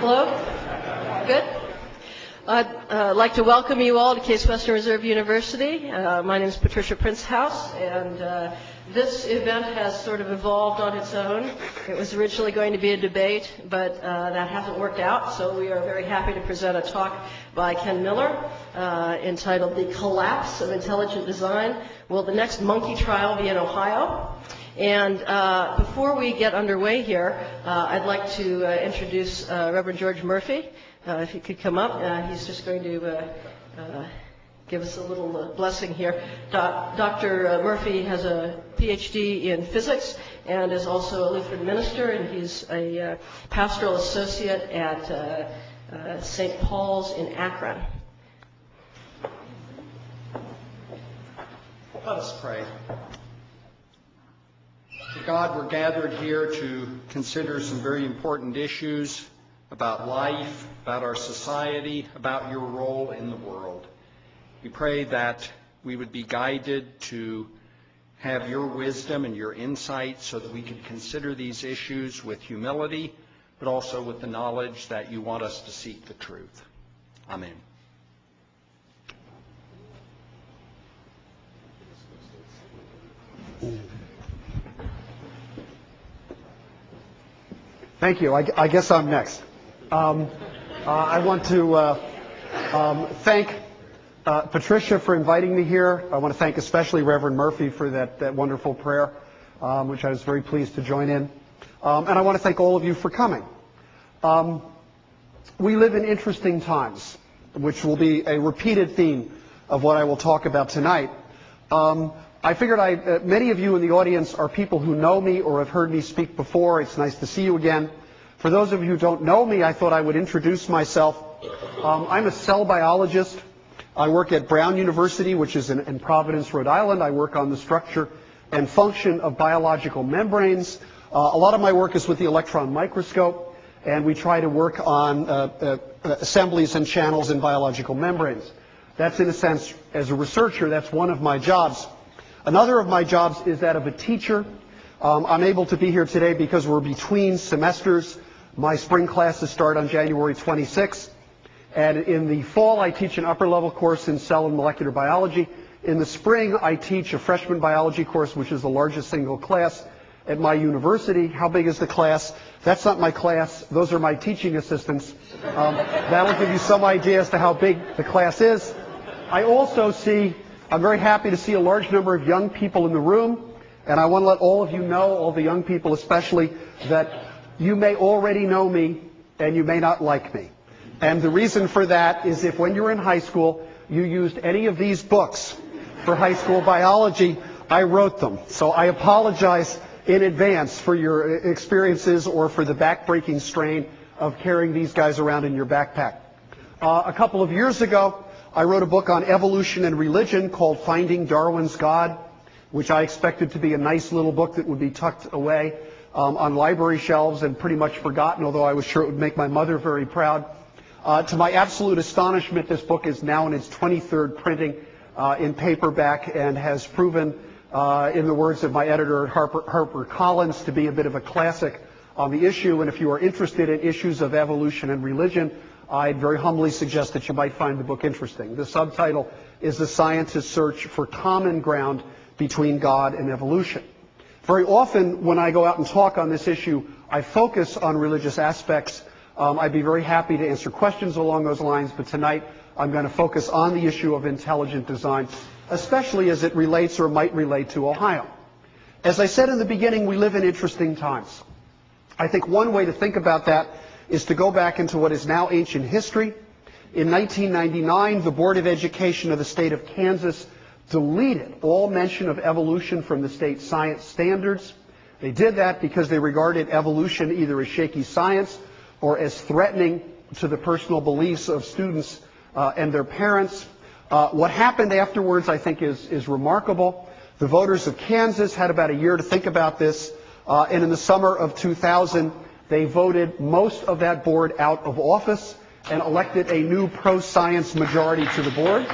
Hello? Good? I'd like to welcome you all to Case Western Reserve University. My name is Patricia Princehouse, and this event has sort of evolved on its own. It was originally going to be a debate, but that hasn't worked out, so we are very happy to present a talk by Ken Miller entitled The Collapse of Intelligent Design. Will the next monkey trial be in Ohio? And before we get underway here, I'd like to introduce Reverend George Murphy. If he could come up, he's just going to give us a little blessing here. Dr. Murphy has a PhD in physics and is also a Lutheran minister, and he's a pastoral associate at St. Paul's in Akron. Let us pray. God, we're gathered here to consider some very important issues about life, about our society, about your role in the world. We pray that we would be guided to have your wisdom and your insight so that we can consider these issues with humility, but also with the knowledge that you want us to seek the truth. Amen. Thank you. I guess I'm next. I want to thank Patricia for inviting me here. I want to thank especially Reverend Murphy for that wonderful prayer, which I was very pleased to join in. And I want to thank all of you for coming. We live in interesting times, which will be a repeated theme of what I will talk about tonight. I figured many of you in the audience are people who know me or have heard me speak before. It's nice to see you again. For those of you who don't know me, I thought I would introduce myself. I'm a cell biologist. I work at Brown University, which is in Providence, Rhode Island. I work on the structure and function of biological membranes. A lot of my work is with the electron microscope, and we try to work on assemblies and channels in biological membranes. That's, in a sense, as a researcher, that's one of my jobs. Another of my jobs is that of a teacher. I'm able to be here today because we're between semesters. My spring classes start on January 26th. And in the fall, I teach an upper-level course in cell and molecular biology. In the spring, I teach a freshman biology course, which is the largest single class at my university. How big is the class? That's not my class. Those are my teaching assistants. That'll give you some idea as to how big the class is. I'm very happy to see a large number of young people in the room, and I want to let all of you know, all the young people especially, that you may already know me and you may not like me. And the reason for that is if when you were in high school you used any of these books for high school biology, I wrote them. So I apologize in advance for your experiences or for the back-breaking strain of carrying these guys around in your backpack. A couple of years ago, I wrote a book on evolution and religion called Finding Darwin's God, which I expected to be a nice little book that would be tucked away on library shelves and pretty much forgotten, although I was sure it would make my mother very proud. To my absolute astonishment, this book is now in its 23rd printing in paperback and has proven, in the words of my editor, Harper Collins, to be a bit of a classic on the issue. And if you are interested in issues of evolution and religion, I'd very humbly suggest that you might find the book interesting. The subtitle is The Scientist's Search for Common Ground Between God and Evolution. Very often when I go out and talk on this issue, I focus on religious aspects. I'd be very happy to answer questions along those lines, but tonight I'm going to focus on the issue of intelligent design, especially as it relates or might relate to Ohio. As I said in the beginning, we live in interesting times. I think one way to think about that is to go back into what is now ancient history. In 1999, the Board of Education of the state of Kansas deleted all mention of evolution from the state science standards. They did that because they regarded evolution either as shaky science or as threatening to the personal beliefs of students and their parents. What happened afterwards, I think, is remarkable. The voters of Kansas had about a year to think about this, and in the summer of 2000, they voted most of that board out of office and elected a new pro-science majority to the board.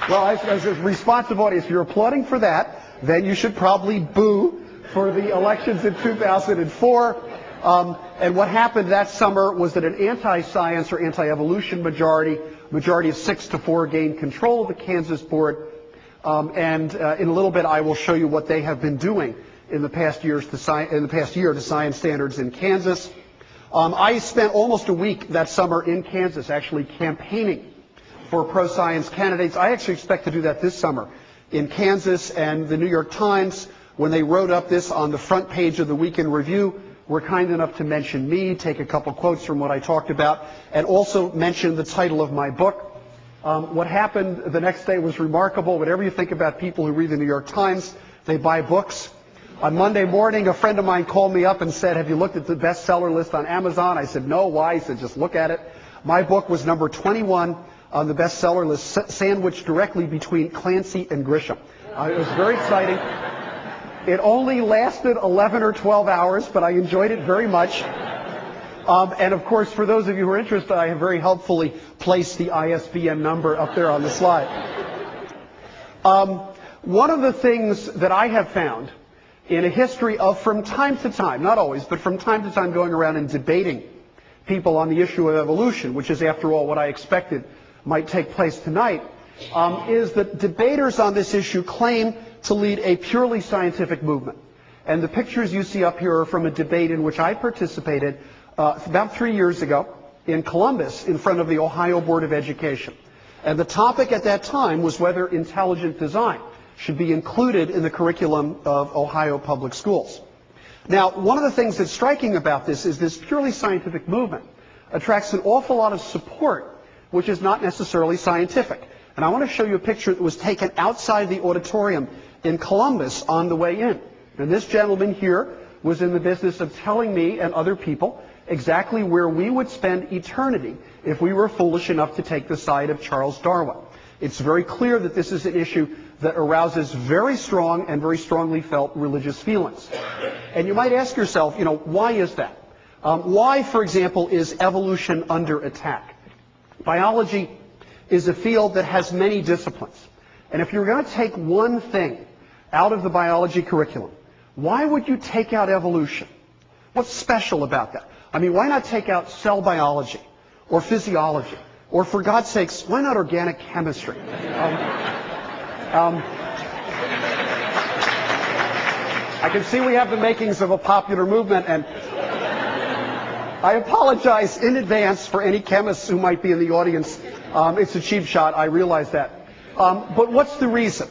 Well, as a responsive audience, if you're applauding for that, then you should probably boo for the elections in 2004. And what happened that summer was that an anti-science or anti-evolution majority of 6-4, gained control of the Kansas board. In a little bit, I will show you what they have been doing in the past year to science standards in Kansas. I spent almost a week that summer in Kansas actually campaigning for pro-science candidates. I actually expect to do that this summer in Kansas, and the New York Times, when they wrote up this on the front page of the Week in Review, were kind enough to mention me, take a couple quotes from what I talked about, and also mention the title of my book. What happened the next day was remarkable. Whatever you think about people who read the New York Times, they buy books. On Monday morning, a friend of mine called me up and said, "Have you looked at the bestseller list on Amazon?" I said, "No, why?" He said, "Just look at it." My book was number 21 on the bestseller list, sandwiched directly between Clancy and Grisham. It was very exciting. It only lasted 11 or 12 hours, but I enjoyed it very much. And of course, for those of you who are interested, I have very helpfully placed the ISBN number up there on the slide. One of the things that I have found in a history of, from time to time, not always, but from time to time going around and debating people on the issue of evolution, which is, after all, what I expected might take place tonight, is that debaters on this issue claim to lead a purely scientific movement. And the pictures you see up here are from a debate in which I participated about 3 years ago in Columbus in front of the Ohio Board of Education. And the topic at that time was whether intelligent design should be included in the curriculum of Ohio public schools. Now, one of the things that's striking about this is this purely scientific movement attracts an awful lot of support, which is not necessarily scientific. And I want to show you a picture that was taken outside the auditorium in Columbus on the way in. And this gentleman here was in the business of telling me and other people exactly where we would spend eternity if we were foolish enough to take the side of Charles Darwin. It's very clear that this is an issue that arouses very strong and very strongly felt religious feelings. And you might ask yourself, why is that? Why, for example, is evolution under attack? Biology is a field that has many disciplines. And if you're going to take one thing out of the biology curriculum, why would you take out evolution? What's special about that? I mean, why not take out cell biology or physiology? Or, for God's sakes, why not organic chemistry? I can see we have the makings of a popular movement, and I apologize in advance for any chemists who might be in the audience. It's a cheap shot, I realize that. But what's the reason?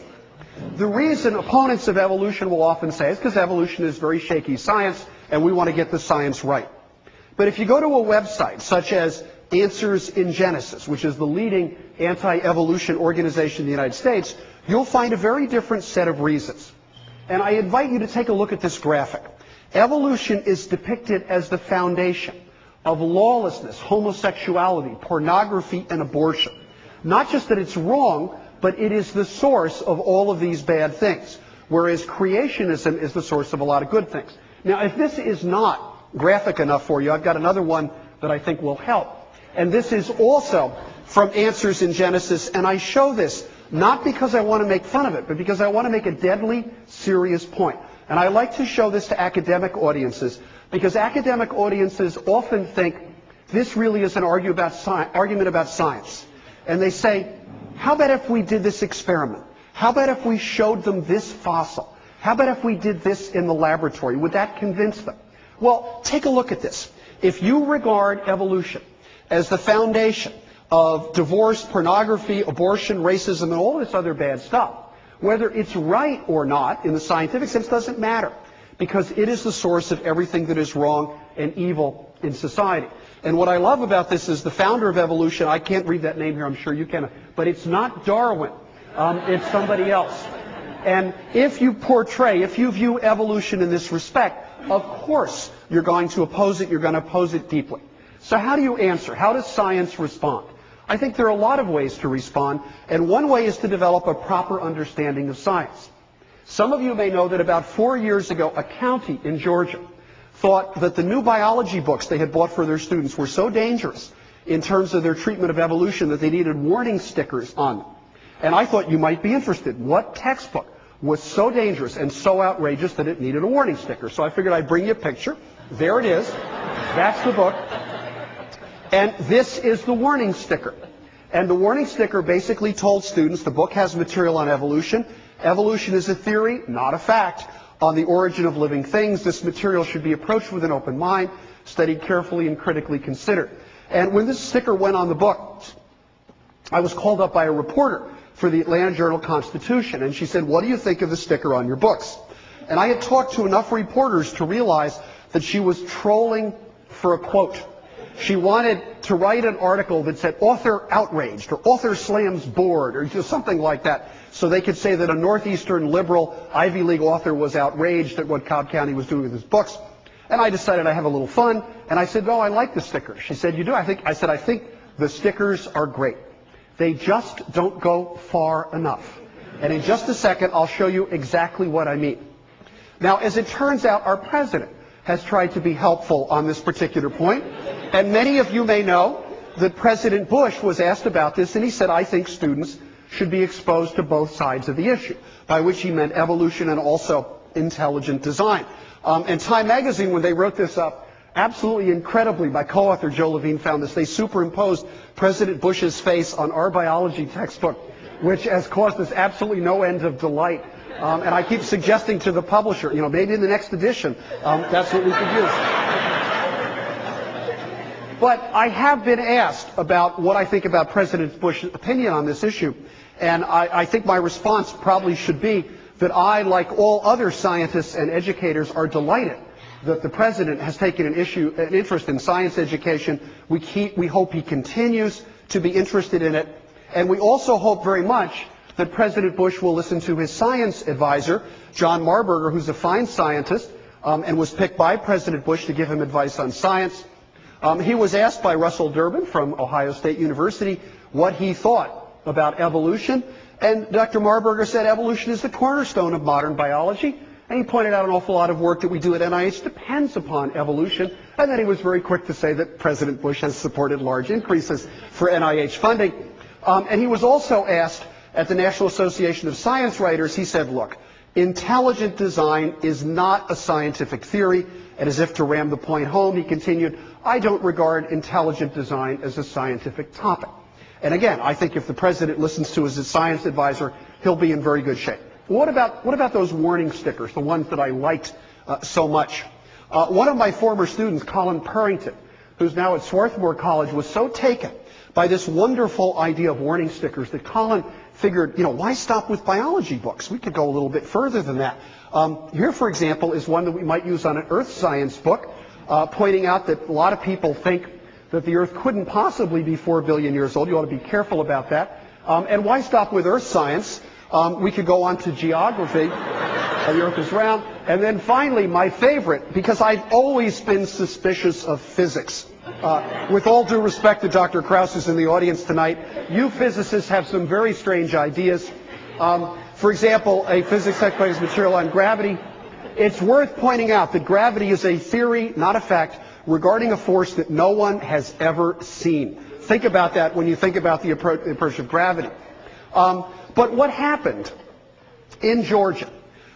The reason opponents of evolution will often say is because evolution is very shaky science, and we want to get the science right. But if you go to a website such as Answers in Genesis, which is the leading anti-evolution organization in the United States, you'll find a very different set of reasons. And I invite you to take a look at this graphic. Evolution is depicted as the foundation of lawlessness, homosexuality, pornography, and abortion. Not just that it's wrong, but it is the source of all of these bad things, whereas creationism is the source of a lot of good things. Now, if this is not graphic enough for you, I've got another one that I think will help. And this is also from Answers in Genesis, and I show this not because I want to make fun of it, but because I want to make a deadly serious point. And I like to show this to academic audiences, because academic audiences often think this really is an argument about science. And they say, how about if we did this experiment? How about if we showed them this fossil? How about if we did this in the laboratory? Would that convince them? Well, take a look at this. If you regard evolution as the foundation of divorce, pornography, abortion, racism, and all this other bad stuff, whether it's right or not in the scientific sense doesn't matter, because it is the source of everything that is wrong and evil in society. And what I love about this is the founder of evolution, I can't read that name here, I'm sure you can, but it's not Darwin, it's somebody else. And if you view evolution in this respect, of course you're going to oppose it, you're going to oppose it deeply. So how do you answer? How does science respond? I think there are a lot of ways to respond, and one way is to develop a proper understanding of science. Some of you may know that about 4 years ago, a county in Georgia thought that the new biology books they had bought for their students were so dangerous in terms of their treatment of evolution that they needed warning stickers on them. And I thought you might be interested. What textbook was so dangerous and so outrageous that it needed a warning sticker? So I figured I'd bring you a picture. There it is. That's the book. And this is the warning sticker. And the warning sticker basically told students the book has material on evolution. Evolution is a theory, not a fact, on the origin of living things. This material should be approached with an open mind, studied carefully and critically considered. And when this sticker went on the book, I was called up by a reporter for the Atlanta Journal-Constitution, and she said, "What do you think of the sticker on your books?" And I had talked to enough reporters to realize that she was trolling for a quote. She wanted to write an article that said author outraged or author slams board or just something like that, so they could say that a Northeastern liberal Ivy League author was outraged at what Cobb County was doing with his books. And I decided I'd have a little fun, and I said, "No, I like the stickers." She said, "You do?" I said, "I think the stickers are great. They just don't go far enough." And in just a second, I'll show you exactly what I mean. Now, as it turns out, our president has tried to be helpful on this particular point. And many of you may know that President Bush was asked about this, and he said, "I think students should be exposed to both sides of the issue," by which he meant evolution and also intelligent design. And Time Magazine, when they wrote this up, absolutely incredibly, my co-author Joe Levine found this. They superimposed President Bush's face on our biology textbook, which has caused us absolutely no end of delight. And I keep suggesting to the publisher, maybe in the next edition, that's what we could use. But I have been asked about what I think about President Bush's opinion on this issue. And I think my response probably should be that I, like all other scientists and educators, are delighted that the president has taken an interest in science education. We hope he continues to be interested in it. And we also hope very much that President Bush will listen to his science advisor, John Marburger, who's a fine scientist, and was picked by President Bush to give him advice on science. He was asked by Russell Durbin from Ohio State University what he thought about evolution. And Dr. Marburger said evolution is the cornerstone of modern biology. And he pointed out an awful lot of work that we do at NIH depends upon evolution. And then he was very quick to say that President Bush has supported large increases for NIH funding. And he was also asked at the National Association of Science Writers, he said, "Look, intelligent design is not a scientific theory." And as if to ram the point home, he continued, "I don't regard intelligent design as a scientific topic." And again, I think if the president listens to his science advisor, he'll be in very good shape. What about those warning stickers, the ones that I liked so much? One of my former students, Colin Purrington, who's now at Swarthmore College, was so taken by this wonderful idea of warning stickers that Colin figured, why stop with biology books? We could go a little bit further than that. Here, for example, is one that we might use on an earth science book, pointing out that a lot of people think that the Earth couldn't possibly be 4 billion years old. You ought to be careful about that. And why stop with earth science? We could go on to geography. The Earth is round. And then finally, my favorite, because I've always been suspicious of physics. With all due respect to Dr. Krauss, who's in the audience tonight, you physicists have some very strange ideas. For example, a physics textbook has material on gravity. It's worth pointing out that gravity is a theory, not a fact, regarding a force that no one has ever seen. Think about that when you think about the approach of gravity. But what happened in Georgia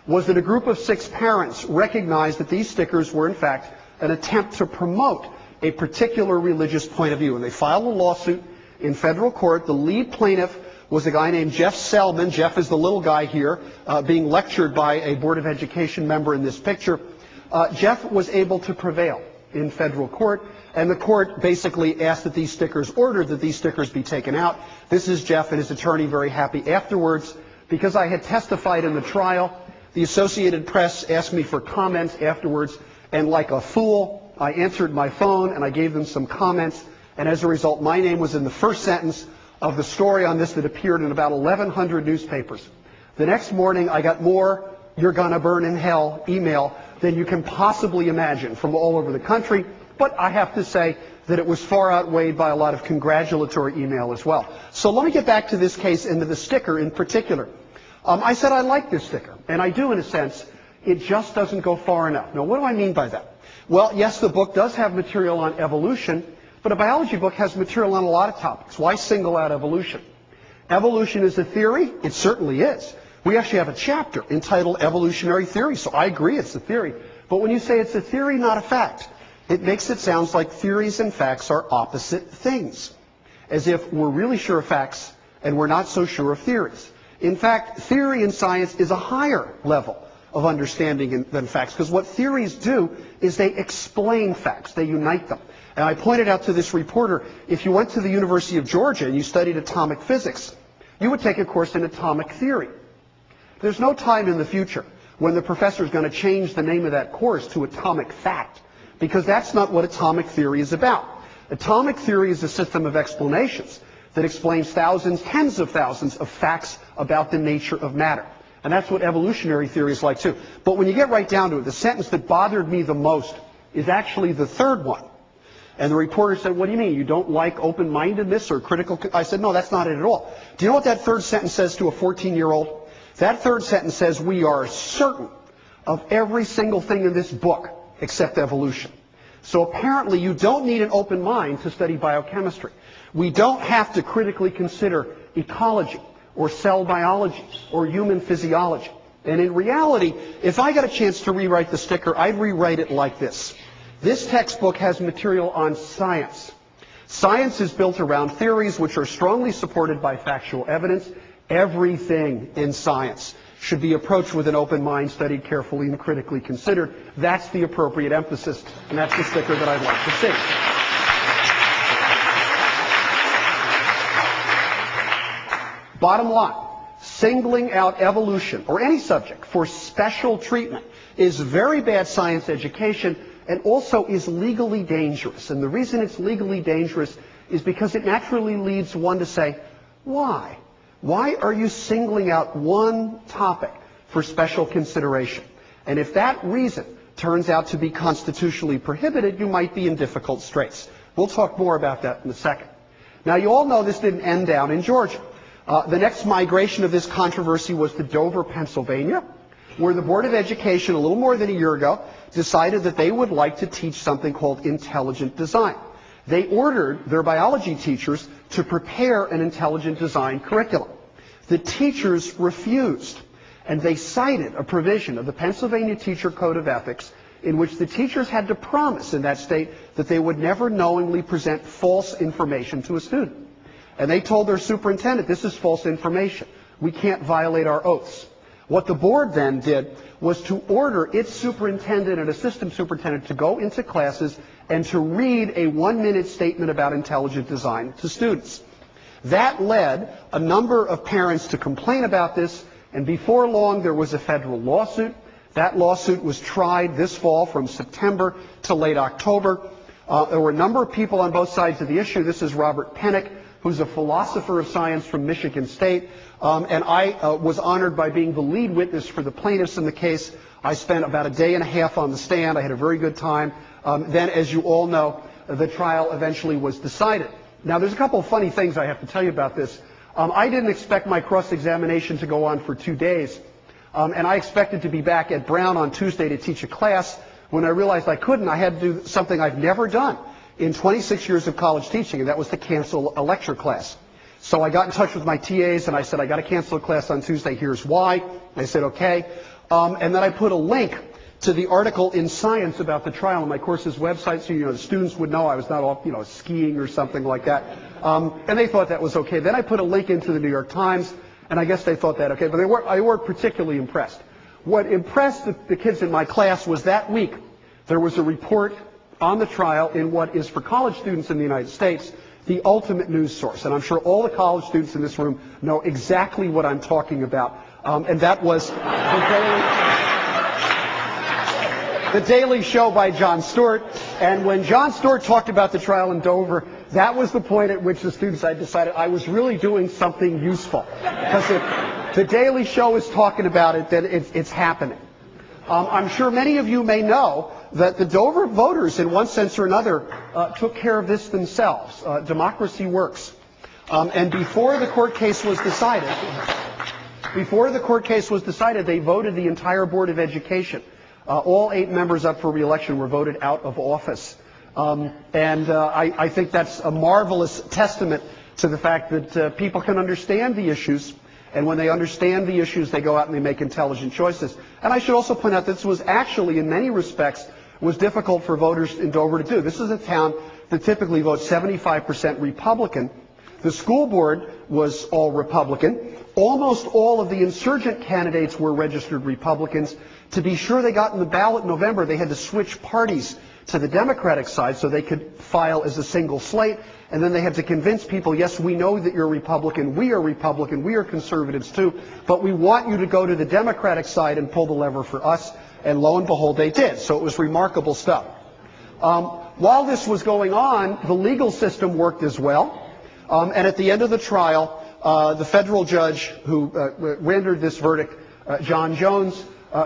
was that a group of 6 parents recognized that these stickers were, in fact, an attempt to promote a particular religious point of view. And they filed a lawsuit in federal court. The lead plaintiff was a guy named Jeff Selman. Jeff is the little guy here, being lectured by a Board of Education member in this picture. Jeff was able to prevail in federal court, and the court basically asked that these stickers, ordered that these stickers be taken out. This is Jeff and his attorney very happy afterwards. Because I had testified in the trial, the Associated Press asked me for comments afterwards, and like a fool, I answered my phone and I gave them some comments, and as a result, my name was in the first sentence of the story on this that appeared in about 1,100 newspapers. The next morning, I got more "you're gonna burn in hell" email than you can possibly imagine from all over the country, but I have to say that it was far outweighed by a lot of congratulatory email as well. So let me get back to this case and to the sticker in particular. I said I like this sticker, and I do in a sense. It just doesn't go far enough. Now, what do I mean by that? Well, yes, the book does have material on evolution, but a biology book has material on a lot of topics. Why single out evolution? Evolution is a theory? It certainly is. We actually have a chapter entitled Evolutionary Theory, so I agree it's a theory. But when you say it's a theory, not a fact, it makes it sound like theories and facts are opposite things, as if we're really sure of facts and we're not so sure of theories. In fact, theory in science is a higher level of understanding than facts, because what theories do is they explain facts, they unite them. And I pointed out to this reporter, if you went to the University of Georgia and you studied atomic physics, you would take a course in atomic theory. There's no time in the future when the professor is going to change the name of that course to atomic fact, because that's not what atomic theory is about. Atomic theory is a system of explanations that explains thousands, tens of thousands of facts about the nature of matter. And that's what evolutionary theory is like too. But when you get right down to it, the sentence that bothered me the most is actually the third one. And the reporter said, what do you mean? You don't like open-mindedness or critical? I said, no, that's not it at all. Do you know what that third sentence says to a 14-year-old? That third sentence says, we are certain of every single thing in this book except evolution. So apparently you don't need an open mind to study biochemistry. We don't have to critically consider ecology or cell biology or human physiology. And in reality, if I got a chance to rewrite the sticker, I'd rewrite it like this. This textbook has material on science. Science is built around theories which are strongly supported by factual evidence. Everything in science should be approached with an open mind, studied carefully and critically considered. That's the appropriate emphasis, and that's the sticker that I'd like to see. Bottom line, singling out evolution or any subject for special treatment is very bad science education and also is legally dangerous. And the reason it's legally dangerous is because it naturally leads one to say, why? Why are you singling out one topic for special consideration? And if that reason turns out to be constitutionally prohibited, you might be in difficult straits. We'll talk more about that in a second. Now, you all know this didn't end down in Georgia. The next migration of this controversy was to Dover, Pennsylvania, where the Board of Education, a little more than a year ago, decided that they would like to teach something called intelligent design. They ordered their biology teachers to prepare an intelligent design curriculum. The teachers refused, and they cited a provision of the Pennsylvania Teacher Code of Ethics in which the teachers had to promise in that state that they would never knowingly present false information to a student. And they told their superintendent, this is false information. We can't violate our oaths. What the board then did was to order its superintendent and assistant superintendent to go into classes and to read a 1-minute statement about intelligent design to students. That led a number of parents to complain about this, and before long there was a federal lawsuit. That lawsuit was tried this fall from September to late October. There were a number of people on both sides of the issue. This is Robert Pennock, who's a philosopher of science from Michigan State, and I was honored by being the lead witness for the plaintiffs in the case. I spent about a day and a half on the stand. I had a very good time. Then, as you all know, the trial eventually was decided. Now, there's a couple of funny things I have to tell you about this. I didn't expect my cross-examination to go on for 2 days, and I expected to be back at Brown on Tuesday to teach a class. When I realized I couldn't, I had to do something I've never done in 26 years of college teaching, and that was to cancel a lecture class. So I got in touch with my TAs, and I said, I got to cancel a class on Tuesday. Here's why. They said, okay. And then I put a link to the article in Science about the trial on my course's website, so the students would know I was not off, skiing or something like that. And they thought that was okay. Then I put a link into the New York Times, and I guess they thought that okay. But they weren't particularly impressed. What impressed the kids in my class was that week there was a report on the trial in what is, for college students in the United States, the ultimate news source. And I'm sure all the college students in this room know exactly what I'm talking about. And that was the Daily Show by Jon Stewart. And when Jon Stewart talked about the trial in Dover, that was the point at which the students had decided I was really doing something useful. Because if the Daily Show is talking about it, then it's happening. I'm sure many of you may know that the Dover voters, in one sense or another, took care of this themselves. Democracy works. And before the court case was decided, they voted the entire Board of Education. All 8 members up for re-election were voted out of office. I think that's a marvelous testament to the fact that people can understand the issues And when they understand the issues, they go out and they make intelligent choices. And I should also point out that this was actually, in many respects, was difficult for voters in Dover to do. This is a town that typically votes 75% Republican. The school board was all Republican. Almost all of the insurgent candidates were registered Republicans. To be sure they got in the ballot in November, they had to switch parties to the Democratic side so they could file as a single slate. And then they had to convince people, yes, we know that you're Republican, we are conservatives too, but we want you to go to the Democratic side and pull the lever for us. And lo and behold, they did. So it was remarkable stuff. While this was going on, the legal system worked as well. And at the end of the trial, the federal judge who rendered this verdict, John Jones,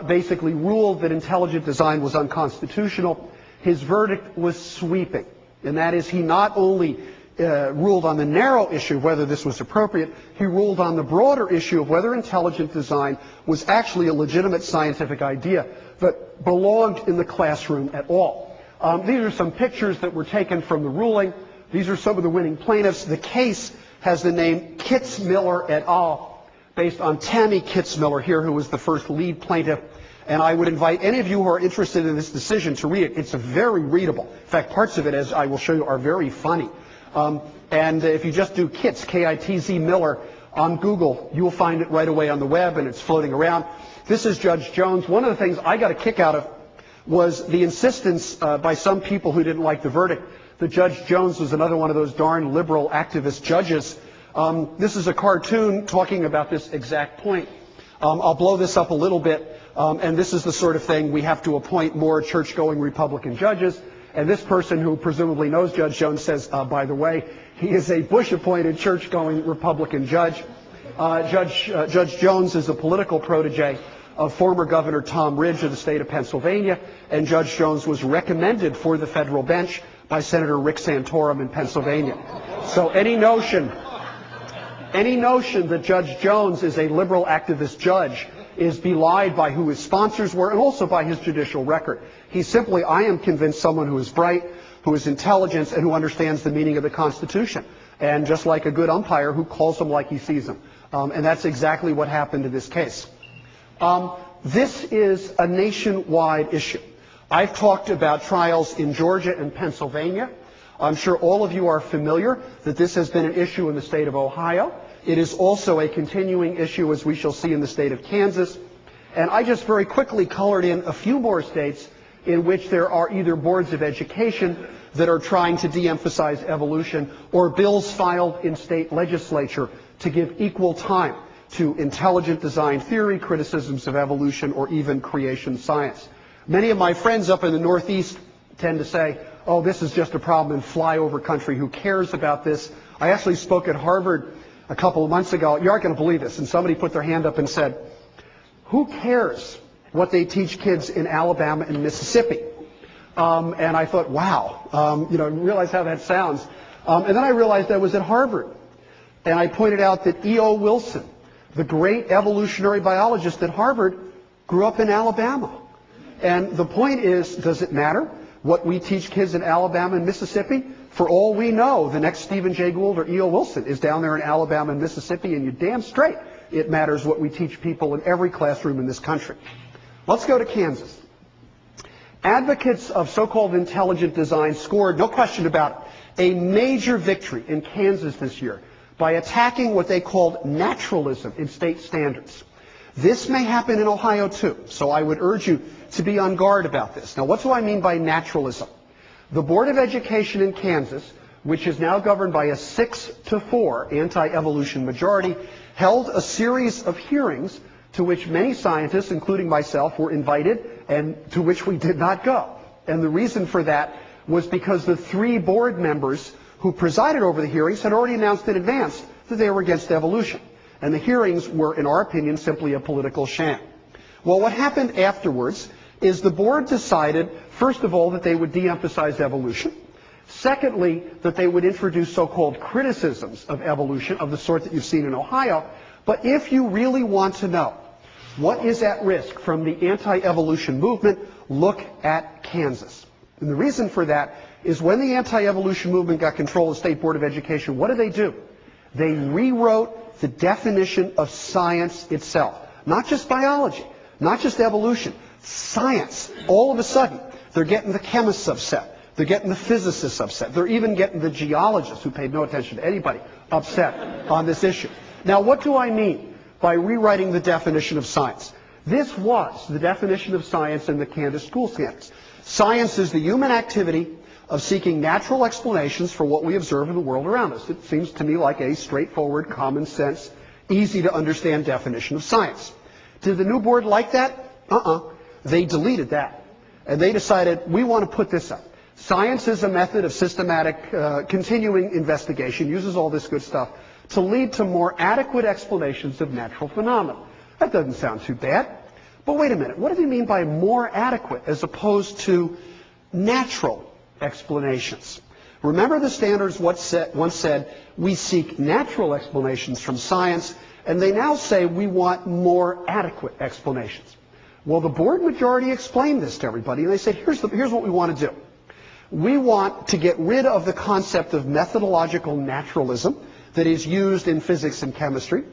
basically ruled that intelligent design was unconstitutional. His verdict was sweeping. And that is, he not only ruled on the narrow issue of whether this was appropriate, he ruled on the broader issue of whether intelligent design was actually a legitimate scientific idea that belonged in the classroom at all. These are some pictures that were taken from the ruling. These are some of the winning plaintiffs. The case has the name Kitzmiller et al., based on Tammy Kitzmiller here, who was the first lead plaintiff. And I would invite any of you who are interested in this decision to read it. It's very readable. In fact, parts of it, as I will show you, are very funny. And if you just do Kitz, K-I-T-Z Miller, on Google, you will find it right away on the web, and it's floating around. This is Judge Jones. One of the things I got a kick out of was the insistence by some people who didn't like the verdict that Judge Jones was another one of those darn liberal activist judges. This is a cartoon talking about this exact point. I'll blow this up a little bit, and this is the sort of thing we have to appoint more church-going Republican judges. And this person, who presumably knows Judge Jones, says, by the way, he is a Bush-appointed church-going Republican judge. Judge Jones is a political protege of former Governor Tom Ridge of the state of Pennsylvania, and Judge Jones was recommended for the federal bench by Senator Rick Santorum in Pennsylvania. So any notion that Judge Jones is a liberal activist judge is belied by who his sponsors were and also by his judicial record. He's simply, I am convinced, someone who is bright, who is intelligent, and who understands the meaning of the Constitution. And just like a good umpire, who calls them like he sees them. And that's exactly what happened in this case. This is a nationwide issue. I've talked about trials in Georgia and Pennsylvania. I'm sure all of you are familiar that this has been an issue in the state of Ohio. It is also a continuing issue, as we shall see, in the state of Kansas. And I just very quickly colored in a few more states in which there are either boards of education that are trying to de-emphasize evolution, or bills filed in state legislature to give equal time to intelligent design theory, criticisms of evolution, or even creation science. Many of my friends up in the Northeast tend to say, oh, this is just a problem in flyover country. Who cares about this? I actually spoke at Harvard a couple of months ago. You aren't going to believe this. And somebody put their hand up and said, who cares what they teach kids in Alabama and Mississippi? And I thought, wow, realize how that sounds. And then I realized I was at Harvard. And I pointed out that E.O. Wilson, the great evolutionary biologist at Harvard, grew up in Alabama. And the point is, does it matter what we teach kids in Alabama and Mississippi? For all we know, the next Stephen Jay Gould or E.O. Wilson is down there in Alabama and Mississippi, and you're damn straight it matters what we teach people in every classroom in this country. Let's go to Kansas. Advocates of so-called intelligent design scored, no question about it, a major victory in Kansas this year by attacking what they called naturalism in state standards. This may happen in Ohio too, so I would urge you to be on guard about this. Now, what do I mean by naturalism? The Board of Education in Kansas, which is now governed by a 6-4 anti-evolution majority, held a series of hearings to which many scientists, including myself, were invited, and to which we did not go. And the reason for that was because the 3 board members who presided over the hearings had already announced in advance that they were against evolution. And the hearings were, in our opinion, simply a political sham. Well, what happened afterwards is the board decided, first of all, that they would de-emphasize evolution. Secondly, that they would introduce so-called criticisms of evolution of the sort that you've seen in Ohio. But if you really want to know what is at risk from the anti-evolution movement, look at Kansas. And the reason for that is when the anti-evolution movement got control of the State Board of Education, what did? They rewrote the definition of science itself. Not just biology, not just evolution, science. All of a sudden, they're getting the chemists upset. They're getting the physicists upset. They're even getting the geologists, who paid no attention to anybody, upset on this issue. Now, what do I mean by rewriting the definition of science? This was the definition of science in the Candace School Standards. Science is the human activity of seeking natural explanations for what we observe in the world around us. It seems to me like a straightforward, common sense, easy to understand definition of science. Did the new board like that? They deleted that. And they decided, we want to put this up. Science is a method of systematic, continuing investigation, uses all this good stuff, to lead to more adequate explanations of natural phenomena. That doesn't sound too bad. But wait a minute, what do they mean by more adequate as opposed to natural explanations? Remember, the standards once said, we seek natural explanations from science, and they now say we want more adequate explanations. Well, the board majority explained this to everybody, and they said, here's what we want to do. We want to get rid of the concept of methodological naturalism that is used in physics and chemistry.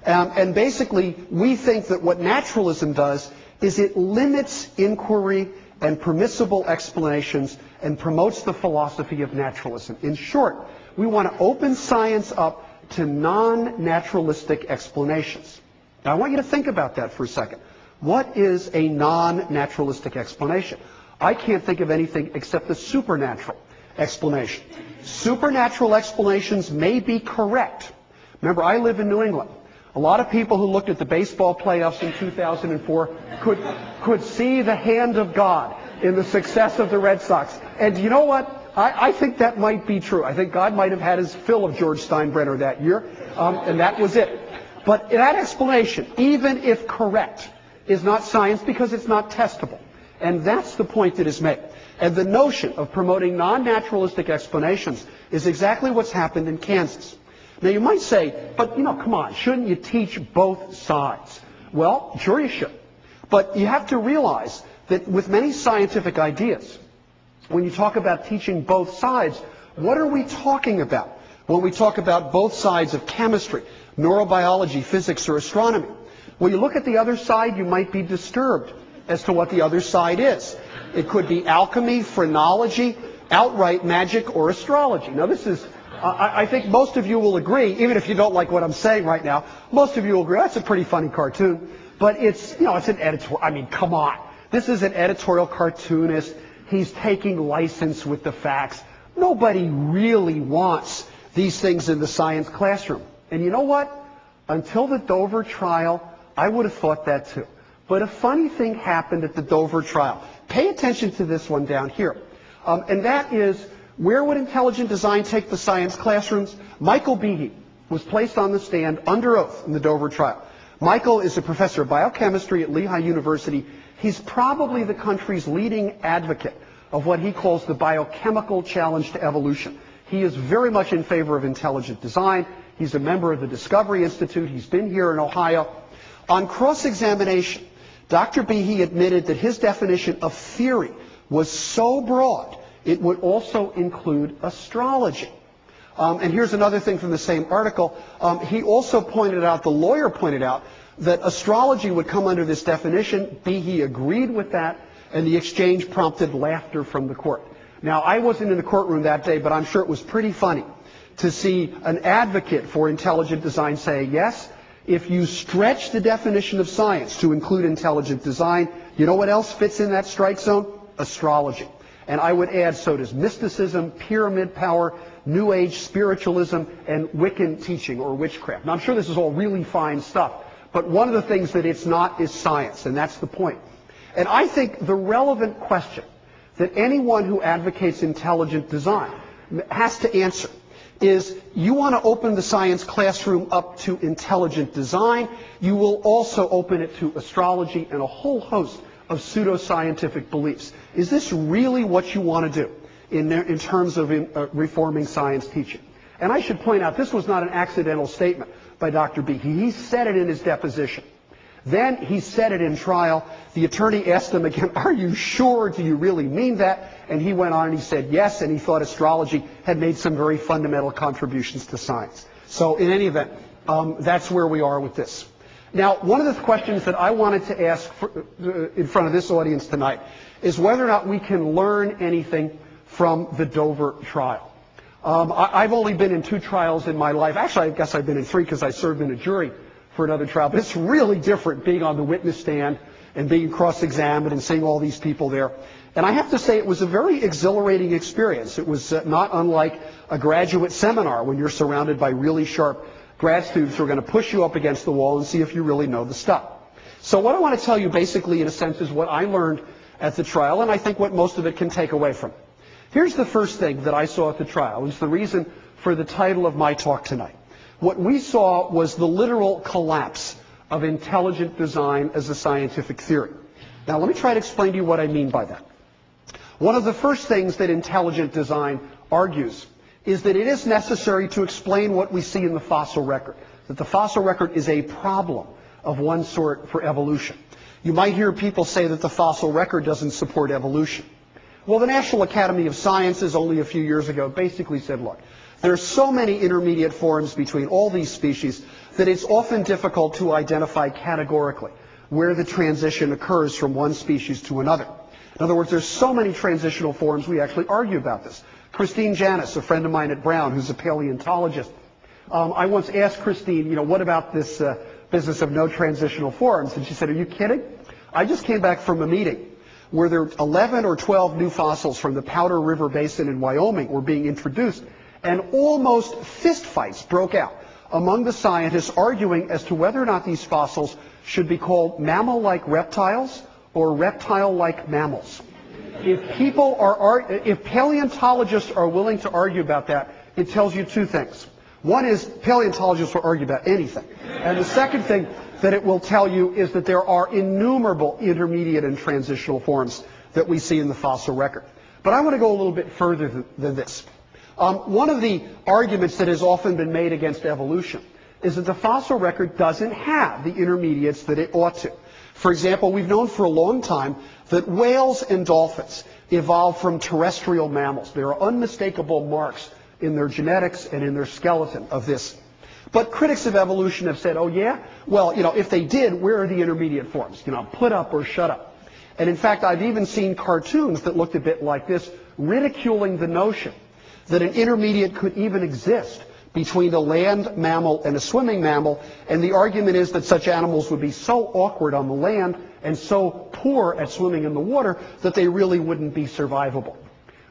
And basically, we think that what naturalism does is it limits inquiry and permissible explanations and promotes the philosophy of naturalism. In short, we want to open science up to non-naturalistic explanations. Now, I want you to think about that for a second. What is a non-naturalistic explanation? I can't think of anything except the supernatural explanation. Supernatural explanations may be correct. Remember, I live in New England. A lot of people who looked at the baseball playoffs in 2004 could see the hand of God in the success of the Red Sox. And you know what? I think that might be true. I think God might have had his fill of George Steinbrenner that year, and that was it. But that explanation, even if correct, is not science because it's not testable. And that's the point that is made. And the notion of promoting non-naturalistic explanations is exactly what's happened in Kansas. Now, you might say, but, come on, shouldn't you teach both sides? Well, sure you should. But you have to realize that with many scientific ideas, when you talk about teaching both sides, what are we talking about when we talk about both sides of chemistry, neurobiology, physics, or astronomy? When you look at the other side, you might be disturbed as to what the other side is. It could be alchemy, phrenology, outright magic, or astrology. Now, this is, I think most of you will agree, even if you don't like what I'm saying right now, most of you will agree, that's a pretty funny cartoon. But it's, it's an editorial. I mean, come on. This is an editorial cartoonist. He's taking license with the facts. Nobody really wants these things in the science classroom. And you know what? Until the Dover trial, I would have thought that too. But a funny thing happened at the Dover trial. Pay attention to this one down here. And that is, where would intelligent design take the science classrooms? Michael Behe was placed on the stand under oath in the Dover trial. Michael is a professor of biochemistry at Lehigh University. He's probably the country's leading advocate of what he calls the biochemical challenge to evolution. He is very much in favor of intelligent design. He's a member of the Discovery Institute. He's been here in Ohio. On cross-examination, Dr. Behe admitted that his definition of theory was so broad, it would also include astrology. And here's another thing from the same article. He also pointed out, the lawyer pointed out, that astrology would come under this definition. Behe agreed with that, and the exchange prompted laughter from the court. Now, I wasn't in the courtroom that day, but I'm sure it was pretty funny to see an advocate for intelligent design say, yes, if you stretch the definition of science to include intelligent design, you know what else fits in that strike zone? Astrology. And I would add, so does mysticism, pyramid power, New Age spiritualism, and Wiccan teaching or witchcraft. Now, I'm sure this is all really fine stuff, but one of the things that it's not is science, and that's the point. And I think the relevant question that anyone who advocates intelligent design has to answer is, you want to open the science classroom up to intelligent design, you will also open it to astrology and a whole host of pseudoscientific beliefs. Is this really what you want to do in terms of reforming science teaching? And I should point out, this was not an accidental statement by Dr. Behe. He said it in his deposition. Then he said it in trial. The attorney asked him again, are you sure? Do you really mean that? And he went on and he said yes, and he thought astrology had made some very fundamental contributions to science. So in any event, That's where we are with this. Now, one of the questions that I wanted to ask in front of this audience tonight is whether or not we can learn anything from the Dover trial. I've only been in 2 trials in my life. Actually, I guess I've been in 3 because I served in a jury for another trial. But it's really different being on the witness stand and being cross-examined and seeing all these people there. And I have to say it was a very exhilarating experience. It was not unlike a graduate seminar when you're surrounded by really sharp grad students who are going to push you up against the wall and see if you really know the stuff. So what I want to tell you basically in a sense is what I learned at the trial, and I think what most of it can take away from it. Here's the first thing that I saw at the trial. It's the reason for the title of my talk tonight. What we saw was the literal collapse of intelligent design as a scientific theory. Now let me try to explain to you what I mean by that. One of the first things that intelligent design argues is that it is necessary to explain what we see in the fossil record, that the fossil record is a problem of one sort for evolution. You might hear people say that the fossil record doesn't support evolution. Well, the National Academy of Sciences only a few years ago basically said, look, there are so many intermediate forms between all these species that it's often difficult to identify categorically where the transition occurs from one species to another. In other words, there's so many transitional forms, we actually argue about this. Christine Janis, a friend of mine at Brown, who's a paleontologist, I once asked Christine, what about this business of no transitional forms? And she said, are you kidding? I just came back from a meeting where there were 11 or 12 new fossils from the Powder River Basin in Wyoming were being introduced, and almost fistfights broke out among the scientists arguing as to whether or not these fossils should be called mammal-like reptiles or reptile-like mammals. If paleontologists are willing to argue about that, it tells you 2 things. One is paleontologists will argue about anything. And the second thing that it will tell you is that there are innumerable intermediate and transitional forms that we see in the fossil record. But I want to go a little bit further than this. One of the arguments that has often been made against evolution is that the fossil record doesn't have the intermediates that it ought to. For example, we've known for a long time that whales and dolphins evolved from terrestrial mammals. There are unmistakable marks in their genetics and in their skeleton of this. But critics of evolution have said, oh yeah? Well, if they did, where are the intermediate forms? Put up or shut up. And in fact, I've even seen cartoons that looked a bit like this, ridiculing the notion that an intermediate could even exist between a land mammal and a swimming mammal, and the argument is that such animals would be so awkward on the land and so poor at swimming in the water that they really wouldn't be survivable.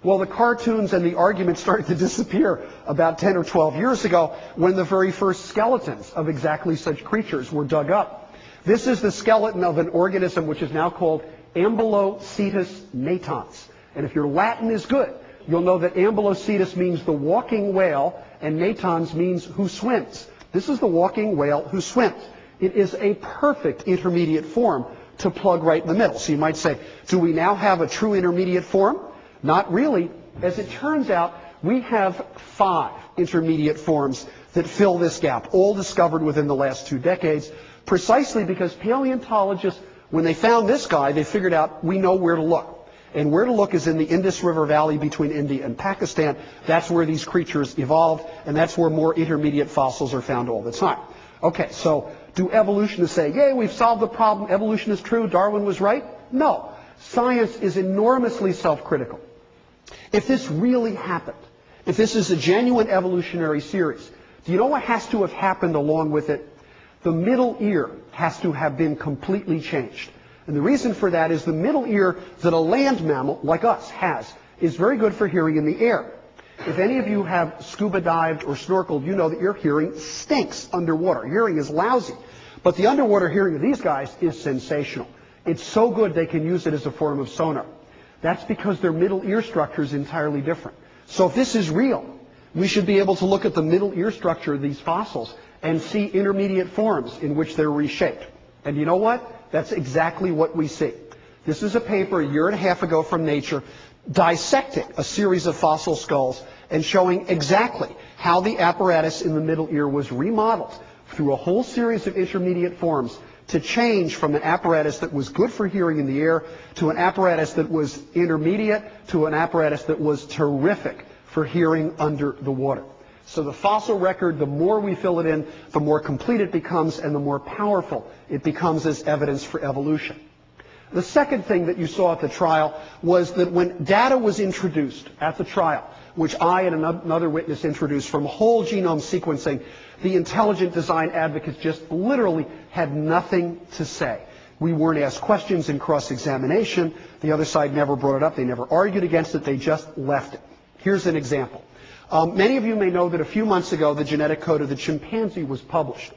Well, the cartoons and the arguments started to disappear about 10 or 12 years ago when the very first skeletons of exactly such creatures were dug up. This is the skeleton of an organism which is now called Ambulocetus natans. And if your Latin is good, you'll know that Ambulocetus means the walking whale, and natans means who swims. This is the walking whale who swims. It is a perfect intermediate form to plug right in the middle. So you might say, do we now have a true intermediate form? Not really. As it turns out, we have 5 intermediate forms that fill this gap, all discovered within the last 2 decades, precisely because paleontologists, when they found this guy, they figured out we know where to look. And where to look is in the Indus River Valley between India and Pakistan. That's where these creatures evolved, and that's where more intermediate fossils are found all the time. Okay, so do evolutionists say, yay, we've solved the problem, evolution is true, Darwin was right? No. Science is enormously self-critical. If this really happened, if this is a genuine evolutionary series, do you know what has to have happened along with it? The middle ear has to have been completely changed. And the reason for that is the middle ear that a land mammal like us has is very good for hearing in the air. If any of you have scuba dived or snorkeled, you know that your hearing stinks underwater. Hearing is lousy. But the underwater hearing of these guys is sensational. It's so good they can use it as a form of sonar. That's because their middle ear structure is entirely different. So if this is real, we should be able to look at the middle ear structure of these fossils and see intermediate forms in which they're reshaped. And you know what? That's exactly what we see. This is a paper a year and a half ago from Nature dissecting a series of fossil skulls and showing exactly how the apparatus in the middle ear was remodeled through a whole series of intermediate forms to change from an apparatus that was good for hearing in the air to an apparatus that was intermediate to an apparatus that was terrific for hearing under the water. So the fossil record, the more we fill it in, the more complete it becomes and the more powerful it becomes as evidence for evolution. The second thing that you saw at the trial was that when data was introduced at the trial, which I and another witness introduced from whole genome sequencing, the intelligent design advocates just literally had nothing to say. We weren't asked questions in cross-examination. The other side never brought it up. They never argued against it. They just left it. Here's an example. Many of you may know that a few months ago, the genetic code of the chimpanzee was published.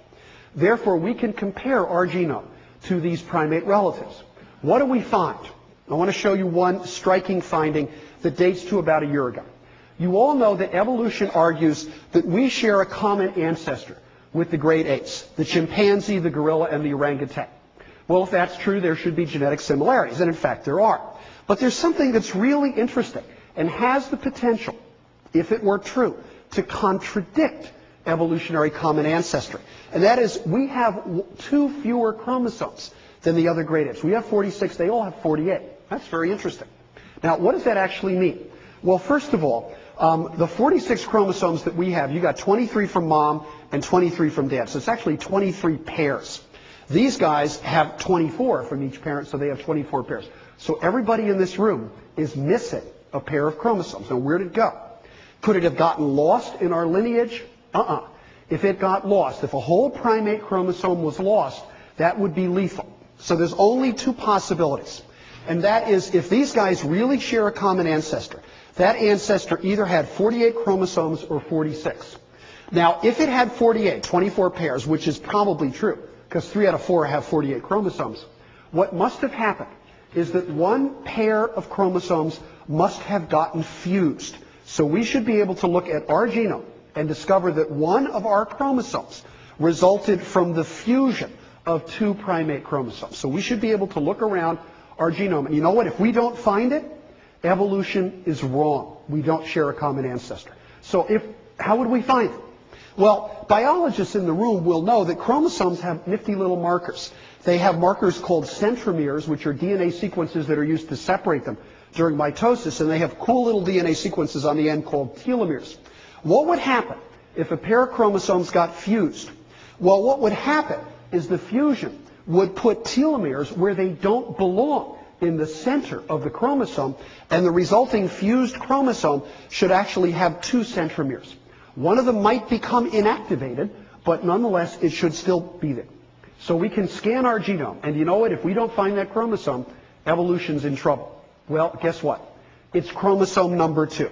Therefore, we can compare our genome to these primate relatives. What do we find? I want to show you one striking finding that dates to about a year ago. You all know that evolution argues that we share a common ancestor with the great apes, the chimpanzee, the gorilla, and the orangutan. Well, if that's true, there should be genetic similarities, and in fact there are. But there's something that's really interesting and has the potential, if it were true, to contradict evolutionary common ancestry. And that is, we have 2 fewer chromosomes than the other great apes. We have 46, they all have 48. That's very interesting. Now, what does that actually mean? Well, first of all, the 46 chromosomes that we have, you got 23 from mom and 23 from dad. So it's actually 23 pairs. These guys have 24 from each parent, so they have 24 pairs. So everybody in this room is missing a pair of chromosomes. Now, where'd it go? Could it have gotten lost in our lineage? If it got lost, if a whole primate chromosome was lost, that would be lethal. So there's only 2 possibilities. And that is, if these guys really share a common ancestor, that ancestor either had 48 chromosomes or 46. Now, if it had 48, 24 pairs, which is probably true, because 3 out of 4 have 48 chromosomes, what must have happened is that 1 pair of chromosomes must have gotten fused. So we should be able to look at our genome and discover that 1 of our chromosomes resulted from the fusion of 2 primate chromosomes. So we should be able to look around our genome. And you know what? If we don't find it, evolution is wrong. We don't share a common ancestor. So how would we find it? Well, biologists in the room will know that chromosomes have nifty little markers. They have markers called centromeres, which are DNA sequences that are used to separate them during mitosis, and they have cool little DNA sequences on the end called telomeres. What would happen if a pair of chromosomes got fused? Well, what would happen is the fusion would put telomeres where they don't belong, in the center of the chromosome, and the resulting fused chromosome should actually have 2 centromeres. One of them might become inactivated, but nonetheless, it should still be there. So we can scan our genome, and you know what? If we don't find that chromosome, evolution's in trouble. Well, guess what? It's chromosome number 2.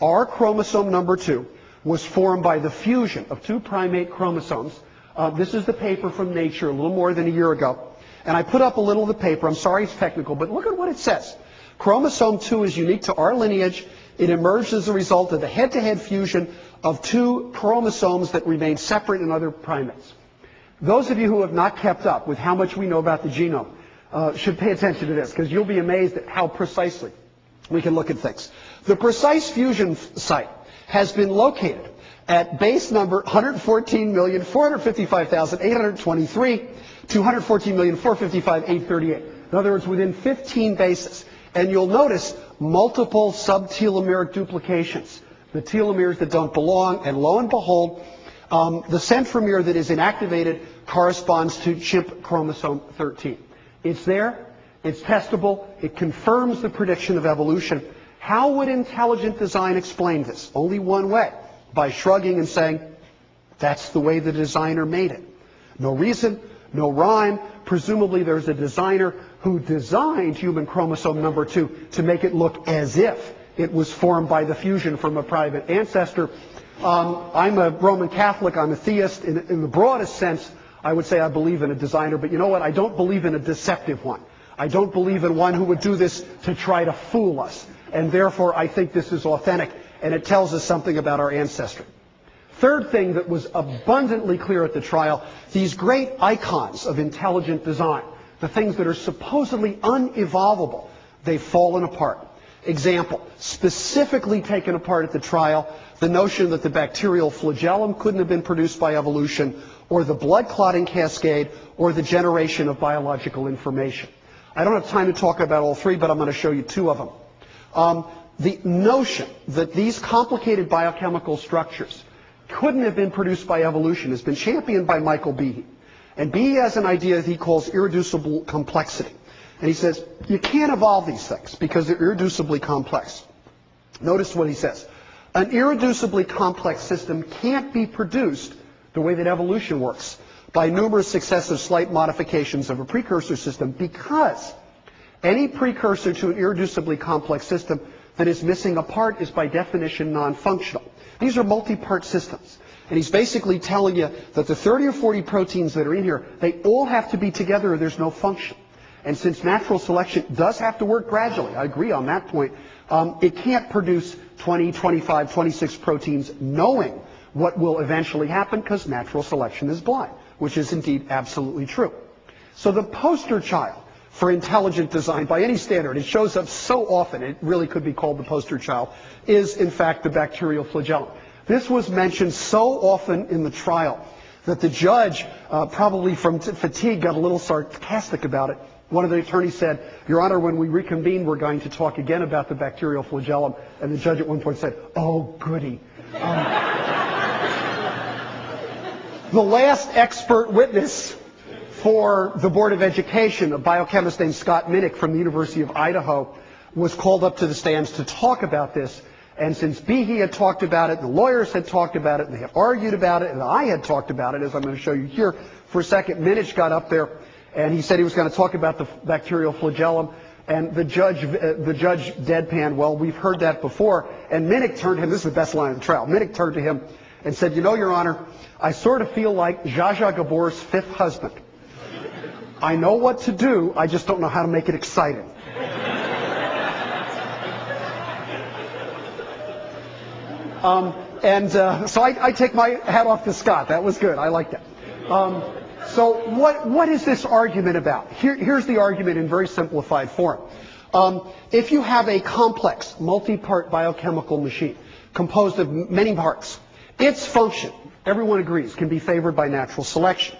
Our chromosome number 2 was formed by the fusion of 2 primate chromosomes. This is the paper from Nature a little more than a year ago. And I put up a little of the paper. I'm sorry it's technical, but look at what it says. Chromosome 2 is unique to our lineage. It emerged as a result of the head-to-head fusion of 2 chromosomes that remain separate in other primates. Those of you who have not kept up with how much we know about the genome should pay attention to this, because you'll be amazed at how precisely we can look at things. The precise fusion site has been located at base number 114,455,823 to 114,455,838. In other words, within 15 bases. And you'll notice multiple subtelomeric duplications, the telomeres that don't belong, and lo and behold, the centromere that is inactivated corresponds to chimp chromosome 13. It's there, it's testable, it confirms the prediction of evolution. How would intelligent design explain this? Only one way, by shrugging and saying, that's the way the designer made it. No reason, no rhyme. Presumably there's a designer who designed human chromosome number 2 to make it look as if it was formed by the fusion from a private ancestor. I'm a Roman Catholic, I'm a theist. In the broadest sense, I would say I believe in a designer, but you know what? I don't believe in a deceptive one. I don't believe in one who would do this to try to fool us. And therefore, I think this is authentic, and it tells us something about our ancestry. Third thing that was abundantly clear at the trial, these great icons of intelligent design, the things that are supposedly unevolvable, they've fallen apart. Example, specifically taken apart at the trial, the notion that the bacterial flagellum couldn't have been produced by evolution, or the blood clotting cascade, or the generation of biological information. I don't have time to talk about all 3, but I'm going to show you 2 of them. The notion that these complicated biochemical structures couldn't have been produced by evolution has been championed by Michael Behe. And Behe has an idea that he calls irreducible complexity. And he says, you can't evolve these things because they're irreducibly complex. Notice what he says. An irreducibly complex system can't be produced the way that evolution works, by numerous successive slight modifications of a precursor system, because any precursor to an irreducibly complex system that is missing a part is by definition non-functional. These are multi-part systems. And he's basically telling you that the 30 or 40 proteins that are in here, they all have to be together or there's no function. And since natural selection does have to work gradually, I agree on that point, it can't produce 20, 25, 26 proteins knowing what will eventually happen because natural selection is blind, which is indeed absolutely true. So the poster child for intelligent design by any standard, it shows up so often, it really could be called the poster child, is in fact the bacterial flagellum. This was mentioned so often in the trial that the judge, probably from fatigue, got a little sarcastic about it. One of the attorneys said, Your Honor, when we reconvene, we're going to talk again about the bacterial flagellum. And the judge at one point said, oh, goody. The last expert witness for the Board of Education, a biochemist named Scott Minnick from the University of Idaho, was called up to the stands to talk about this. And since Behe had talked about it, the lawyers had talked about it, and they had argued about it, and I had talked about it, as I'm going to show you here for a second, Minnick got up there, and he said he was going to talk about the bacterial flagellum. And the judge deadpanned, well, we've heard that before. And Minnick turned to him, this is the best line of the trial, Minnick turned to him and said, you know, Your Honor, I sort of feel like Zsa Zsa Gabor's fifth husband. I know what to do, I just don't know how to make it exciting. So I take my hat off to Scott. That was good. I like that. So what is this argument about? Here's the argument in very simplified form. If you have a complex, multi-part biochemical machine composed of many parts, its function, everyone agrees, can be favored by natural selection.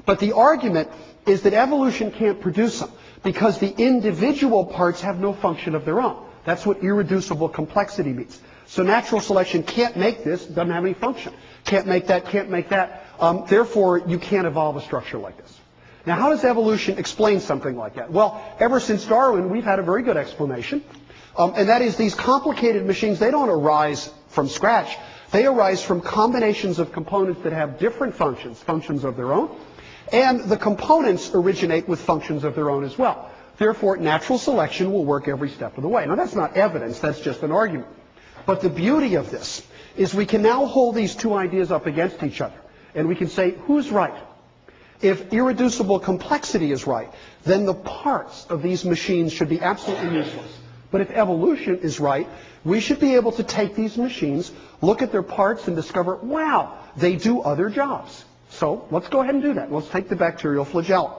But the argument is that evolution can't produce them because the individual parts have no function of their own. That's what irreducible complexity means. So natural selection can't make this, doesn't have any function. Can't make that, can't make that. Therefore, you can't evolve a structure like this. Now, how does evolution explain something like that? Well, ever since Darwin, we've had a very good explanation. And that is these complicated machines, they don't arise from scratch. They arise from combinations of components that have different functions, functions of their own. And the components originate with functions of their own as well. Therefore, natural selection will work every step of the way. Now, that's not evidence, that's just an argument. But the beauty of this is we can now hold these two ideas up against each other. And we can say, who's right? If irreducible complexity is right, then the parts of these machines should be absolutely useless. But if evolution is right, we should be able to take these machines, look at their parts, and discover, wow, they do other jobs. So let's go ahead and do that. Let's take the bacterial flagellum.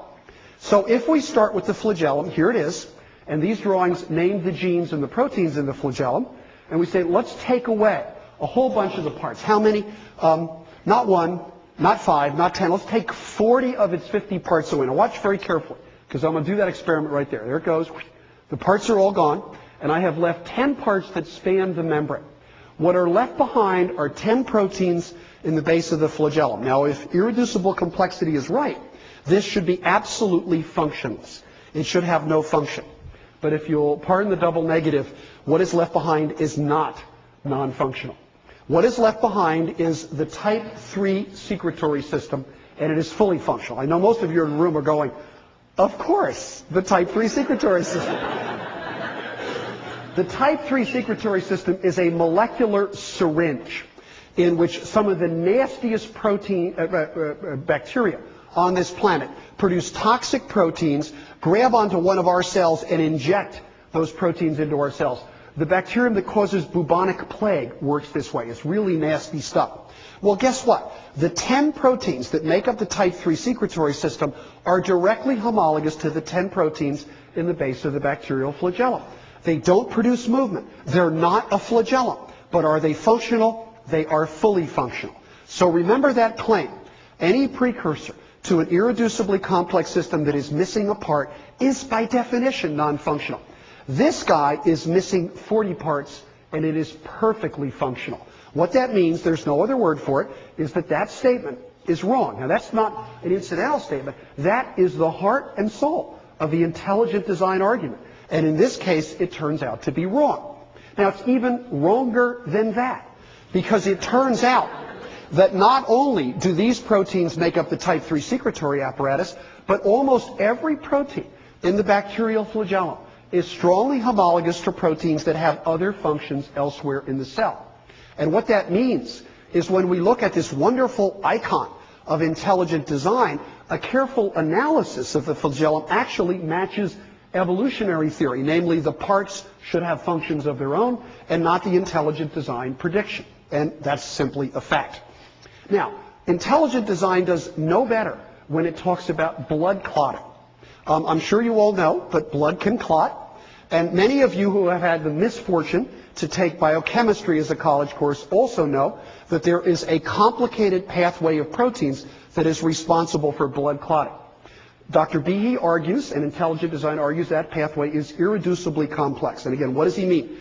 So if we start with the flagellum, here it is, and these drawings name the genes and the proteins in the flagellum, and we say, let's take away a whole bunch of the parts. How many? Not 1, not 5, not 10. Let's take 40 of its 50 parts away. Now watch very carefully, because I'm going to do that experiment right there. There it goes. The parts are all gone, and I have left 10 parts that span the membrane. What are left behind are 10 proteins in the base of the flagellum. Now, if irreducible complexity is right, this should be absolutely functionless. It should have no function. But if you'll pardon the double negative, what is left behind is not non-functional. What is left behind is the type 3 secretory system, and it is fully functional. I know most of you in the room are going, of course, the type 3 secretory system. The type 3 secretory system is a molecular syringe in which some of the nastiest bacteria on this planet produce toxic proteins, grab onto one of our cells, and inject those proteins into our cells. The bacterium that causes bubonic plague works this way. It's really nasty stuff. Well, guess what? The 10 proteins that make up the type 3 secretory system are directly homologous to the 10 proteins in the base of the bacterial flagellum. They don't produce movement. They're not a flagellum. But are they functional? They are fully functional. So remember that claim. Any precursor to an irreducibly complex system that is missing a part is by definition non-functional. This guy is missing 40 parts, and it is perfectly functional. What that means, there's no other word for it, is that that statement is wrong. Now, that's not an incidental statement. That is the heart and soul of the intelligent design argument. And in this case, it turns out to be wrong. Now, it's even wronger than that, because it turns out that not only do these proteins make up the type 3 secretory apparatus, but almost every protein in the bacterial flagellum is strongly homologous to proteins that have other functions elsewhere in the cell. And what that means is when we look at this wonderful icon of intelligent design, a careful analysis of the flagellum actually matches evolutionary theory, namely the parts should have functions of their own and not the intelligent design prediction. And that's simply a fact. Now, intelligent design does no better when it talks about blood clotting. I'm sure you all know, but blood can clot. And many of you who have had the misfortune to take biochemistry as a college course also know that there is a complicated pathway of proteins that is responsible for blood clotting. Dr. Behe argues, and intelligent design argues, that pathway is irreducibly complex. And again, what does he mean?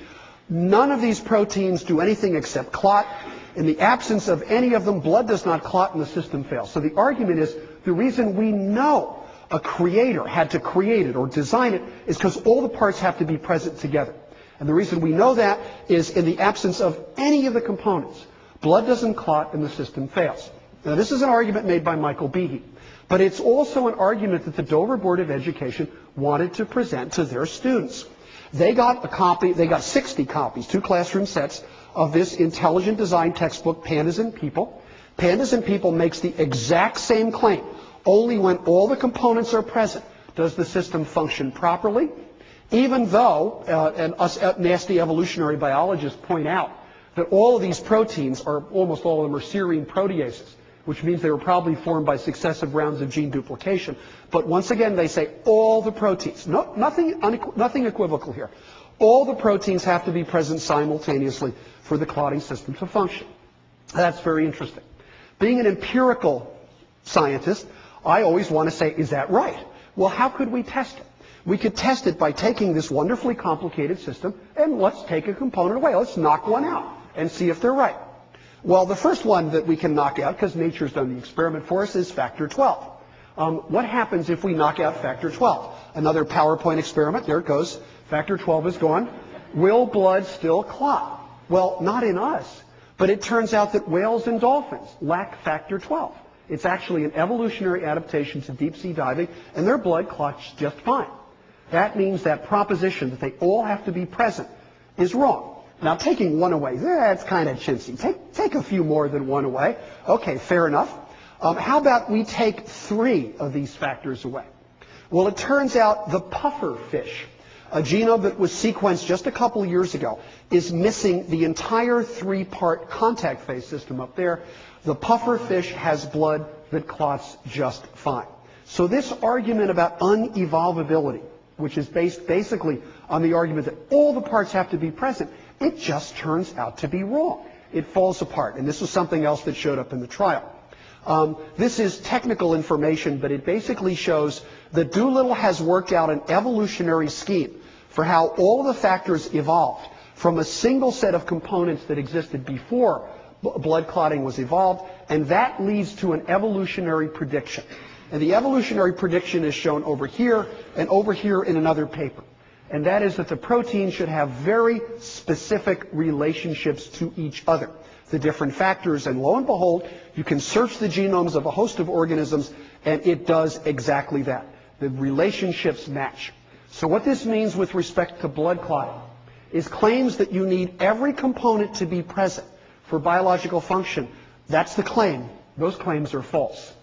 None of these proteins do anything except clot. In the absence of any of them, blood does not clot and the system fails. So the argument is the reason we know a creator had to create it or design it is because all the parts have to be present together. And the reason we know that is in the absence of any of the components, blood doesn't clot and the system fails. Now, this is an argument made by Michael Behe, but it's also an argument that the Dover Board of Education wanted to present to their students. They got 60 copies, 2 classroom sets of this intelligent design textbook, Pandas and People. Pandas and People makes the exact same claim. Only when all the components are present does the system function properly, even though, and us nasty evolutionary biologists point out, that all of these proteins, are almost all of them are serine proteases, which means they were probably formed by successive rounds of gene duplication. But once again, they say all the proteins, nothing equivocal here. All the proteins have to be present simultaneously for the clotting system to function. That's very interesting. Being an empirical scientist, I always want to say, is that right? Well, how could we test it? We could test it by taking this wonderfully complicated system and let's take a component away. Let's knock one out and see if they're right. Well, the first one that we can knock out, because nature's done the experiment for us, is factor 12. What happens if we knock out factor 12? Another PowerPoint experiment. There it goes. Factor 12 is gone. Will blood still clot? Well, not in us. But it turns out that whales and dolphins lack factor 12. It's actually an evolutionary adaptation to deep sea diving, and their blood clots just fine. That means that proposition that they all have to be present is wrong. Now, taking one away, that's kind of chintzy. Take a few more than one away. Okay, fair enough. How about we take 3 of these factors away? Well, it turns out the puffer fish, a genome that was sequenced just a couple of years ago, is missing the entire 3-part contact phase system up there. The puffer fish has blood that clots just fine. So this argument about unevolvability, which is based basically on the argument that all the parts have to be present, it just turns out to be wrong. It falls apart. And this was something else that showed up in the trial. This is technical information, but it basically shows that Doolittle has worked out an evolutionary scheme for how all the factors evolved from a single set of components that existed before blood clotting was evolved, and that leads to an evolutionary prediction. And the evolutionary prediction is shown over here and over here in another paper. And that is that the proteins should have very specific relationships to each other, the different factors. And lo and behold, you can search the genomes of a host of organisms, and it does exactly that. The relationships match. So what this means with respect to blood clotting is claims that you need every component to be present for biological function. That's the claim. Those claims are false.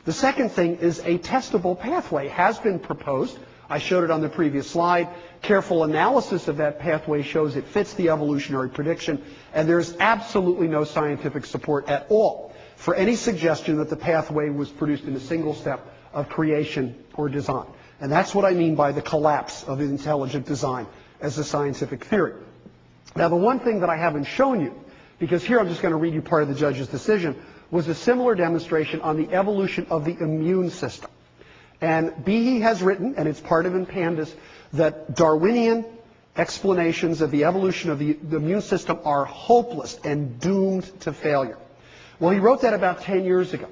The second thing is a testable pathway has been proposed. I showed it on the previous slide. Careful analysis of that pathway shows it fits the evolutionary prediction, and there's absolutely no scientific support at all for any suggestion that the pathway was produced in a single step of creation or design. And that's what I mean by the collapse of intelligent design as a scientific theory. Now, the one thing that I haven't shown you, because here I'm just going to read you part of the judge's decision, was a similar demonstration on the evolution of the immune system. And Behe has written, and it's part of in Pandas, that Darwinian explanations of the evolution of the immune system are hopeless and doomed to failure. Well, he wrote that about 10 years ago.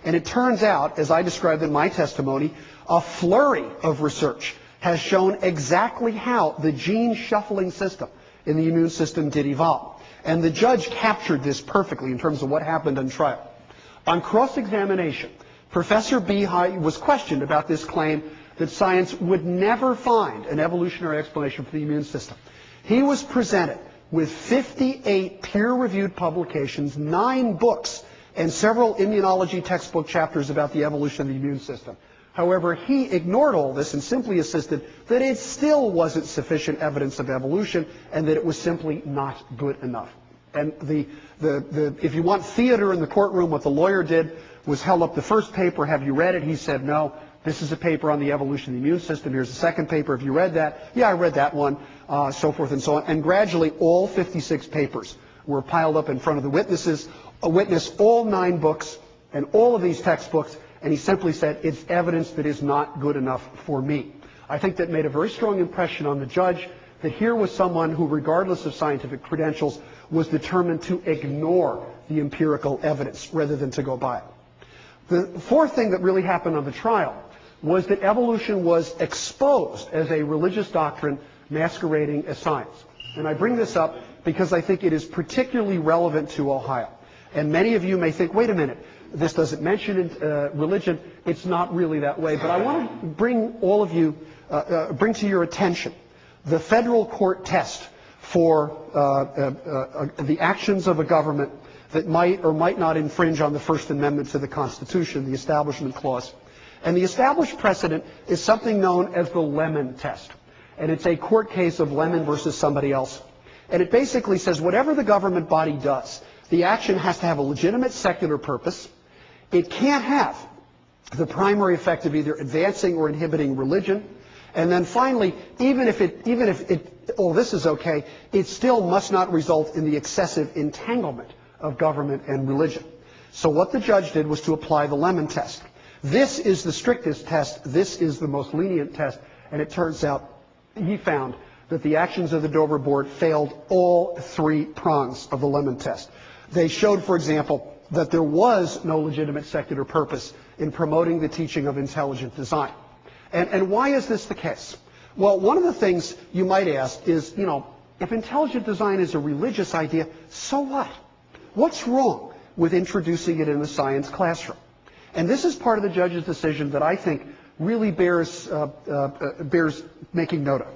And it turns out, as I described in my testimony, a flurry of research has shown exactly how the gene shuffling system in the immune system did evolve. And the judge captured this perfectly in terms of what happened on trial. On cross-examination, Professor Behe was questioned about this claim that science would never find an evolutionary explanation for the immune system. He was presented with 58 peer-reviewed publications, 9 books, and several immunology textbook chapters about the evolution of the immune system. However, he ignored all this and simply insisted that it still wasn't sufficient evidence of evolution and that it was simply not good enough. And if you want theater in the courtroom, what the lawyer did was held up the first paper. Have you read it? He said, no. This is a paper on the evolution of the immune system. Here's the second paper. Have you read that? Yeah, I read that one, so forth and so on. And gradually, all 56 papers were piled up in front of the witnesses. A witness, all 9 books and all of these textbooks, and he simply said, it's evidence that is not good enough for me. I think that made a very strong impression on the judge that here was someone who, regardless of scientific credentials, was determined to ignore the empirical evidence rather than to go by it. The fourth thing that really happened on the trial was that evolution was exposed as a religious doctrine masquerading as science. And I bring this up because I think it is particularly relevant to Ohio. And many of you may think, wait a minute, this doesn't mention religion. It's not really that way. But I want to bring all of you, bring to your attention the federal court test for the actions of a government that might or might not infringe on the First Amendment to the Constitution, the Establishment Clause. And the established precedent is something known as the Lemon test. And it's a court case of Lemon versus somebody else. And it basically says whatever the government body does, the action has to have a legitimate secular purpose. It can't have the primary effect of either advancing or inhibiting religion. And then finally, even if all this is okay, it still must not result in the excessive entanglement of government and religion. So what the judge did was to apply the Lemon test. This is the strictest test. This is the most lenient test. And it turns out he found that the actions of the Dover Board failed all 3 prongs of the Lemon test. They showed, for example, that there was no legitimate secular purpose in promoting the teaching of intelligent design. And why is this the case? Well, one of the things you might ask is, if intelligent design is a religious idea, so what? What's wrong with introducing it in the science classroom? And this is part of the judge's decision that I think really bears making note of.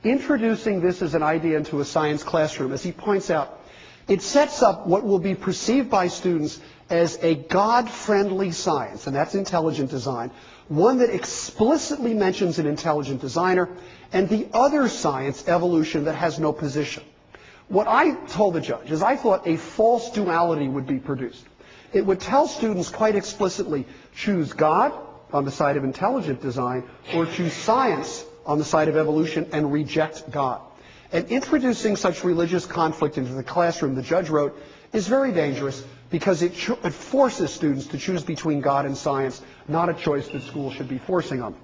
Introducing this as an idea into a science classroom, as he points out, it sets up what will be perceived by students as a God-friendly science, and that's intelligent design, one that explicitly mentions an intelligent designer, and the other science, evolution, that has no position. What I told the judge is I thought a false duality would be produced. It would tell students quite explicitly, choose God on the side of intelligent design, or choose science on the side of evolution and reject God. And introducing such religious conflict into the classroom, the judge wrote, is very dangerous because it forces students to choose between God and science, not a choice that schools should be forcing on them.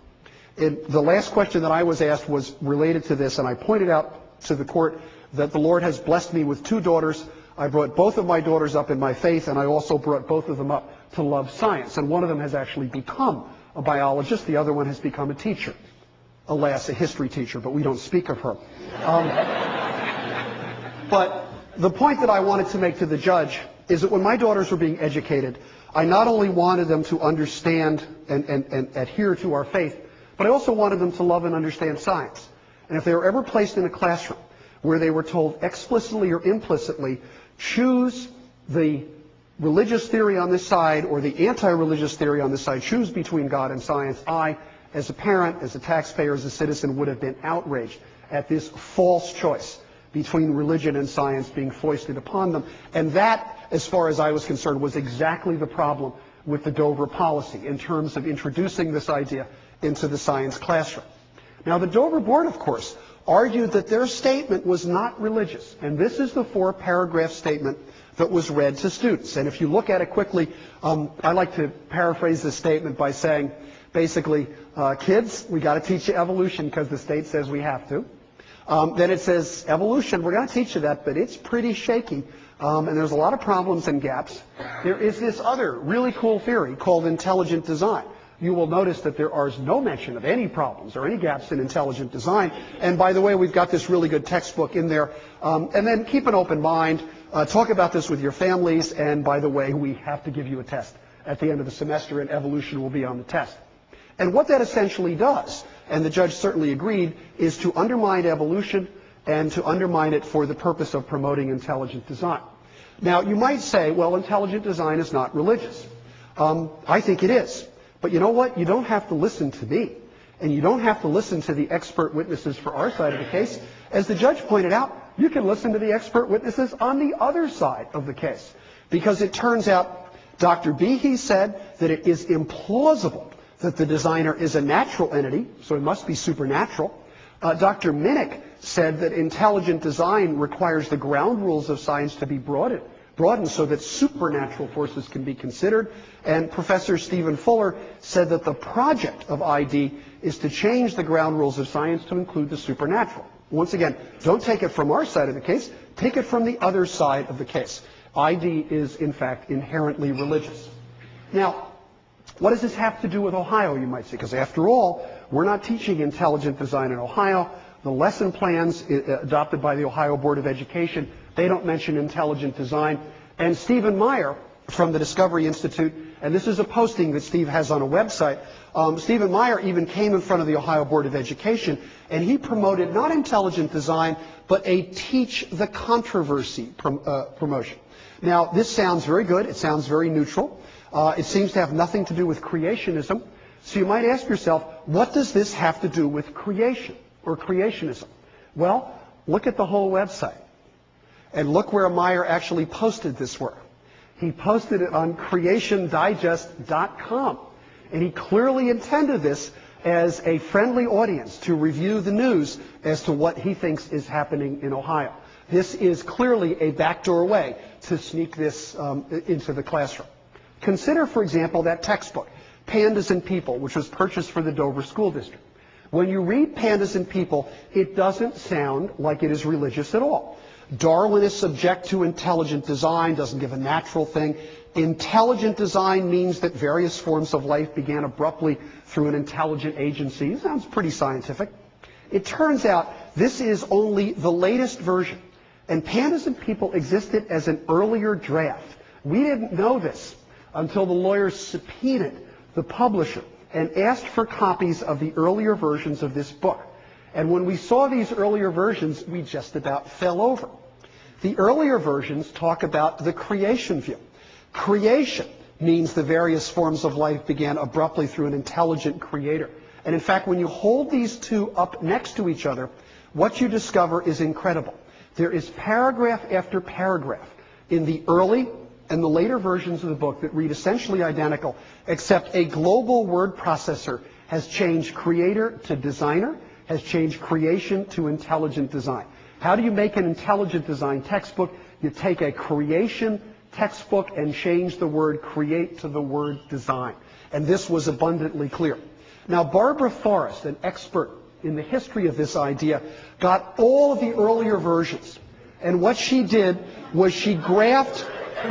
And the last question that I was asked was related to this, and I pointed out to the court that the Lord has blessed me with 2 daughters. I brought both of my daughters up in my faith, and I also brought both of them up to love science. And one of them has actually become a biologist. The other one has become a teacher. Alas, a history teacher, but we don't speak of her. But the point that I wanted to make to the judge is that when my daughters were being educated, I not only wanted them to understand and adhere to our faith, but I also wanted them to love and understand science. And if they were ever placed in a classroom where they were told explicitly or implicitly, choose the religious theory on this side or the anti-religious theory on this side, choose between God and science, I, as a parent, as a taxpayer, as a citizen, would have been outraged at this false choice between religion and science being foisted upon them. And that, as far as I was concerned, was exactly the problem with the Dover policy in terms of introducing this idea into the science classroom. Now, the Dover Board, of course, argued that their statement was not religious. And this is the 4-paragraph statement that was read to students. And if you look at it quickly, I like to paraphrase this statement by saying, basically, kids, we got to teach you evolution because the state says we have to. Then it says evolution. We're going to teach you that, but it's pretty shaky. And there's a lot of problems and gaps. There is this other really cool theory called intelligent design. You will notice that there is no mention of any problems or any gaps in intelligent design. And by the way, we've got this really good textbook in there. And then keep an open mind. Talk about this with your families. And by the way, we have to give you a test at the end of the semester, and evolution will be on the test. And what that essentially does, and the judge certainly agreed, is to undermine evolution and to undermine it for the purpose of promoting intelligent design. Now, you might say, well, intelligent design is not religious. I think it is. But you know what? You don't have to listen to me. And you don't have to listen to the expert witnesses for our side of the case. As the judge pointed out, you can listen to the expert witnesses on the other side of the case. Because it turns out, Dr. Behe said that it is implausible that the designer is a natural entity, so it must be supernatural. Dr. Minnick said that intelligent design requires the ground rules of science to be broadened so that supernatural forces can be considered. And Professor Stephen Fuller said that the project of ID is to change the ground rules of science to include the supernatural. Once again, don't take it from our side of the case. Take it from the other side of the case. ID is, in fact, inherently religious. Now, what does this have to do with Ohio, you might say? Because after all, we're not teaching intelligent design in Ohio. The lesson plans adopted by the Ohio Board of Education, they don't mention intelligent design. And Stephen Meyer from the Discovery Institute, and this is a posting that Steve has on a website, Stephen Meyer even came in front of the Ohio Board of Education, and he promoted not intelligent design, but a teach the controversy promotion. Now, this sounds very good. It sounds very neutral. It seems to have nothing to do with creationism. So you might ask yourself, what does this have to do with creation or creationism? Well, look at the whole website. And look where Meyer actually posted this work. He posted it on creationdigest.com. And he clearly intended this as a friendly audience to review the news as to what he thinks is happening in Ohio. This is clearly a backdoor way to sneak this into the classroom. Consider, for example, that textbook, Pandas and People, which was purchased for the Dover School District. When you read Pandas and People, it doesn't sound like it is religious at all. Darwinists object to intelligent design, doesn't give a natural thing. Intelligent design means that various forms of life began abruptly through an intelligent agency. It sounds pretty scientific. It turns out this is only the latest version. And Pandas and People existed as an earlier draft. We didn't know this until the lawyers subpoenaed the publisher and asked for copies of the earlier versions of this book. And when we saw these earlier versions, we just about fell over. The earlier versions talk about the creation view. Creation means the various forms of life began abruptly through an intelligent creator. And in fact, when you hold these two up next to each other, what you discover is incredible. There is paragraph after paragraph in the early and the later versions of the book that read essentially identical, except a global word processor has changed creator to designer, has changed creation to intelligent design. How do you make an intelligent design textbook? You take a creation textbook and change the word create to the word design. And this was abundantly clear. Now, Barbara Forrest, an expert in the history of this idea, got all of the earlier versions. And what she did was she graphed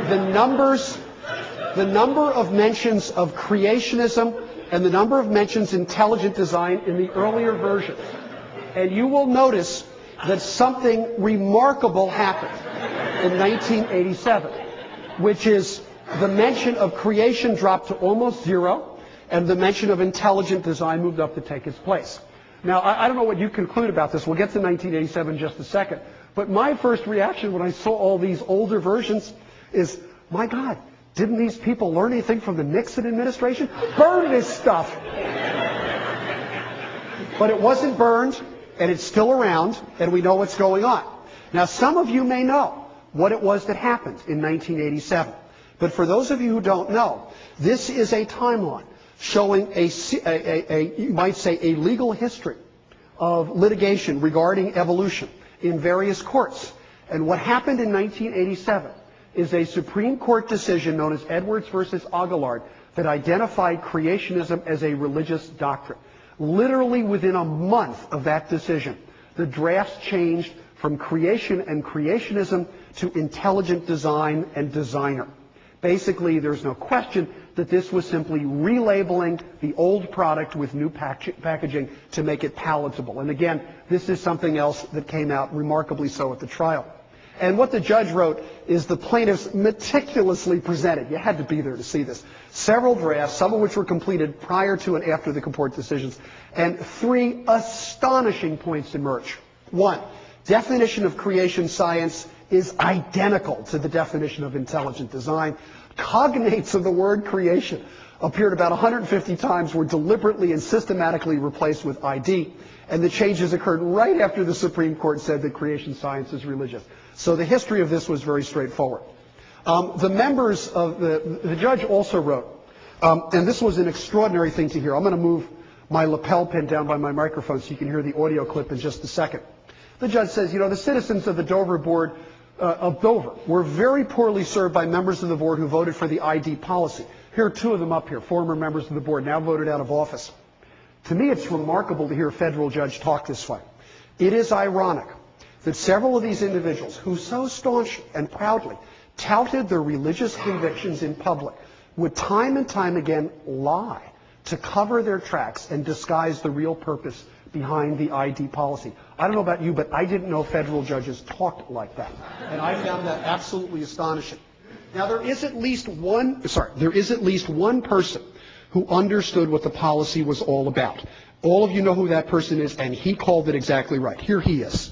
the number of mentions of creationism and the number of mentions intelligent design in the earlier versions. And you will notice that something remarkable happened in 1987, which is the mention of creation dropped to almost zero, and the mention of intelligent design moved up to take its place. Now, I don't know what you conclude about this. We'll get to 1987 in just a second. But my first reaction when I saw all these older versions is, my God, didn't these people learn anything from the Nixon administration? Burn this stuff! But it wasn't burned, and it's still around, and we know what's going on. Now, some of you may know what it was that happened in 1987. But for those of you who don't know, this is a timeline showing you might say, a legal history of litigation regarding evolution in various courts. And what happened in 1987 is a Supreme Court decision known as Edwards versus Aguillard that identified creationism as a religious doctrine. Literally within a month of that decision, the drafts changed from creation and creationism to intelligent design and designer. Basically, there's no question that this was simply relabeling the old product with new packaging to make it palatable. And again, this is something else that came out remarkably so at the trial. And what the judge wrote is the plaintiffs meticulously presented, you had to be there to see this, several drafts, some of which were completed prior to and after the court decisions, and 3 astonishing points emerge. 1, definition of creation science is identical to the definition of intelligent design. Cognates of the word creation appeared about 150 times, were deliberately and systematically replaced with ID, and the changes occurred right after the Supreme Court said that creation science is religious. So the history of this was very straightforward. The members of the judge also wrote, and this was an extraordinary thing to hear. I'm going to move my lapel pin down by my microphone so you can hear the audio clip in just a second. The judge says, you know, the citizens of the Dover board of Dover were very poorly served by members of the board who voted for the ID policy. Here are 2 of them up here, former members of the board, now voted out of office. To me, it's remarkable to hear a federal judge talk this way. It is ironic that several of these individuals who so staunchly and proudly touted their religious convictions in public would time and time again lie to cover their tracks and disguise the real purpose behind the ID policy. I don't know about you, but I didn't know federal judges talked like that. And I found that absolutely astonishing. Now, there is at least one person who understood what the policy was all about. All of you know who that person is, and he called it exactly right. Here he is.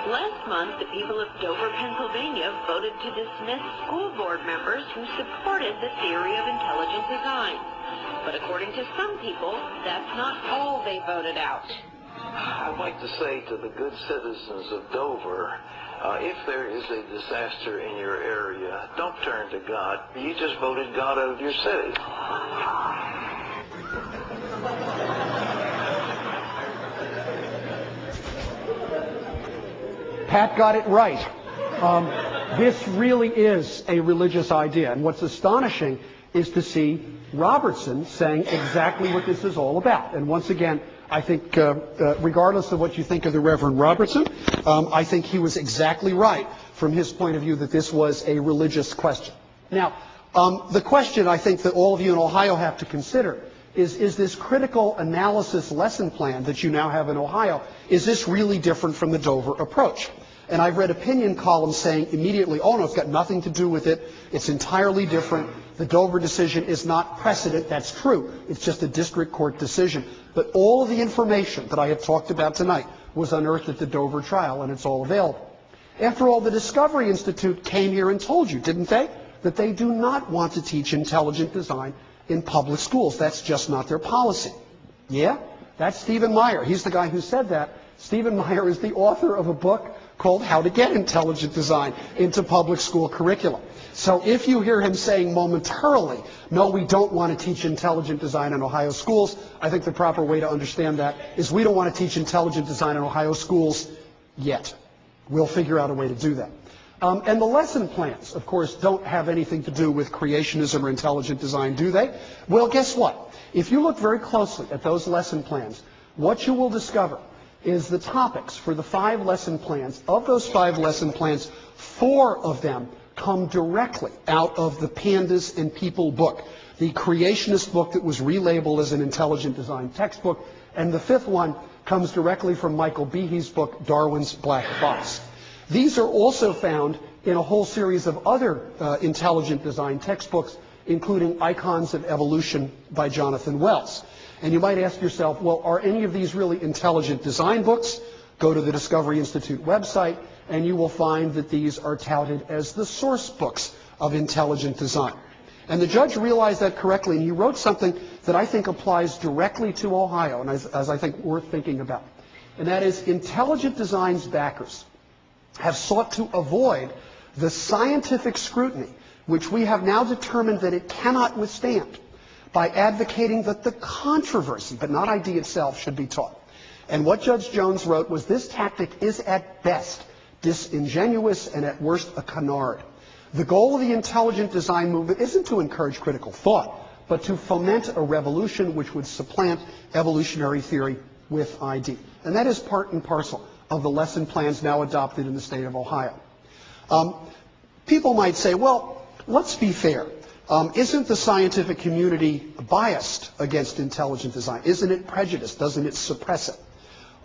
Last month, the people of Dover, Pennsylvania voted to dismiss school board members who supported the theory of intelligent design. But according to some people, that's not all they voted out. I'd like to say to the good citizens of Dover, if there is a disaster in your area, don't turn to God. You just voted God out of your city. Pat got it right. This really is a religious idea. And what's astonishing is to see Robertson saying exactly what this is all about. And once again, I think regardless of what you think of the Reverend Robertson, I think he was exactly right from his point of view that this was a religious question. Now, the question I think that all of you in Ohio have to consider is this critical analysis lesson plan that you now have in Ohio, is this really different from the Dover approach? And I've read opinion columns saying immediately, oh no, it's got nothing to do with it. It's entirely different. The Dover decision is not precedent. That's true. It's just a district court decision. But all of the information that I have talked about tonight was unearthed at the Dover trial, and it's all available. After all, the Discovery Institute came here and told you, didn't they, that they do not want to teach intelligent design in public schools. That's just not their policy. Yeah? That's Stephen Meyer. He's the guy who said that. Stephen Meyer is the author of a book called How to Get Intelligent Design into Public School Curriculum. So if you hear him saying momentarily, no, we don't want to teach intelligent design in Ohio schools, I think the proper way to understand that is we don't want to teach intelligent design in Ohio schools yet. We'll figure out a way to do that. And the lesson plans, of course, don't have anything to do with creationism or intelligent design, do they? Well, guess what? If you look very closely at those lesson plans, what you will discover is the topics for the 5 lesson plans. Of those 5 lesson plans, 4 of them come directly out of the Pandas and People book, the creationist book that was relabeled as an intelligent design textbook. And the 5th one comes directly from Michael Behe's book, Darwin's Black Box. These are also found in a whole series of other intelligent design textbooks, including Icons of Evolution by Jonathan Wells. And you might ask yourself, well, are any of these really intelligent design books? Go to the Discovery Institute website, and you will find that these are touted as the source books of intelligent design. And the judge realized that correctly, and he wrote something that I think applies directly to Ohio, and as I think worth thinking about. And that is, intelligent design's backers have sought to avoid the scientific scrutiny which we have now determined that it cannot withstand by advocating that the controversy, but not ID itself, should be taught. And what Judge Jones wrote was, this tactic is at best disingenuous and at worst a canard. The goal of the intelligent design movement isn't to encourage critical thought, but to foment a revolution which would supplant evolutionary theory with ID. And that is part and parcel of the lesson plans now adopted in the state of Ohio. People might say, well, let's be fair. Isn't the scientific community biased against intelligent design? Isn't it prejudiced? Doesn't it suppress it?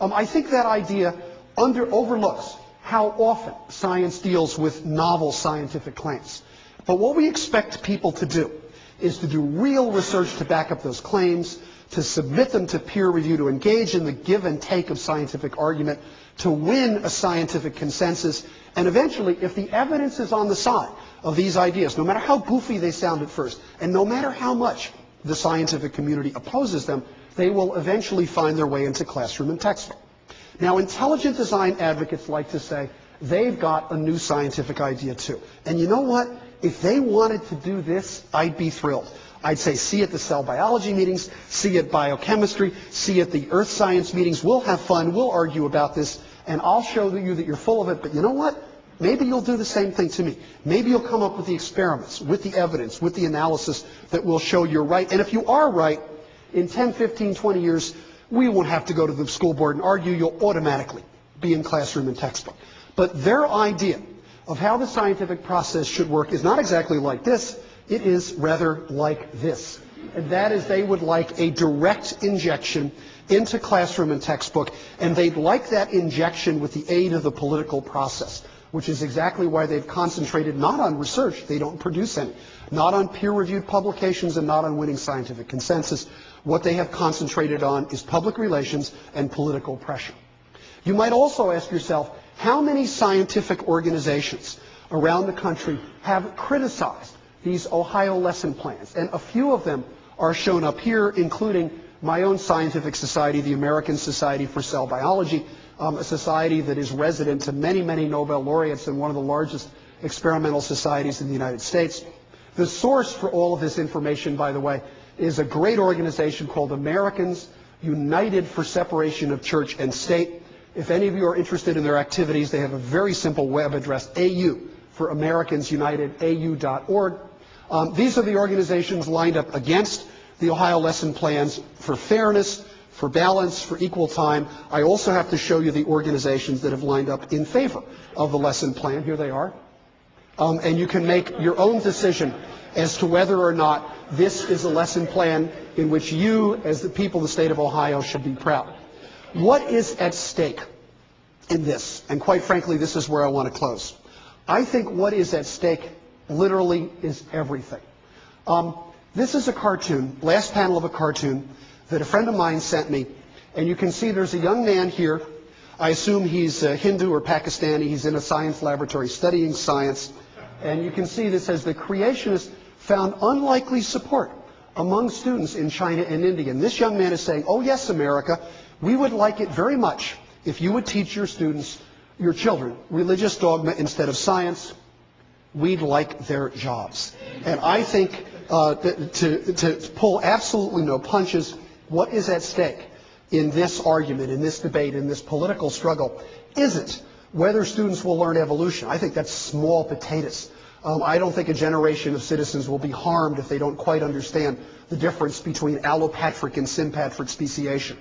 I think that idea overlooks how often science deals with novel scientific claims. But what we expect people to do is to do real research to back up those claims, to submit them to peer review, to engage in the give and take of scientific argument, to win a scientific consensus, and eventually, if the evidence is on the side of these ideas, no matter how goofy they sound at first, and no matter how much the scientific community opposes them, they will eventually find their way into classroom and textbook. Now, intelligent design advocates like to say they've got a new scientific idea too. And you know what? If they wanted to do this, I'd be thrilled. I'd say, see at the cell biology meetings, see at biochemistry, see at the earth science meetings. We'll have fun. We'll argue about this. And I'll show you that you're full of it. But you know what? Maybe you'll do the same thing to me. Maybe you'll come up with the experiments, with the evidence, with the analysis that will show you're right. And if you are right, in 10, 15, 20 years, we won't have to go to the school board and argue. You'll automatically be in classroom and textbook. But their idea of how the scientific process should work is not exactly like this. It is rather like this. And that is, they would like a direct injection into classroom and textbook, and they'd like that injection with the aid of the political process, which is exactly why they've concentrated not on research, they don't produce any, not on peer-reviewed publications and not on winning scientific consensus. What they have concentrated on is public relations and political pressure. You might also ask yourself, how many scientific organizations around the country have criticized these Ohio lesson plans? And a few of them are shown up here, including my own scientific society, the American Society for Cell Biology, a society that is resident to many, many Nobel laureates and one of the largest experimental societies in the United States. The source for all of this information, by the way, is a great organization called Americans United for Separation of Church and State. If any of you are interested in their activities, they have a very simple web address, AU, for Americans United, au.org. These are the organizations lined up against the Ohio lesson plans for fairness, for balance, for equal time. I also have to show you the organizations that have lined up in favor of the lesson plan. Here they are. And you can make your own decision as to whether or not this is a lesson plan in which you, as the people of the state of Ohio, should be proud. What is at stake in this? And quite frankly, this is where I want to close. I think what is at stake literally is everything. This is a cartoon, last panel of a cartoon, that a friend of mine sent me. And you can see there's a young man here. I assume he's Hindu or Pakistani. He's in a science laboratory studying science. And you can see this says the creationists found unlikely support among students in China and India. And this young man is saying, oh yes, America, we would like it very much if you would teach your students, your children, religious dogma instead of science. We'd like their jobs. And I think to pull absolutely no punches, what is at stake in this argument, in this debate, in this political struggle, isn't whether students will learn evolution. I think that's small potatoes. I don't think a generation of citizens will be harmed if they don't quite understand the difference between allopatric and sympatric speciation.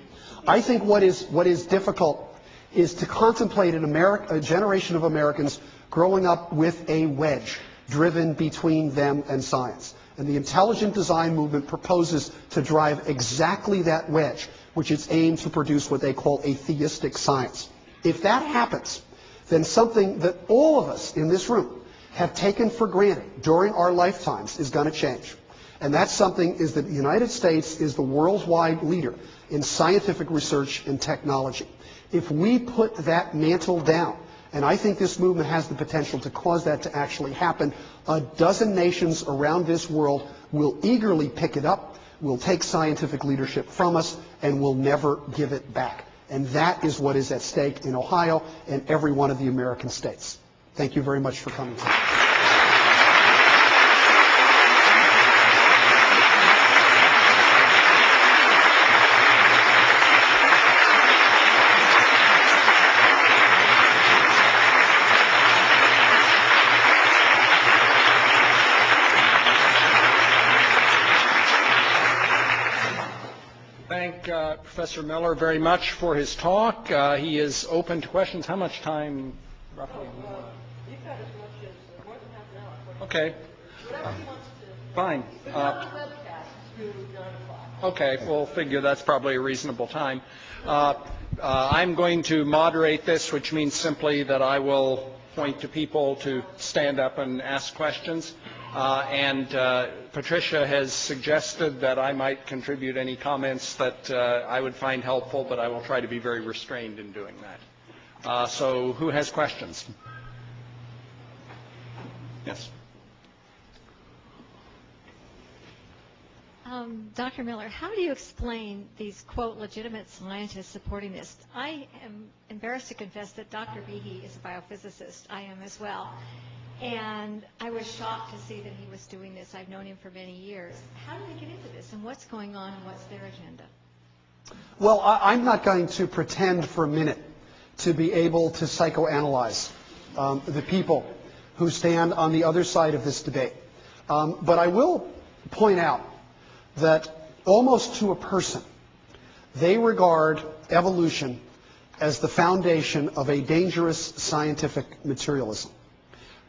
I think what is difficult is to contemplate a generation of Americans growing up with a wedge driven between them and science. And the intelligent design movement proposes to drive exactly that wedge, which is aimed to produce what they call a theistic science. If that happens, then something that all of us in this room have taken for granted during our lifetimes is going to change. And that something is that the United States is the worldwide leader in scientific research and technology. If we put that mantle down, and I think this movement has the potential to cause that to actually happen, a dozen nations around this world will eagerly pick it up, will take scientific leadership from us, and will never give it back. And that is what is at stake in Ohio and every one of the American states. Thank you very much for coming tonight. thank Professor Miller very much for his talk. He is open to questions. How much time, roughly? You've got as much as more than half an hour. Okay. Whatever he wants to. Fine. But not on webcast through 9 o'clock. Okay, we'll figure that's probably a reasonable time. I'm going to moderate this, which means simply that I will point to people to stand up and ask questions. And Patricia has suggested that I might contribute any comments that I would find helpful, but I will try to be very restrained in doing that. So who has questions? Yes. Dr. Miller, how do you explain these, quote, legitimate scientists supporting this? I am embarrassed to confess that Dr. Behe is a biophysicist. I am as well. And I was shocked to see that he was doing this. I've known him for many years. How do they get into this, and what's going on, and what's their agenda? Well, I'm not going to pretend for a minute to be able to psychoanalyze the people who stand on the other side of this debate. But I will point out that almost to a person, they regard evolution as the foundation of a dangerous scientific materialism.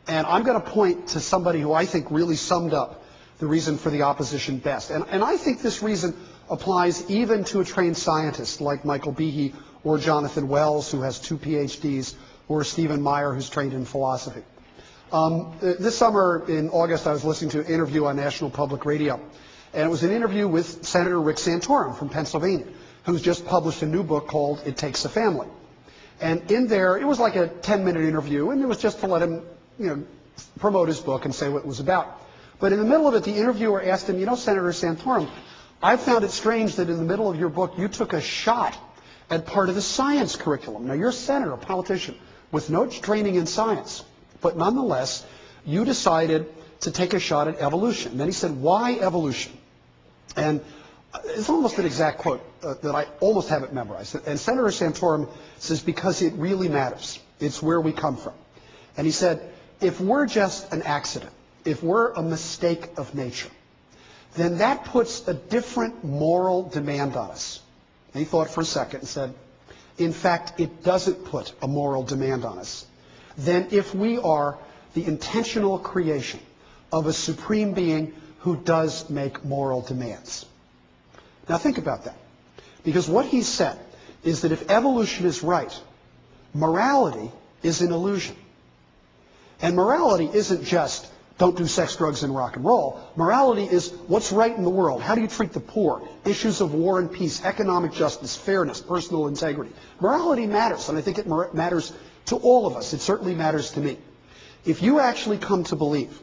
And I'm going to point to somebody who I think really summed up the reason for the opposition best. And I think this reason applies even to a trained scientist like Michael Behe or Jonathan Wells, who has 2 PhDs, or Stephen Meyer, who's trained in philosophy. This summer in August, I was listening to an interview on National Public Radio. And it was an interview with Senator Rick Santorum from Pennsylvania, who's just published a new book called It Takes a Family. And in there, it was like a 10-minute interview, and it was just to let him, promote his book and say what it was about. But in the middle of it, the interviewer asked him, Senator Santorum, I found it strange that in the middle of your book, you took a shot at part of the science curriculum. Now, you're a senator, a politician, with no training in science. But nonetheless, you decided to take a shot at evolution. And then he said, why evolution? And it's almost an exact quote that I almost have it memorized. And Senator Santorum says, because it really matters. It's where we come from. And he said, if we're just an accident, if we're a mistake of nature, then that puts a different moral demand on us. And he thought for a second and said, in fact, it doesn't put a moral demand on us. Then if we are the intentional creation of a supreme being who does make moral demands. Now think about that. Because what he said is that if evolution is right, morality is an illusion. And morality isn't just don't do sex, drugs, and rock and roll. Morality is what's right in the world. How do you treat the poor? Issues of war and peace, economic justice, fairness, personal integrity. Morality matters, and I think it matters to all of us. It certainly matters to me. If you actually come to believe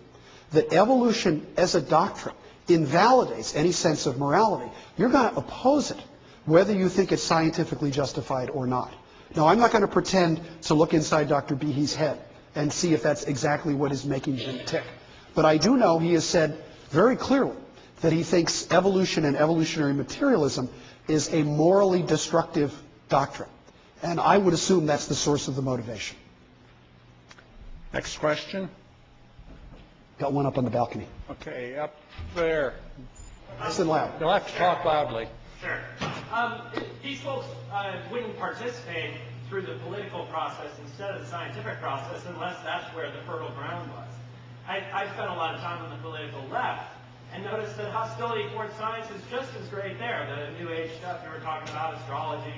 that evolution as a doctrine invalidates any sense of morality, you're going to oppose it, whether you think it's scientifically justified or not. Now, I'm not going to pretend to look inside Dr. Behe's head and see if that's exactly what is making him tick. But I do know he has said very clearly that he thinks evolution and evolutionary materialism is a morally destructive doctrine. And I would assume that's the source of the motivation. Next question. Got one up on the balcony. Okay, up there. Nice and loud. You'll have to talk loudly. Sure. These folks wouldn't participate through the political process instead of the scientific process unless that's where the fertile ground was. I've spent a lot of time on the political left and noticed that hostility towards science is just as great there. The New Age stuff you were talking about, astrology,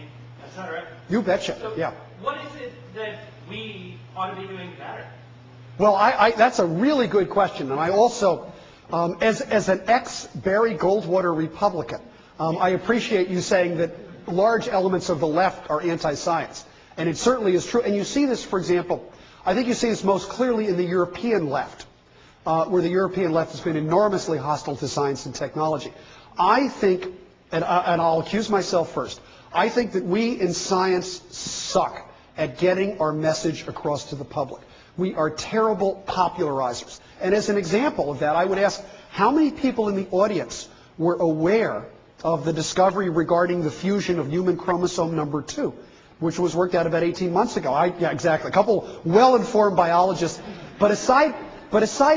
etc. You betcha, So yeah. what is it that we ought to be doing better? Well, that's a really good question. And I also, as an ex-Barry Goldwater Republican, I appreciate you saying that large elements of the left are anti-science. And it certainly is true. And you see this, for example, I think you see this most clearly in the European left, where the European left has been enormously hostile to science and technology. I think, and I'll accuse myself first, I think that we in science suck at getting our message across to the public. We are terrible popularizers. And as an example of that, I would ask how many people in the audience were aware of the discovery regarding the fusion of human chromosome number 2, which was worked out about 18 months ago. Yeah, exactly. A couple well-informed biologists. But aside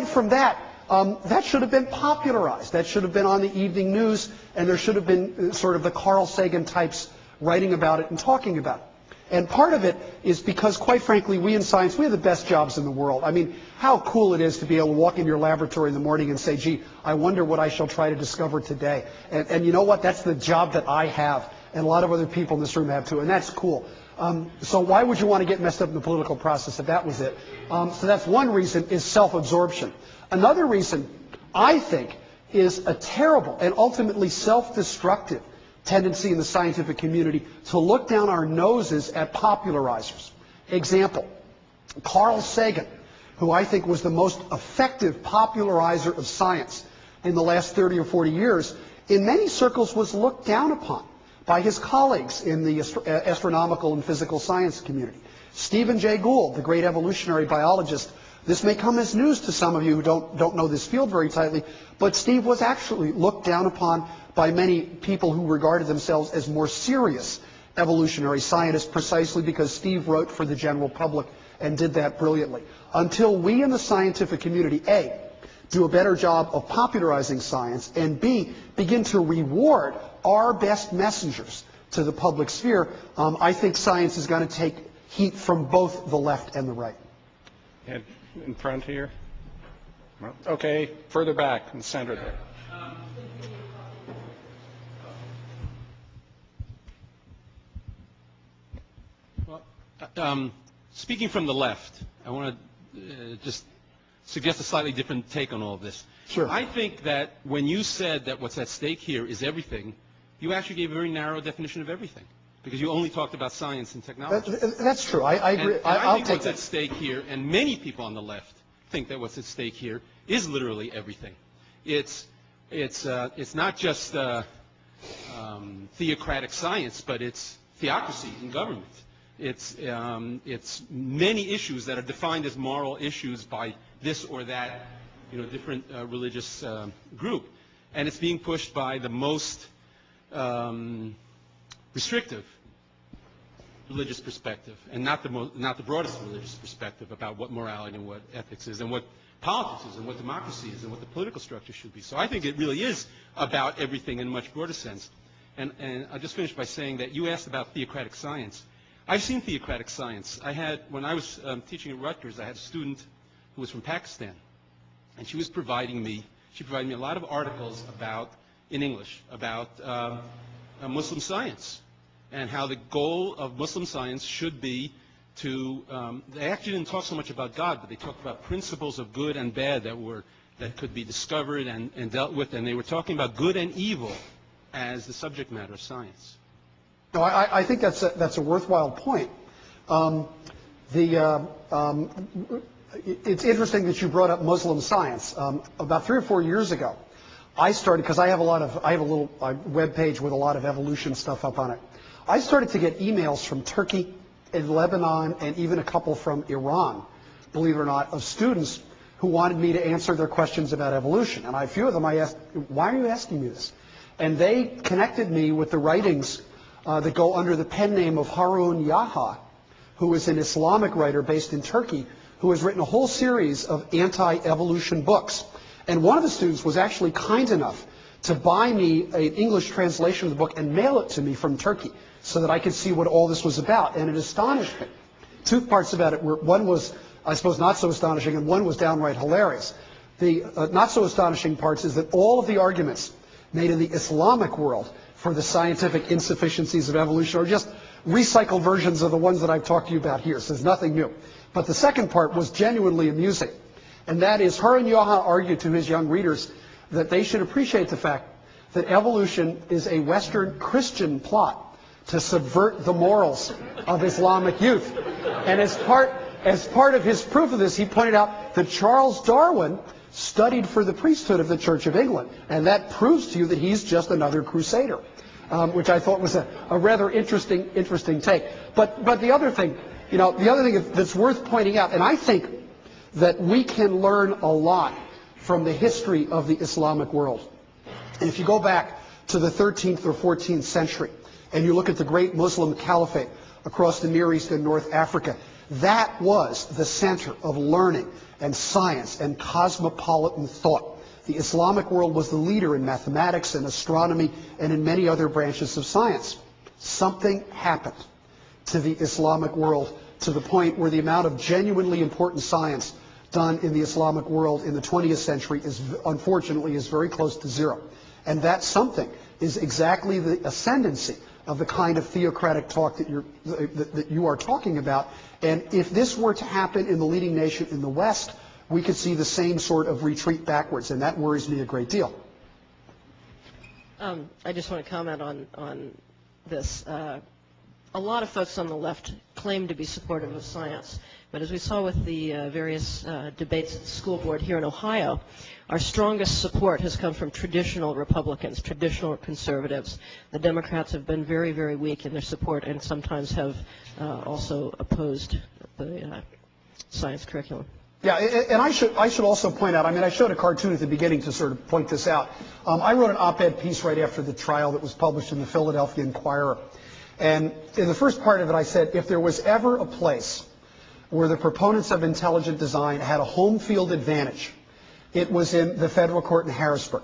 from that, That should have been popularized. That should have been on the evening news, and there should have been sort of the Carl Sagan types writing about it and talking about it. And part of it is because, quite frankly, we in science, we have the best jobs in the world. I mean, how cool it is to be able to walk in your laboratory in the morning and say, gee, I wonder what I shall try to discover today. And you know what? That's the job that I have, and a lot of other people in this room have too, and that's cool. So why would you want to get messed up in the political process if that was it? So that's one reason, is self-absorption. Another reason, I think, is a terrible and ultimately self-destructive tendency in the scientific community to look down our noses at popularizers. Example, Carl Sagan, who I think was the most effective popularizer of science in the last 30 or 40 years, in many circles was looked down upon by his colleagues in the astronomical and physical science community. Stephen Jay Gould, the great evolutionary biologist, this may come as news to some of you who don't know this field very tightly, but Steve was actually looked down upon by many people who regarded themselves as more serious evolutionary scientists, precisely because Steve wrote for the general public and did that brilliantly. Until we in the scientific community, A, do a better job of popularizing science, and B, begin to reward our best messengers to the public sphere, I think science is going to take heat from both the left and the right. And in front here? Okay, further back in the center there. Speaking from the left, I want to just suggest a slightly different take on all of this. Sure. I think that when you said that what's at stake here is everything, you actually gave a very narrow definition of everything, because you only talked about science and technology. That's true. I agree. And I'll I think take what's that. at stake here, and many people on the left think that what's at stake here is literally everything. It's not just theocratic science, but it's theocracy in government. It's many issues that are defined as moral issues by this or that, different religious group, and it's being pushed by the most restrictive religious perspective, and not the broadest religious perspective about what morality and what ethics is, and what politics is, and what democracy is, and what the political structure should be. So I think it really is about everything in a much broader sense. And I'll just finish by saying that you asked about theocratic science. I've seen theocratic science. When I was teaching at Rutgers, I had a student who was from Pakistan, and she provided me a lot of articles in English about Muslim science, and how the goal of Muslim science should be to, they actually didn't talk so much about God, but they talked about principles of good and bad that could be discovered and dealt with, and they were talking about good and evil as the subject matter of science. No, I think that's a worthwhile point. It's interesting that you brought up Muslim science. About 3 or 4 years ago, I started, because I have a little web page with a lot of evolution stuff up on it. I started to get emails from Turkey and Lebanon and even a couple from Iran, believe it or not, of students who wanted me to answer their questions about evolution. And a few of them I asked, why are you asking me this? And they connected me with the writings that go under the pen name of Harun Yaha, who is an Islamic writer based in Turkey, who has written a whole series of anti-evolution books. And one of the students was actually kind enough to buy me an English translation of the book and mail it to me from Turkey so that I could see what all this was about. And it astonished me. 2 parts about it were, one was, I suppose, not so astonishing, and one was downright hilarious. The not so astonishing parts is that all of the arguments made in the Islamic world for the scientific insufficiencies of evolution are just recycled versions of the ones that I've talked to you about here, so there's nothing new. But the second part was genuinely amusing, and that is Harun Yaha argued to his young readers that they should appreciate the fact that evolution is a Western Christian plot to subvert the morals of Islamic youth. And as part of his proof of this, he pointed out that Charles Darwin studied for the priesthood of the Church of England, and that proves to you that he's just another crusader, which I thought was a rather interesting take. But the other thing, that's worth pointing out, and I think that we can learn a lot from the history of the Islamic world. And if you go back to the 13th or 14th century, and you look at the great Muslim caliphate across the Near East and North Africa, that was the center of learning and science and cosmopolitan thought. The Islamic world was the leader in mathematics and astronomy and in many other branches of science. Something happened to the Islamic world to the point where the amount of genuinely important science done in the Islamic world in the 20th century is, unfortunately, is very close to zero. And that something is exactly the ascendancy of the kind of theocratic talk that you are talking about. And if this were to happen in the leading nation in the West, we could see the same sort of retreat backwards, and that worries me a great deal. I just want to comment on this. A lot of folks on the left claim to be supportive of science, but as we saw with the various debates at the school board here in Ohio, our strongest support has come from traditional Republicans, traditional conservatives. The Democrats have been very, very weak in their support and sometimes have also opposed the science curriculum. Yeah, and I should also point out, I mean, I showed a cartoon at the beginning to sort of point this out. I wrote an op-ed piece right after the trial that was published in the Philadelphia Inquirer. And in the first part of it, I said, if there was ever a place where the proponents of intelligent design had a home field advantage, it was in the federal court in Harrisburg.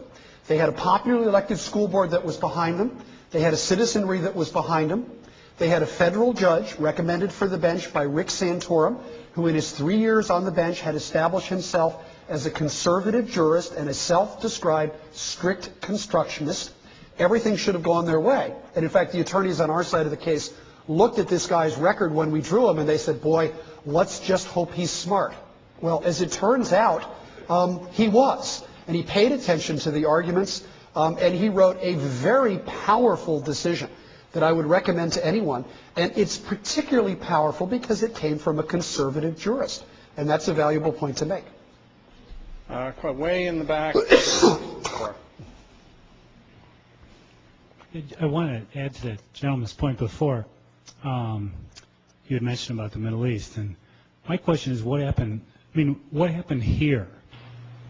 They had a popularly elected school board that was behind them. They had a citizenry that was behind them. They had a federal judge recommended for the bench by Rick Santorum, who in his 3 years on the bench had established himself as a conservative jurist and a self-described strict constructionist. Everything should have gone their way. And in fact, the attorneys on our side of the case looked at this guy's record when we drew him and they said, boy, let's just hope he's smart. Well, as it turns out, he was. And he paid attention to the arguments, and he wrote a very powerful decision that I would recommend to anyone. And it's particularly powerful because it came from a conservative jurist. And that's a valuable point to make. Quite way in the back. I want to add to that gentleman's point before. You had mentioned about the Middle East. And my question is, what happened? I mean, what happened here?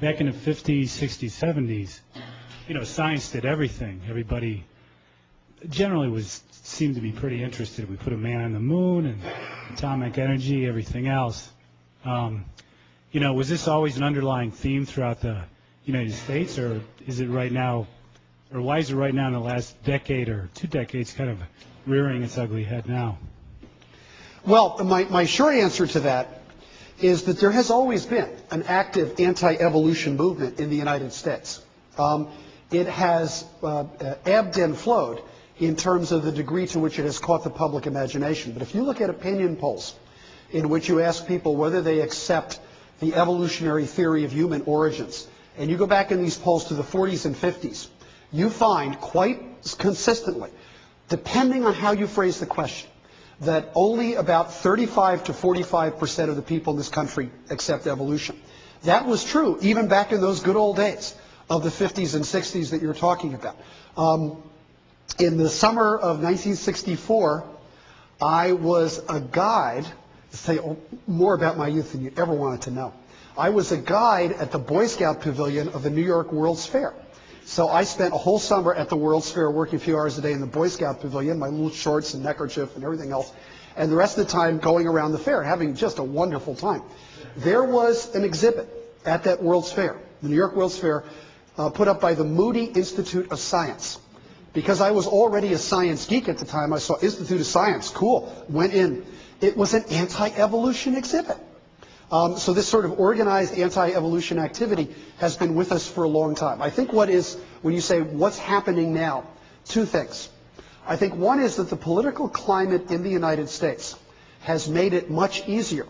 Back in the 50s, 60s, 70s, you know, science did everything. Everybody generally seemed to be pretty interested. We put a man on the moon and atomic energy, everything else. You know, was this always an underlying theme throughout the United States, or is it right now, or why is it right now in the last decade or 2 decades kind of rearing its ugly head now? Well, my short answer to that is that there has always been an active anti-evolution movement in the United States. It has ebbed and flowed in terms of the degree to which it has caught the public imagination. But if you look at opinion polls in which you ask people whether they accept the evolutionary theory of human origins, and you go back in these polls to the 40s and 50s, you find quite consistently, depending on how you phrase the question, that only about 35 to 45% of the people in this country accept evolution. That was true even back in those good old days of the 50s and 60s that you're talking about. In the summer of 1964, I was a guide, to say more about my youth than you ever wanted to know. I was a guide at the Boy Scout Pavilion of the New York World's Fair. So I spent a whole summer at the World's Fair working a few hours a day in the Boy Scout Pavilion, my little shorts and neckerchief and everything else, and the rest of the time going around the fair, having just a wonderful time. There was an exhibit at that World's Fair, the New York World's Fair, put up by the Moody Institute of Science. Because I was already a science geek at the time, I saw Institute of Science, cool, went in. It was an anti-evolution exhibit. So this sort of organized anti-evolution activity has been with us for a long time. I think what is, when you say what's happening now, 2 things. I think one is that the political climate in the United States has made it much easier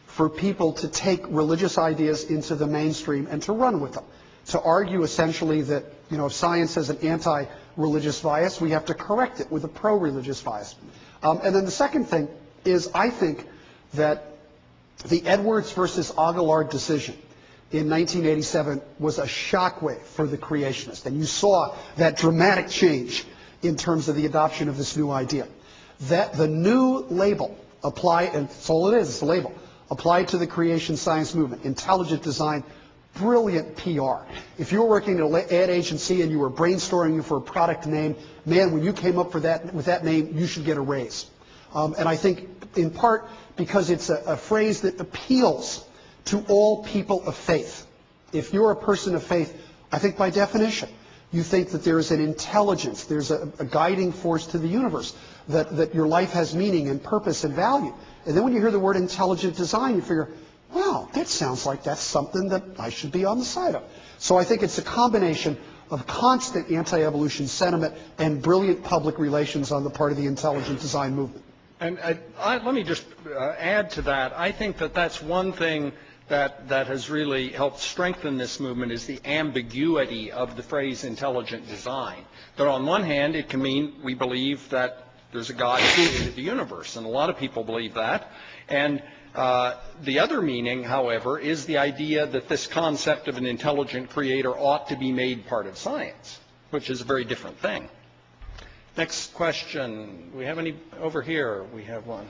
for people to take religious ideas into the mainstream and to run with them. To argue essentially that, you know, if science has an anti-religious bias, we have to correct it with a pro-religious bias. And then the second thing is I think that the Edwards versus Aguilar decision in 1987 was a shockwave for the creationists. And you saw that dramatic change in terms of the adoption of this new idea. That the new label applied, and that's all it is, it's a label, applied to the creation science movement, intelligent design, brilliant PR. If you were working at an ad agency and you were brainstorming for a product name, man, when you came up with that name, you should get a raise. And I think in part because it's a phrase that appeals to all people of faith. If you're a person of faith, I think by definition, you think that there is an intelligence, there's a guiding force to the universe, that your life has meaning and purpose and value. And then when you hear the word intelligent design, you figure, wow, that sounds like that's something that I should be on the side of. So I think it's a combination of constant anti-evolution sentiment and brilliant public relations on the part of the intelligent design movement. And let me just add to that. I think that that's one thing that has really helped strengthen this movement is the ambiguity of the phrase intelligent design. That on one hand, it can mean we believe that there's a God who created the universe, and a lot of people believe that. And the other meaning, however, is the idea that this concept of an intelligent creator ought to be made part of science, which is a very different thing. Next question. Do we have any over here? We have one.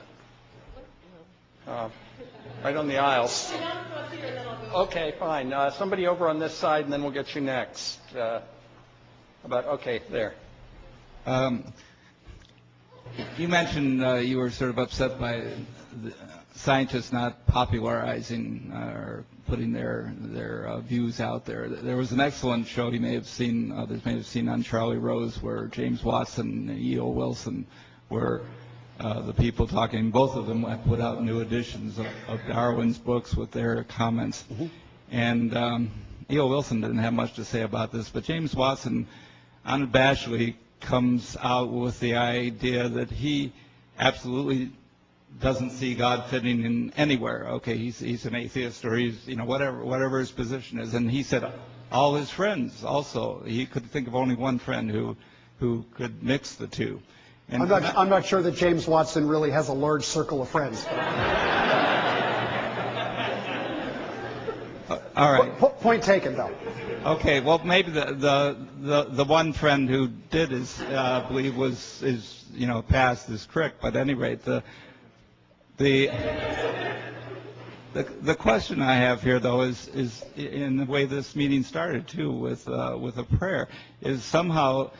Right on the aisles. Okay, fine. Somebody over on this side, and then we'll get you next. Okay, there. You mentioned you were sort of upset by the scientists not popularizing or putting their views out there. There was an excellent show you may have seen, others may have seen, on Charlie Rose, where James Watson and E.O. Wilson were the people talking. Both of them have put out new editions of Darwin's books with their comments. Mm-hmm. And E.O. Wilson didn't have much to say about this, but James Watson unabashedly comes out with the idea that he absolutely doesn't see God fitting in anywhere. Okay, he's an atheist, or he's, whatever his position is. And he said all his friends also, he could think of only one friend who could mix the two. And I'm not sure that James Watson really has a large circle of friends. All right. Point taken, though. Okay. Well, maybe the one friend who did believe is passed is correct. But at any rate, the question I have here, though, is in the way this meeting started too, with a prayer, is somehow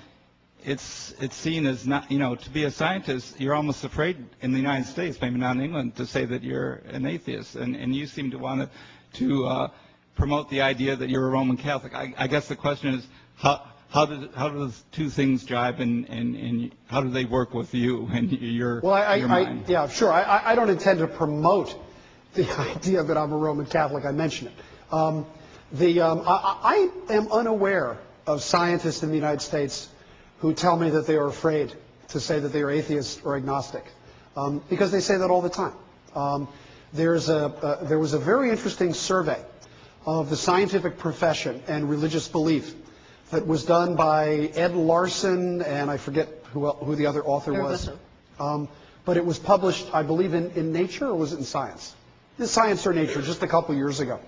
it's seen as not, to be a scientist, you're almost afraid in the United States, maybe not in England, to say that you're an atheist, and you seem to want to promote the idea that you're a Roman Catholic. I guess the question is, how do those two things jive, and how do they work with you and your mind? Yeah, sure. I don't intend to promote the idea that I'm a Roman Catholic. I mentioned it. I am unaware of scientists in the United States who tell me that they are afraid to say that they are atheist or agnostic, because they say that all the time. There was a very interesting survey of the scientific profession and religious belief that was done by Ed Larson, and I forget who the other author was. But it was published, I believe, in Nature, or was it in Science? In Science or Nature, just a couple years ago.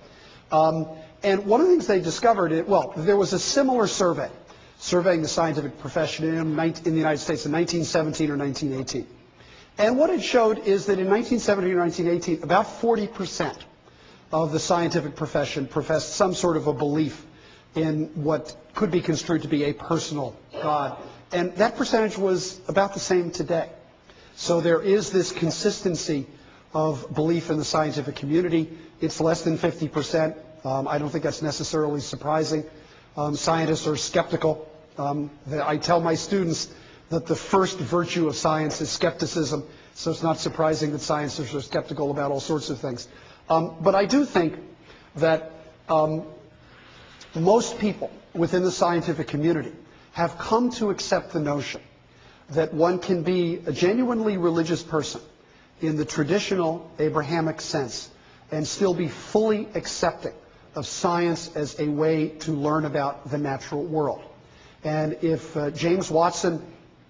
And one of the things they discovered, there was a similar survey surveying the scientific profession in the United States in 1917 or 1918. And what it showed is that in 1917 or 1918, about 40% of the scientific profession professed some sort of a belief in what could be construed to be a personal God. And that percentage was about the same today. So there is this consistency of belief in the scientific community. It's less than 50%. I don't think that's necessarily surprising. Scientists are skeptical. I tell my students that the first virtue of science is skepticism, so it's not surprising that scientists are skeptical about all sorts of things. But I do think that most people within the scientific community have come to accept the notion that one can be a genuinely religious person in the traditional Abrahamic sense and still be fully accepting of science as a way to learn about the natural world. And if James Watson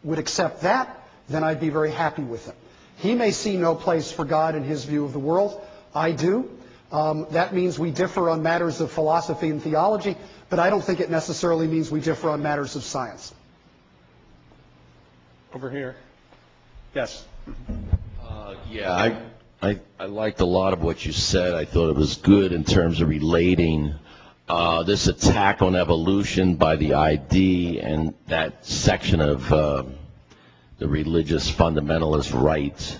would accept that, then I'd be very happy with him. He may see no place for God in his view of the world. I do. That means we differ on matters of philosophy and theology, but I don't think it necessarily means we differ on matters of science. Over here. Yes. Yeah, I liked a lot of what you said. I thought it was good in terms of relating this attack on evolution by the ID and that section of the religious fundamentalist rights.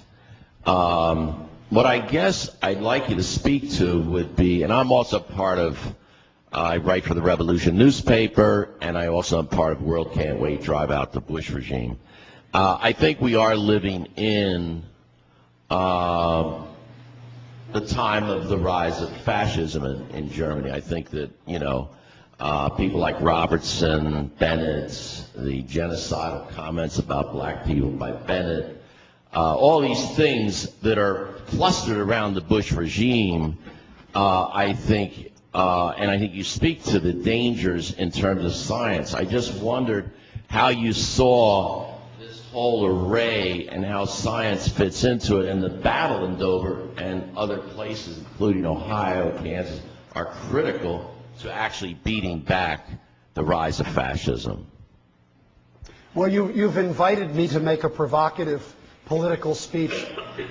What I guess I'd like you to speak to would be, and I'm also part of, I write for the Revolution newspaper, and I also am part of World Can't Wait, Drive Out the Bush Regime. I think we are living in the time of the rise of fascism in Germany. I think that, people like Robertson, Bennett, the genocidal comments about black people by Bennett, all these things that are clustered around the Bush regime, I think, and I think you speak to the dangers in terms of science. I just wondered how you saw this whole array and how science fits into it, and the battle in Dover and other places, including Ohio, Kansas, are critical to actually beating back the rise of fascism. Well, you've invited me to make a provocative political speech,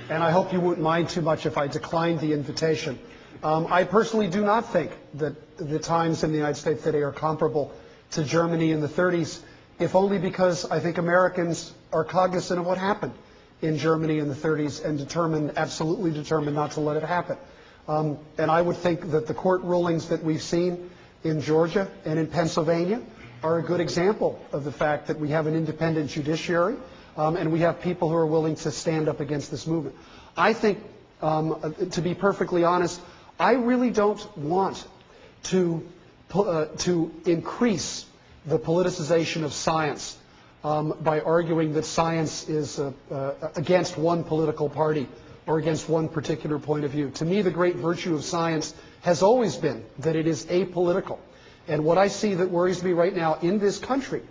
and I hope you wouldn't mind too much if I declined the invitation. I personally do not think that the times in the United States today are comparable to Germany in the 30s, if only because I think Americans are cognizant of what happened in Germany in the 30s and absolutely determined not to let it happen. And I would think that the court rulings that we've seen in Georgia and in Pennsylvania are a good example of the fact that we have an independent judiciary and we have people who are willing to stand up against this movement. I think, to be perfectly honest, I really don't want to increase the politicization of science by arguing that science is against one political party or against one particular point of view. To me, the great virtue of science has always been that it is apolitical. And what I see that worries me right now in this country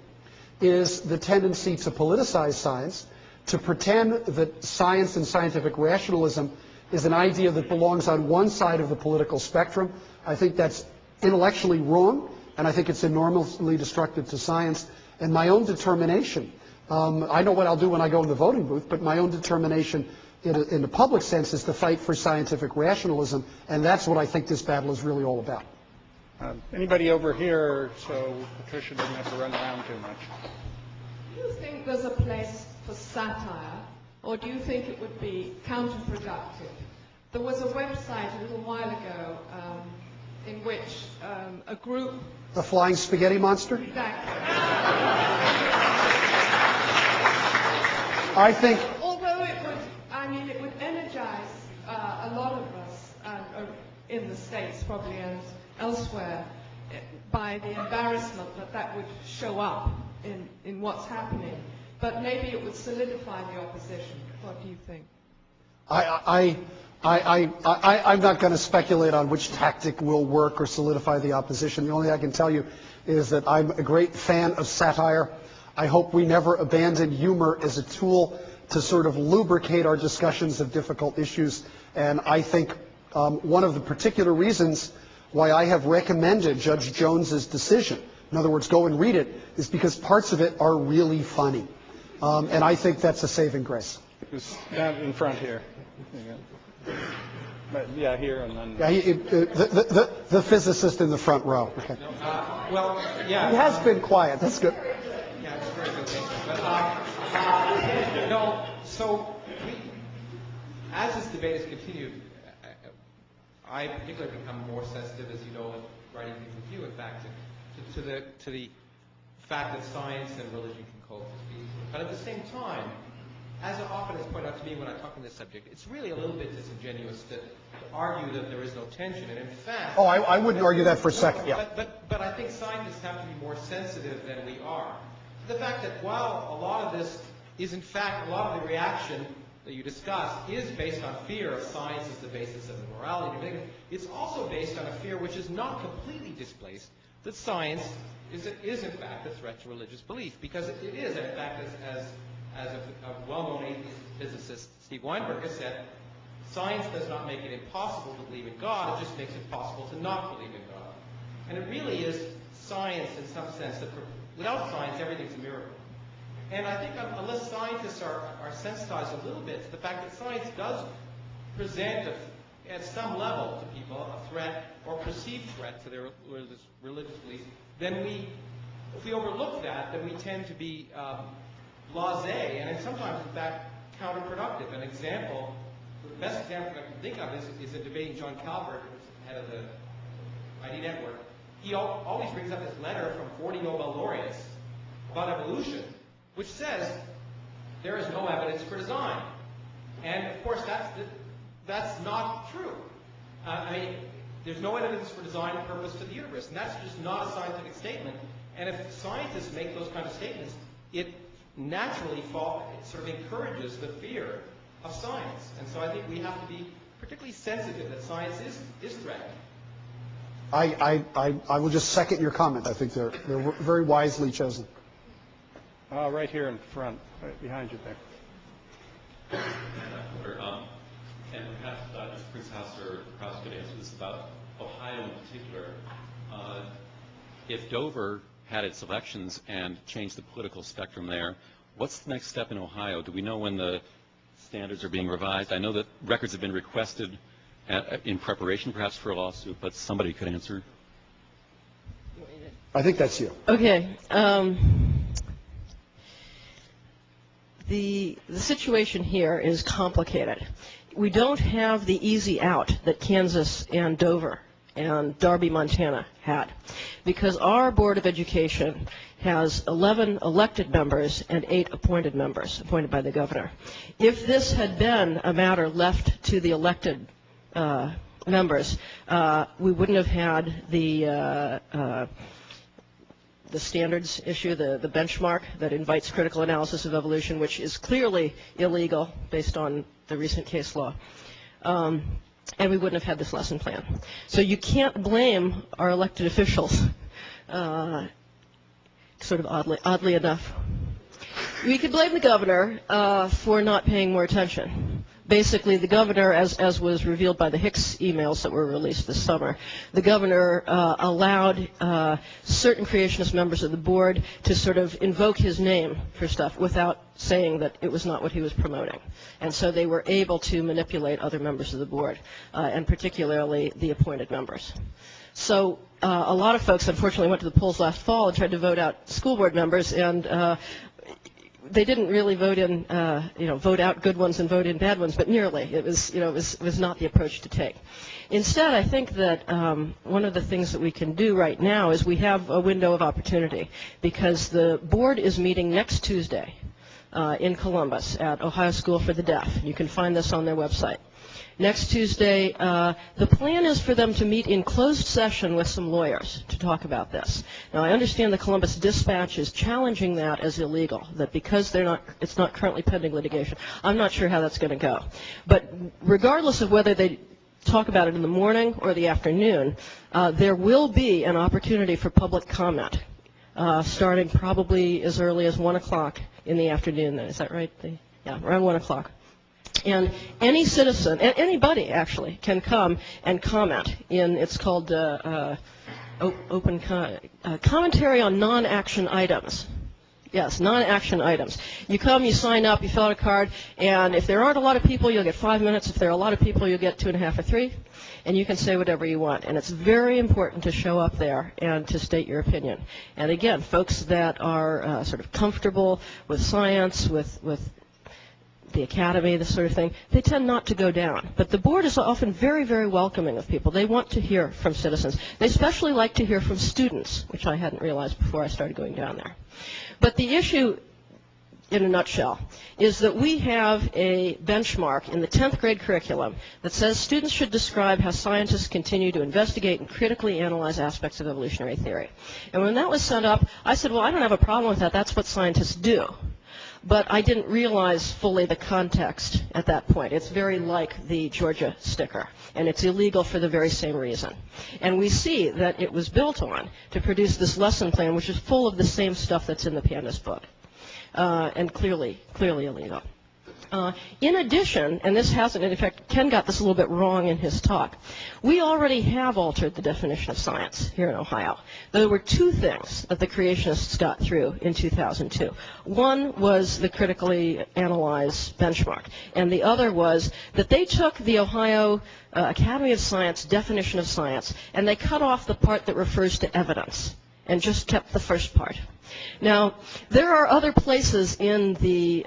is the tendency to politicize science, to pretend that science and scientific rationalism is an idea that belongs on one side of the political spectrum. I think that's intellectually wrong, and I think it's enormously destructive to science. And my own determination, I know what I'll do when I go in the voting booth, but my own determination in the public sense is to fight for scientific rationalism, and that's what I think this battle is really all about. Anybody over here, so Patricia doesn't have to run around too much? Do you think there's a place for satire, or do you think it would be counterproductive? There was a website a little while ago in which a group... The Flying Spaghetti Monster? Exactly. I think... Although it would energize a lot of us in the States probably and elsewhere by the embarrassment that would show up in what's happening. But maybe it would solidify the opposition. What do you think? I'm not going to speculate on which tactic will work or solidify the opposition. The only thing I can tell you is that I'm a great fan of satire. I hope we never abandon humor as a tool to sort of lubricate our discussions of difficult issues. And I think one of the particular reasons why I have recommended Judge Jones's decision, in other words, go and read it, is because parts of it are really funny. And I think that's a saving grace. Who's down in front here? But yeah, here and then. Yeah, the physicist in the front row. Okay. Well, yeah. He has been quiet. That's good. Yeah, it's very good. But so as this debate has continued, I in particular become more sensitive, as you know, in writing things with you, in fact, to the fact that science and religion can coexist. But at the same time, as often is pointed out to me when I talk on this subject, it's really a little bit disingenuous to argue that there is no tension. And in fact... Oh, I wouldn't argue that for a second. Yeah. But I think scientists have to be more sensitive than we are. The fact that while a lot of this is in fact, a lot of the reaction that you discussed is based on fear of science as the basis of morality, it's also based on a fear which is not completely displaced, that science is in fact a threat to religious belief. Because it is, in fact, as a well-known atheist physicist, Steve Weinberg, has said, science does not make it impossible to believe in God, it just makes it possible to not believe in God. And it really is science in some sense that without science, everything's a miracle. And I think unless scientists are sensitized a little bit to the fact that science does present, at some level to people, a threat or perceived threat to their religious beliefs, then if we overlook that, then we tend to be blasé and sometimes, in fact, counterproductive. An example The best example I can think of is in debating John Calvert, who's head of the ID Network. He always brings up this letter from 40 Nobel laureates about evolution, which says there is no evidence for design. And of course, that's not true. I mean, there's no evidence for design and purpose to the universe, and that's just not a scientific statement. And if scientists make those kind of statements, it naturally it sort of encourages the fear of science. And so I think we have to be particularly sensitive that science is threatened. I will just second your comment. I think they're very wisely chosen. Right here in front, right behind you there. And perhaps Dr. Princess or Krause could answer this about Ohio in particular. If Dover had its elections and changed the political spectrum there, what's the next step in Ohio? Do we know when the standards are being revised? I know that records have been requested in preparation perhaps for a lawsuit, but somebody could answer. I think that's you. Okay. The situation here is complicated. We don't have the easy out that Kansas and Dover and Darby, Montana had, because our Board of Education has 11 elected members and 8 appointed members, appointed by the governor. If this had been a matter left to the elected members, we wouldn't have had the standards issue, the benchmark that invites critical analysis of evolution, which is clearly illegal based on the recent case law. And we wouldn't have had this lesson plan. So you can't blame our elected officials, sort of oddly enough. We could blame the governor for not paying more attention. Basically, the governor, as was revealed by the Hicks emails that were released this summer, the governor allowed certain creationist members of the board to sort of invoke his name for stuff without saying that it was not what he was promoting. And so they were able to manipulate other members of the board, and particularly the appointed members. So a lot of folks, unfortunately, went to the polls last fall and tried to vote out school board members, and they didn't really vote in, vote out good ones and vote in bad ones, but nearly. It was not the approach to take. Instead, I think that one of the things that we can do right now is we have a window of opportunity, because the board is meeting next Tuesday in Columbus at Ohio School for the Deaf. You can find this on their website. Next Tuesday, the plan is for them to meet in closed session with some lawyers to talk about this. Now, I understand the Columbus Dispatch is challenging that as illegal, that because it's not currently pending litigation. I'm not sure how that's going to go. But regardless of whether they talk about it in the morning or the afternoon, there will be an opportunity for public comment, starting probably as early as 1 o'clock in the afternoon. Is that right? Yeah, around 1 o'clock. And any citizen, anybody actually, can come and comment in, it's called open commentary on non-action items. Yes, non-action items. You come, you sign up, you fill out a card, and if there aren't a lot of people, you'll get 5 minutes. If there are a lot of people, you'll get 2.5 or 3, and you can say whatever you want. And it's very important to show up there and to state your opinion. And again, folks that are sort of comfortable with science, with the academy, this sort of thing, they tend not to go down. But the board is often very, very welcoming of people. They want to hear from citizens. They especially like to hear from students, which I hadn't realized before I started going down there. But the issue, in a nutshell, is that we have a benchmark in the 10th grade curriculum that says students should describe how scientists continue to investigate and critically analyze aspects of evolutionary theory. And when that was sent up, I said, well, I don't have a problem with that. That's what scientists do. But I didn't realize fully the context at that point. It's very like the Georgia sticker, and it's illegal for the very same reason. And we see that it was built on to produce this lesson plan, which is full of the same stuff that's in the Pandas book, and clearly illegal. In addition, and this hasn't, in fact, Ken got this a little bit wrong in his talk, we already have altered the definition of science here in Ohio. There were 2 things that the creationists got through in 2002. One was the critically analyzed benchmark, and the other was that they took the Ohio Academy of Science definition of science, and they cut off the part that refers to evidence, and just kept the first part. Now, there are other places in the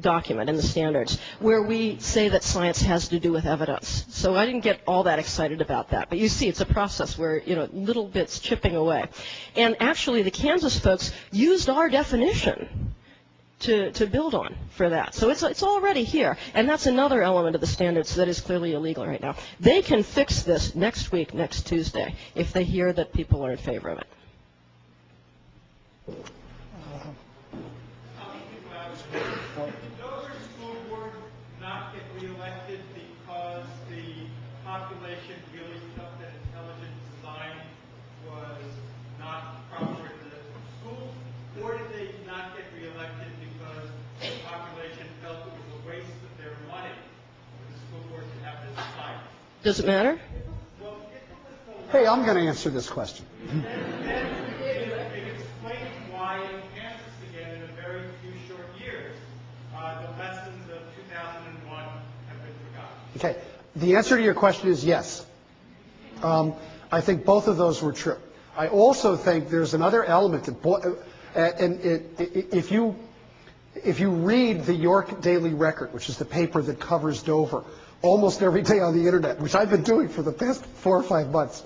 document in the standards where we say that science has to do with evidence. So I didn't get all that excited about that. But you see, it's a process where, little bits chipping away. And actually, the Kansas folks used our definition to build on for that. So it's already here. And that's another element of the standards that is clearly illegal right now. They can fix this next week, next Tuesday, if they hear that people are in favor of it. Dover School Board not get reelected because the population really felt that intelligent design was not proper for the schools, or did they not get reelected because the population felt it was a waste of their money for the school board to have this site? Does it matter? Well, Hey, I'm going to answer this question. it explains why in Kansas again, in a very few short years, the lessons of 2001 have been forgotten. Okay. The answer to your question is yes. I think both of those were true. I also think there's another element if you read the York Daily Record, which is the paper that covers Dover, almost every day on the internet, which I've been doing for the past 4 or 5 months,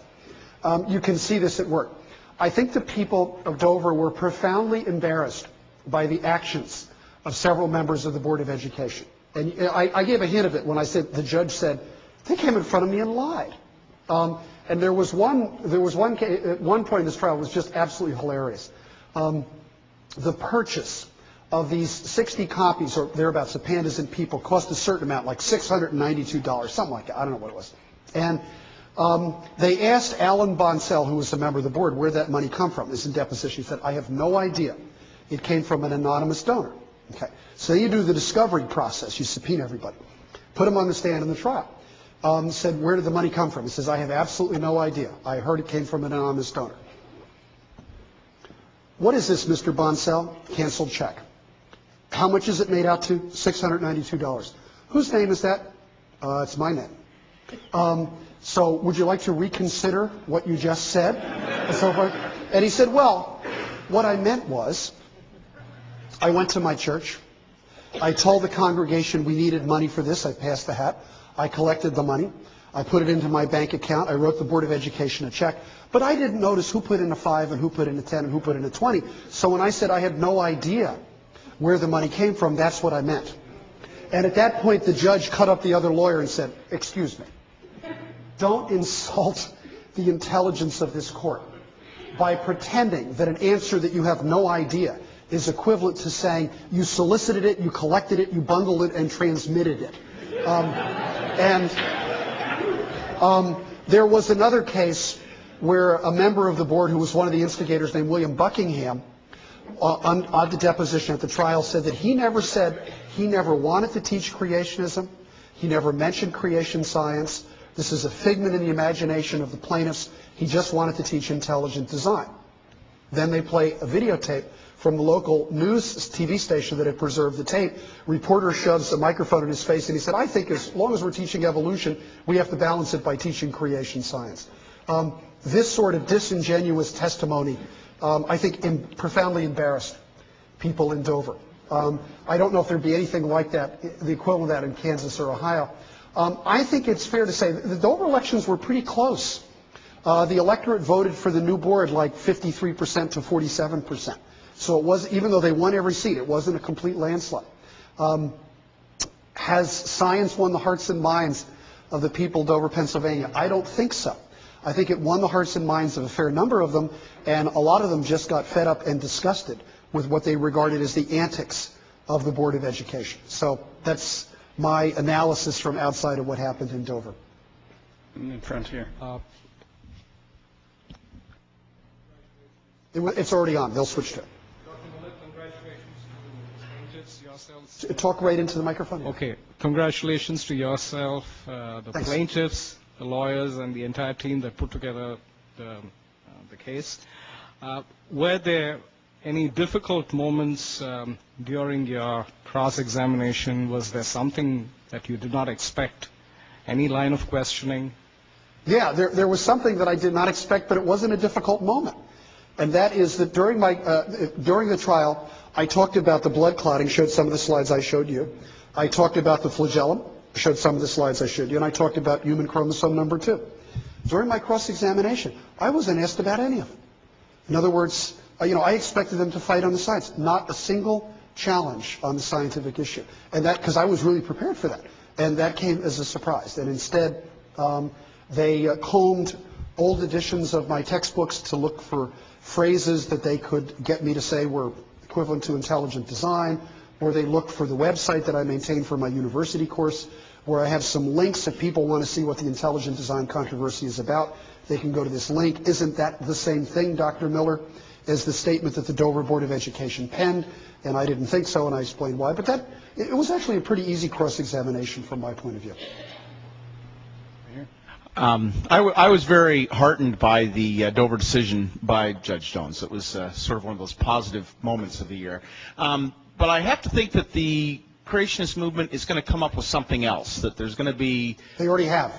you can see this at work. I think the people of Dover were profoundly embarrassed by the actions of several members of the Board of Education. And I gave a hint of it when I said, the judge said, they came in front of me and lied. And there was one point in this trial was just absolutely hilarious. The purchase of these 60 copies or thereabouts of Pandas and People cost a certain amount, like $692, something like that. I don't know what it was. And they asked Alan Bonsell, who was a member of the board, where that money come from. This is in deposition. He said, I have no idea. It came from an anonymous donor. Okay. So you do the discovery process. You subpoena everybody. Put them on the stand in the trial. Said, where did the money come from? He says, I have absolutely no idea. I heard it came from an anonymous donor. What is this, Mr. Bonsell? Canceled check. How much is it made out to? $692. Whose name is that? It's my name. So would you like to reconsider what you just said? And so forth. And he said, well, what I meant was, I went to my church. I told the congregation we needed money for this. I passed the hat. I collected the money. I put it into my bank account. I wrote the Board of Education a check. But I didn't notice who put in a 5 and who put in a 10 and who put in a 20. So when I said I had no idea where the money came from, that's what I meant. And at that point, the judge cut up the other lawyer and said, excuse me, don't insult the intelligence of this court by pretending that an answer that you have no idea is equivalent to saying you solicited it, you collected it, you bundled it, and transmitted it. There was another case where a member of the board who was one of the instigators named William Buckingham on the deposition at the trial said that he never wanted to teach creationism. He never mentioned creation science. This is a figment in the imagination of the plaintiffs. He just wanted to teach intelligent design. Then they play a videotape from the local news TV station that had preserved the tape. Reporter shoves a microphone in his face and he said, I think as long as we're teaching evolution, we have to balance it by teaching creation science. This sort of disingenuous testimony, I think, profoundly embarrassed people in Dover. I don't know if there'd be anything like that, the equivalent of that in Kansas or Ohio. I think it's fair to say that the Dover elections were pretty close. The electorate voted for the new board like 53% to 47%. So it was, even though they won every seat, it wasn't a complete landslide. Has science won the hearts and minds of the people of Dover, Pennsylvania? I don't think so. I think it won the hearts and minds of a fair number of them, and a lot of them just got fed up and disgusted with what they regarded as the antics of the Board of Education. So that's my analysis from outside of what happened in Dover. In front here. It's already on. They'll switch to it. Talk right into the microphone. Okay. Congratulations to yourself, the Thanks. plaintiffs, the lawyers, and the entire team that put together the case. Were there any difficult moments during your cross-examination? Was there something that you did not expect? Any line of questioning? Yeah, there was something that I did not expect, but it wasn't a difficult moment. And that is that during the trial, I talked about the blood clotting, showed some of the slides I showed you. I talked about the flagellum, showed some of the slides I showed you, and I talked about human chromosome number 2. During my cross-examination, I wasn't asked about any of them. In other words, I expected them to fight on the science, not a single challenge on the scientific issue. And that, because I was really prepared for that. And that came as a surprise. And instead, they combed old editions of my textbooks to look for phrases that they could get me to say were equivalent to intelligent design, or they looked for the website that I maintain for my university course, where I have some links if people want to see what the intelligent design controversy is about. They can go to this link. Isn't that the same thing, Dr. Miller, as the statement that the Dover Board of Education penned? And I didn't think so, and I explained why. But it was actually a pretty easy cross-examination from my point of view. I was very heartened by the Dover decision by Judge Jones. It was sort of one of those positive moments of the year. But I have to think that the creationist movement is going to come up with something else, that there's going to be... They already have.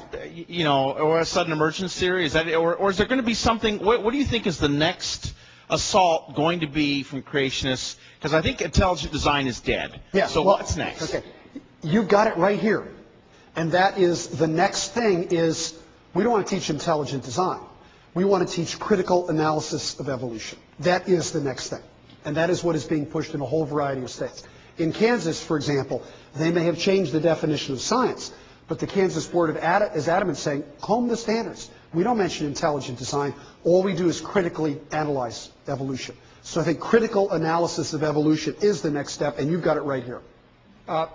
Or a sudden emergence theory, is that, or is there going to be something... What do you think is the next assault going to be from creationists? Because I think intelligent design is dead. Yeah, so well, what's next? Okay. You've got it right here. And that is, the next thing is, we don't want to teach intelligent design. We want to teach critical analysis of evolution. That is the next thing. And that is what is being pushed in a whole variety of states. In Kansas, for example, they may have changed the definition of science, but the Kansas Board is adamant saying, comb the standards. We don't mention intelligent design. All we do is critically analyze evolution. So I think critical analysis of evolution is the next step, and you've got it right here.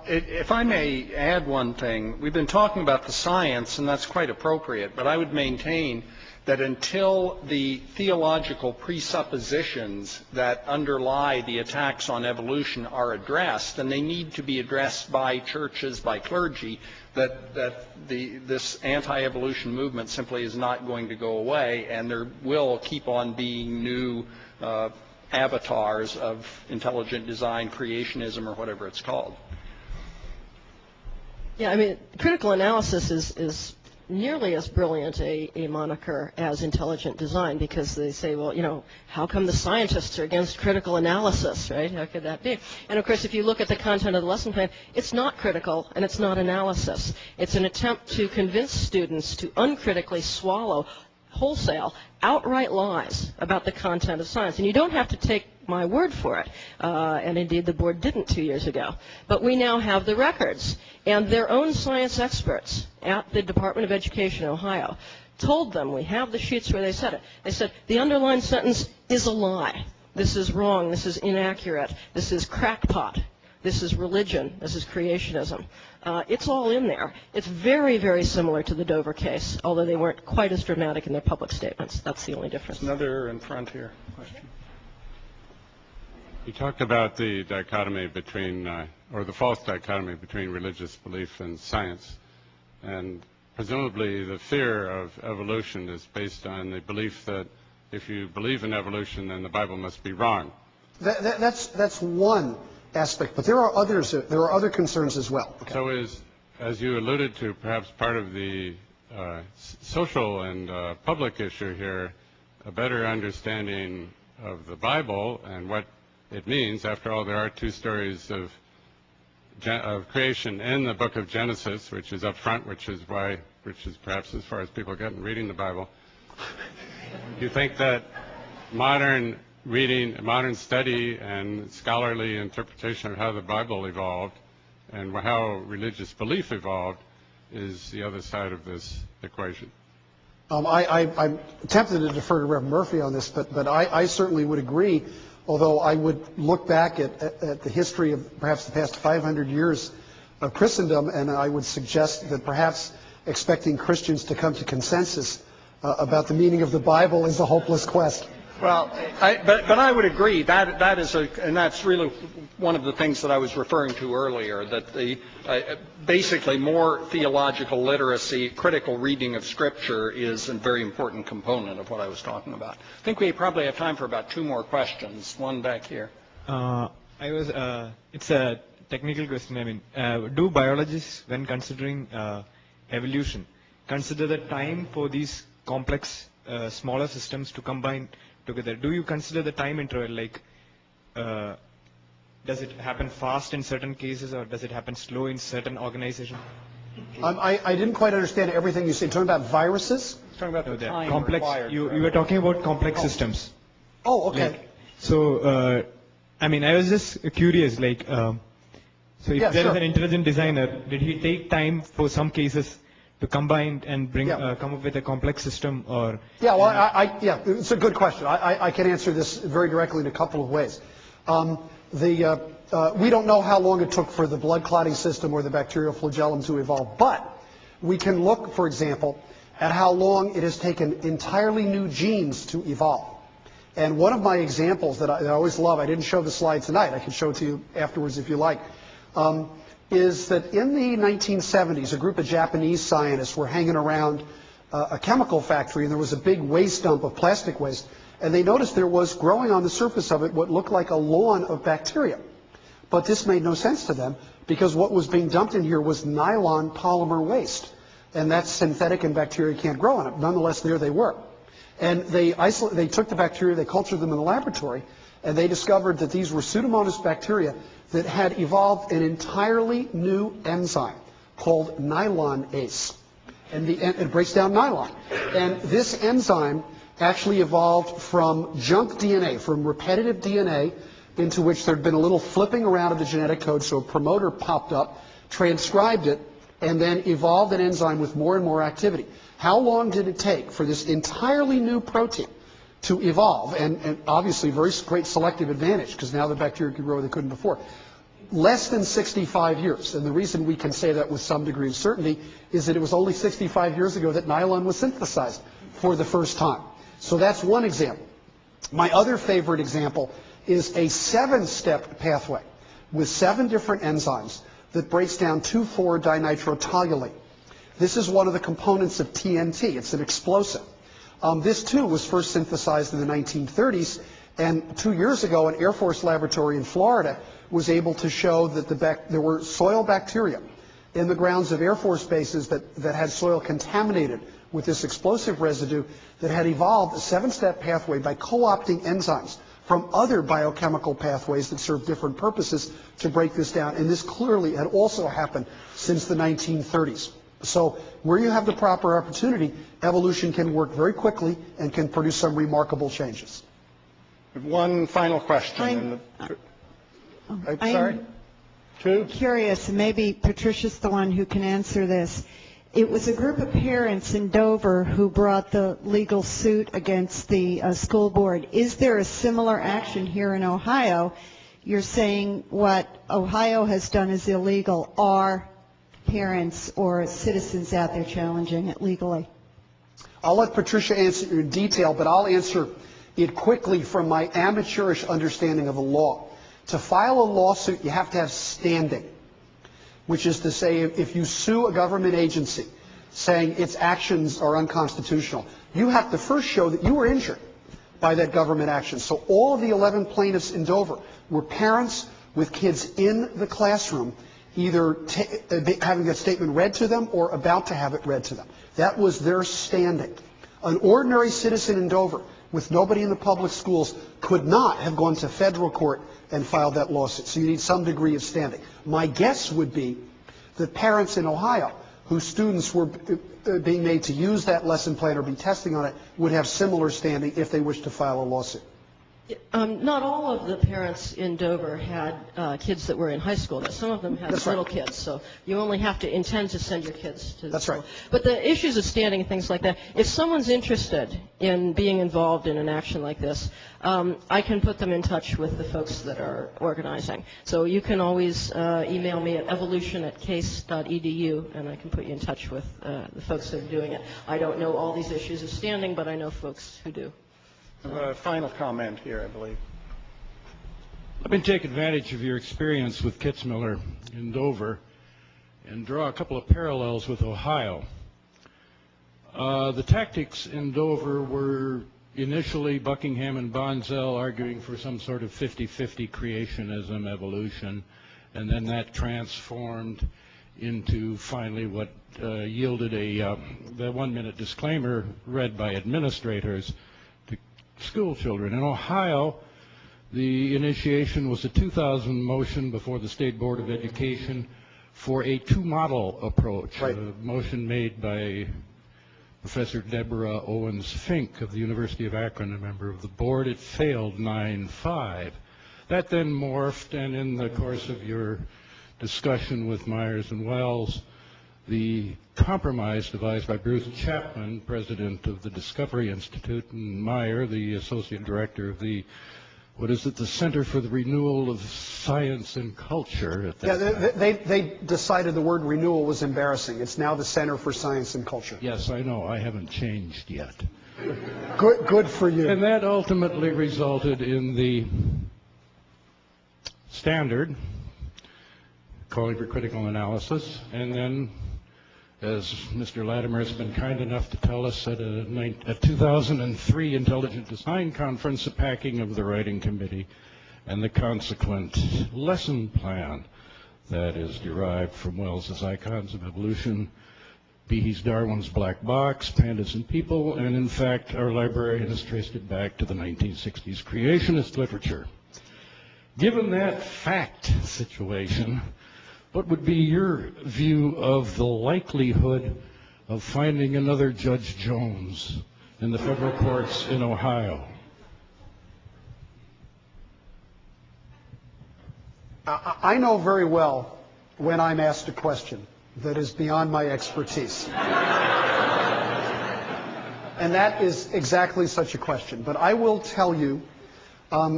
If I may add one thing, we've been talking about the science, and that's quite appropriate, but I would maintain that until the theological presuppositions that underlie the attacks on evolution are addressed, and they need to be addressed by churches, by clergy, that this anti-evolution movement simply is not going to go away, and there will keep on being new avatars of intelligent design, creationism, or whatever it's called. Yeah, I mean, critical analysis is nearly as brilliant a moniker as intelligent design, because they say, well, how come the scientists are against critical analysis, right? How could that be? And of course, if you look at the content of the lesson plan, it's not critical and it's not analysis. It's an attempt to convince students to uncritically swallow wholesale, outright lies about the content of science. And you don't have to take my word for it. And indeed, the board didn't 2 years ago. But we now have the records. And their own science experts at the Department of Education in Ohio told them, we have the sheets where they said it. They said, the underlined sentence is a lie. This is wrong. This is inaccurate. This is crackpot. This is religion. This is creationism. It's all in there. It's very, very similar to the Dover case, although they weren't quite as dramatic in their public statements. That's the only difference. Another in front here. Question. You talked about the dichotomy between, or the false dichotomy between religious belief and science. And presumably the fear of evolution is based on the belief that if you believe in evolution, then the Bible must be wrong. That's one aspect, but there are others. There are other concerns as well. Okay. So as you alluded to, perhaps part of the social and public issue here, a better understanding of the Bible and what it means. After all, there are two stories of creation in the book of Genesis, which is up front, which is perhaps as far as people get in reading the Bible. Do you think that modern reading, modern study and scholarly interpretation of how the Bible evolved and how religious belief evolved is the other side of this equation? I'm tempted to defer to Reverend Murphy on this, but I certainly would agree, although I would look back at the history of perhaps the past 500 years of Christendom, and I would suggest that perhaps expecting Christians to come to consensus about the meaning of the Bible is a hopeless quest. Well, but I would agree that is and that's really one of the things that I was referring to earlier, that the basically more theological literacy, critical reading of Scripture is a very important component of what I was talking about. I think we probably have time for about two more questions. One back here. It's a technical question. I mean, do biologists, when considering evolution, consider the time for these complex smaller systems to combine together, do you consider the time interval, like does it happen fast in certain cases or does it happen slow in certain organizations? I didn't quite understand everything you said. Talking about viruses? Talking about the time complex. You were talking about complex systems. Oh, okay. Like, so, I mean, I was just curious, like, so if Yeah, there sure. is an intelligent designer, did he take time for some cases to combine and bring come up with a complex system, or? Yeah, well, yeah, it's a good question. I can answer this very directly in a couple of ways. We don't know how long it took for the blood clotting system or the bacterial flagellum to evolve, but we can look, for example, at how long it has taken entirely new genes to evolve. And one of my examples that I always love, I didn't show the slide tonight, I can show it to you afterwards if you like, is that in the 1970s, a group of Japanese scientists were hanging around a chemical factory, and there was a big waste dump of plastic waste, and they noticed there was growing on the surface of it what looked like a lawn of bacteria. But this made no sense to them because what was being dumped in here was nylon polymer waste, and that's synthetic and bacteria can't grow on it. Nonetheless, there they were. And they took the bacteria, they cultured them in the laboratory, and they discovered that these were Pseudomonas bacteria that had evolved an entirely new enzyme called nylonase. And it breaks down nylon. And this enzyme actually evolved from junk DNA, from repetitive DNA, into which there had been a little flipping around of the genetic code, so a promoter popped up, transcribed it, and then evolved an enzyme with more and more activity. How long did it take for this entirely new protein to evolve? And obviously very great selective advantage, because now the bacteria can grow where they couldn't before. Less than 65 years. And the reason we can say that with some degree of certainty is that it was only 65 years ago that nylon was synthesized for the first time. So that's one example. My other favorite example is a 7-step pathway with 7 different enzymes that breaks down 2,4-dinitrotoluene. This is one of the components of TNT. It's an explosive. This, too, was first synthesized in the 1930s, and 2 years ago, an Air Force laboratory in Florida was able to show that there were soil bacteria in the grounds of Air Force bases that had soil contaminated with this explosive residue that had evolved a 7-step pathway by co-opting enzymes from other biochemical pathways that serve different purposes to break this down. And this clearly had also happened since the 1930s. So where you have the proper opportunity, evolution can work very quickly and can produce some remarkable changes. One final question. I'm curious, and maybe Patricia's the one who can answer this. It was a group of parents in Dover who brought the legal suit against the school board. Is there a similar action here in Ohio? You're saying what Ohio has done is illegal. Are parents or citizens out there challenging it legally? I'll let Patricia answer in detail, but I'll answer it quickly from my amateurish understanding of the law. To file a lawsuit, you have to have standing, which is to say if you sue a government agency saying its actions are unconstitutional, you have to first show that you were injured by that government action. So all of the 11 plaintiffs in Dover were parents with kids in the classroom, either having that statement read to them or about to have it read to them. That was their standing. An ordinary citizen in Dover with nobody in the public schools could not have gone to federal court and filed that lawsuit. So you need some degree of standing. My guess would be that parents in Ohio whose students were being made to use that lesson plan or be testing on it would have similar standing if they wished to file a lawsuit. Not all of the parents in Dover had kids that were in high school. Some of them had little kids, so you only have to intend to send your kids to the school. Right. But the issues of standing and things like that, if someone's interested in being involved in an action like this, I can put them in touch with the folks that are organizing. So you can always email me at evolution@case.edu, and I can put you in touch with the folks that are doing it. I don't know all these issues of standing, but I know folks who do. A final comment here, I believe. Let me take advantage of your experience with Kitzmiller in Dover and draw a couple of parallels with Ohio. The tactics in Dover were initially Buckingham and Bonsell arguing for some sort of 50-50 creationism evolution, and then that transformed into finally what yielded the 1-minute disclaimer read by administrators to school children. In Ohio, the initiation was a 2000 motion before the State Board of Education for a two-model approach, a motion made by Professor Deborah Owens-Fink of the University of Akron, a member of the board. It failed 9-5. That then morphed, and in the course of your discussion with Myers and Wells, the compromise devised by Bruce Chapman, president of the Discovery Institute, and Meyer, the associate director of the the Center for the Renewal of Science and Culture at that time. They decided the word renewal was embarrassing. It's now the Center for Science and Culture. Yes, I know. I haven't changed yet. Good for you. And that ultimately resulted in the standard, calling for critical analysis, and then, as Mr. Latimer has been kind enough to tell us at a 2003 Intelligent Design Conference, a packing of the writing committee and the consequent lesson plan that is derived from Wells's Icons of Evolution, Behe's Darwin's Black Box, Pandas and People, and in fact our librarian has traced it back to the 1960s creationist literature. Given that fact situation, what would be your view of the likelihood of finding another Judge Jones in the federal courts in Ohio? I know very well when I'm asked a question that is beyond my expertise. And that is exactly such a question. But I will tell you,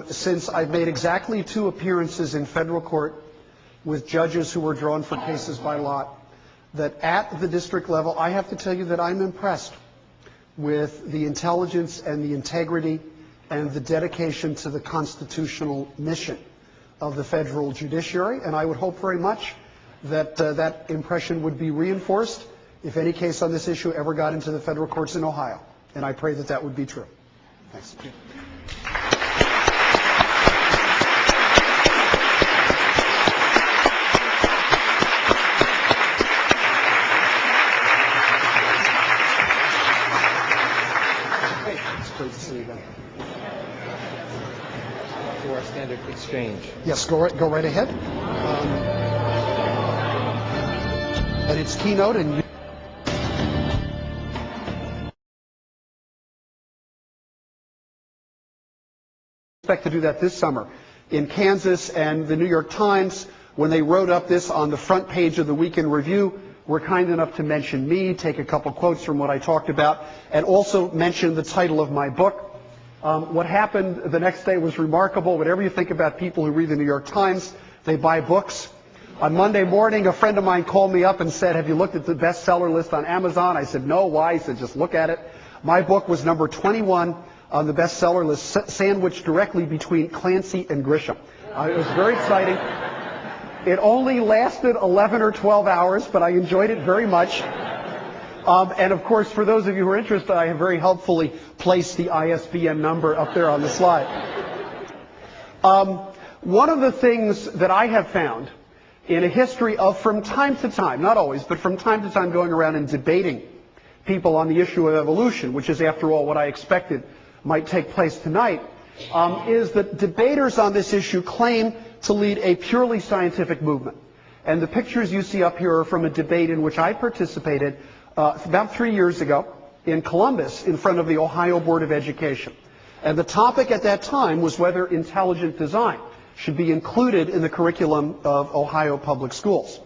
since I've made exactly 2 appearances in federal court with judges who were drawn for cases by lot, that at the district level, I have to tell you that I'm impressed with the intelligence and the integrity and the dedication to the constitutional mission of the federal judiciary, and I would hope very much that that impression would be reinforced if any case on this issue ever got into the federal courts in Ohio, and I pray that that would be true. Thanks. Great to see you again. To our standard exchange. Yes, go right ahead. And it's keynote and. Expect to do that this summer in Kansas, and the New York Times, when they wrote up this on the front page of the Weekend Review, were kind enough to mention me, take a couple quotes from what I talked about, and also mention the title of my book. What happened the next day was remarkable. Whatever you think about people who read the New York Times, they buy books. On Monday morning, a friend of mine called me up and said, "Have you looked at the bestseller list on Amazon?" I said, "No, why?" He said, "Just look at it." My book was number 21 on the bestseller list, sandwiched directly between Clancy and Grisham. It was very exciting. It only lasted 11 or 12 hours, but I enjoyed it very much. And of course, for those of you who are interested, I have very helpfully placed the ISBN number up there on the slide. One of the things that I have found in a history of, from time to time, not always, but from time to time going around and debating people on the issue of evolution, which is, after all, what I expected might take place tonight, is that debaters on this issue claim to lead a purely scientific movement. And the pictures you see up here are from a debate in which I participated about 3 years ago in Columbus in front of the Ohio Board of Education. And the topic at that time was whether intelligent design should be included in the curriculum of Ohio public schools.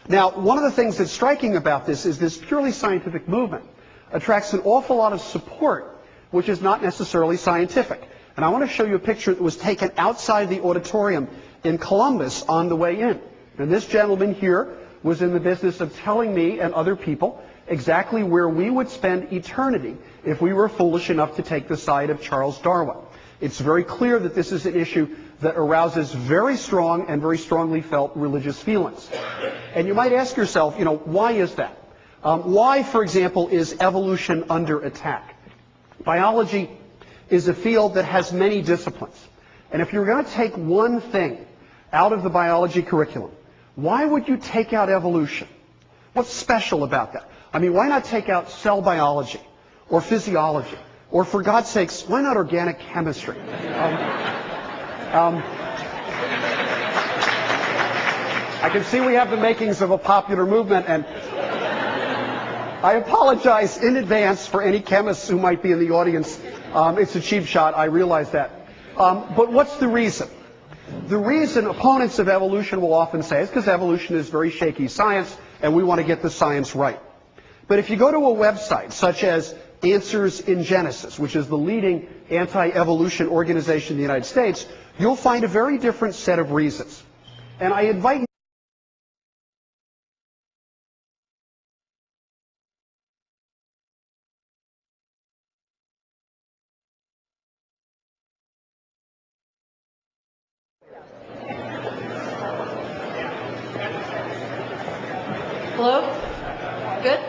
Now, one of the things that's striking about this is this purely scientific movement attracts an awful lot of support, which is not necessarily scientific. And I want to show you a picture that was taken outside the auditorium in Columbus on the way in. And this gentleman here was in the business of telling me and other people exactly where we would spend eternity if we were foolish enough to take the side of Charles Darwin. It's very clear that this is an issue that arouses very strong and very strongly felt religious feelings. And you might ask yourself, why is that? Why, for example, is evolution under attack? Biology is a field that has many disciplines. And if you're going to take one thing out of the biology curriculum, Why would you take out evolution? What's special about that? I mean, why not take out cell biology or physiology? Or for God's sakes, why not organic chemistry? I can see we have the makings of a popular movement, and I apologize in advance for any chemists who might be in the audience. It's a cheap shot, I realize that. But what's the reason? The reason opponents of evolution will often say is because evolution is very shaky science, and we want to get the science right. But if you go to a website such as Answers in Genesis, which is the leading anti-evolution organization in the United States, you'll find a very different set of reasons. And I invite you. Hello? Good?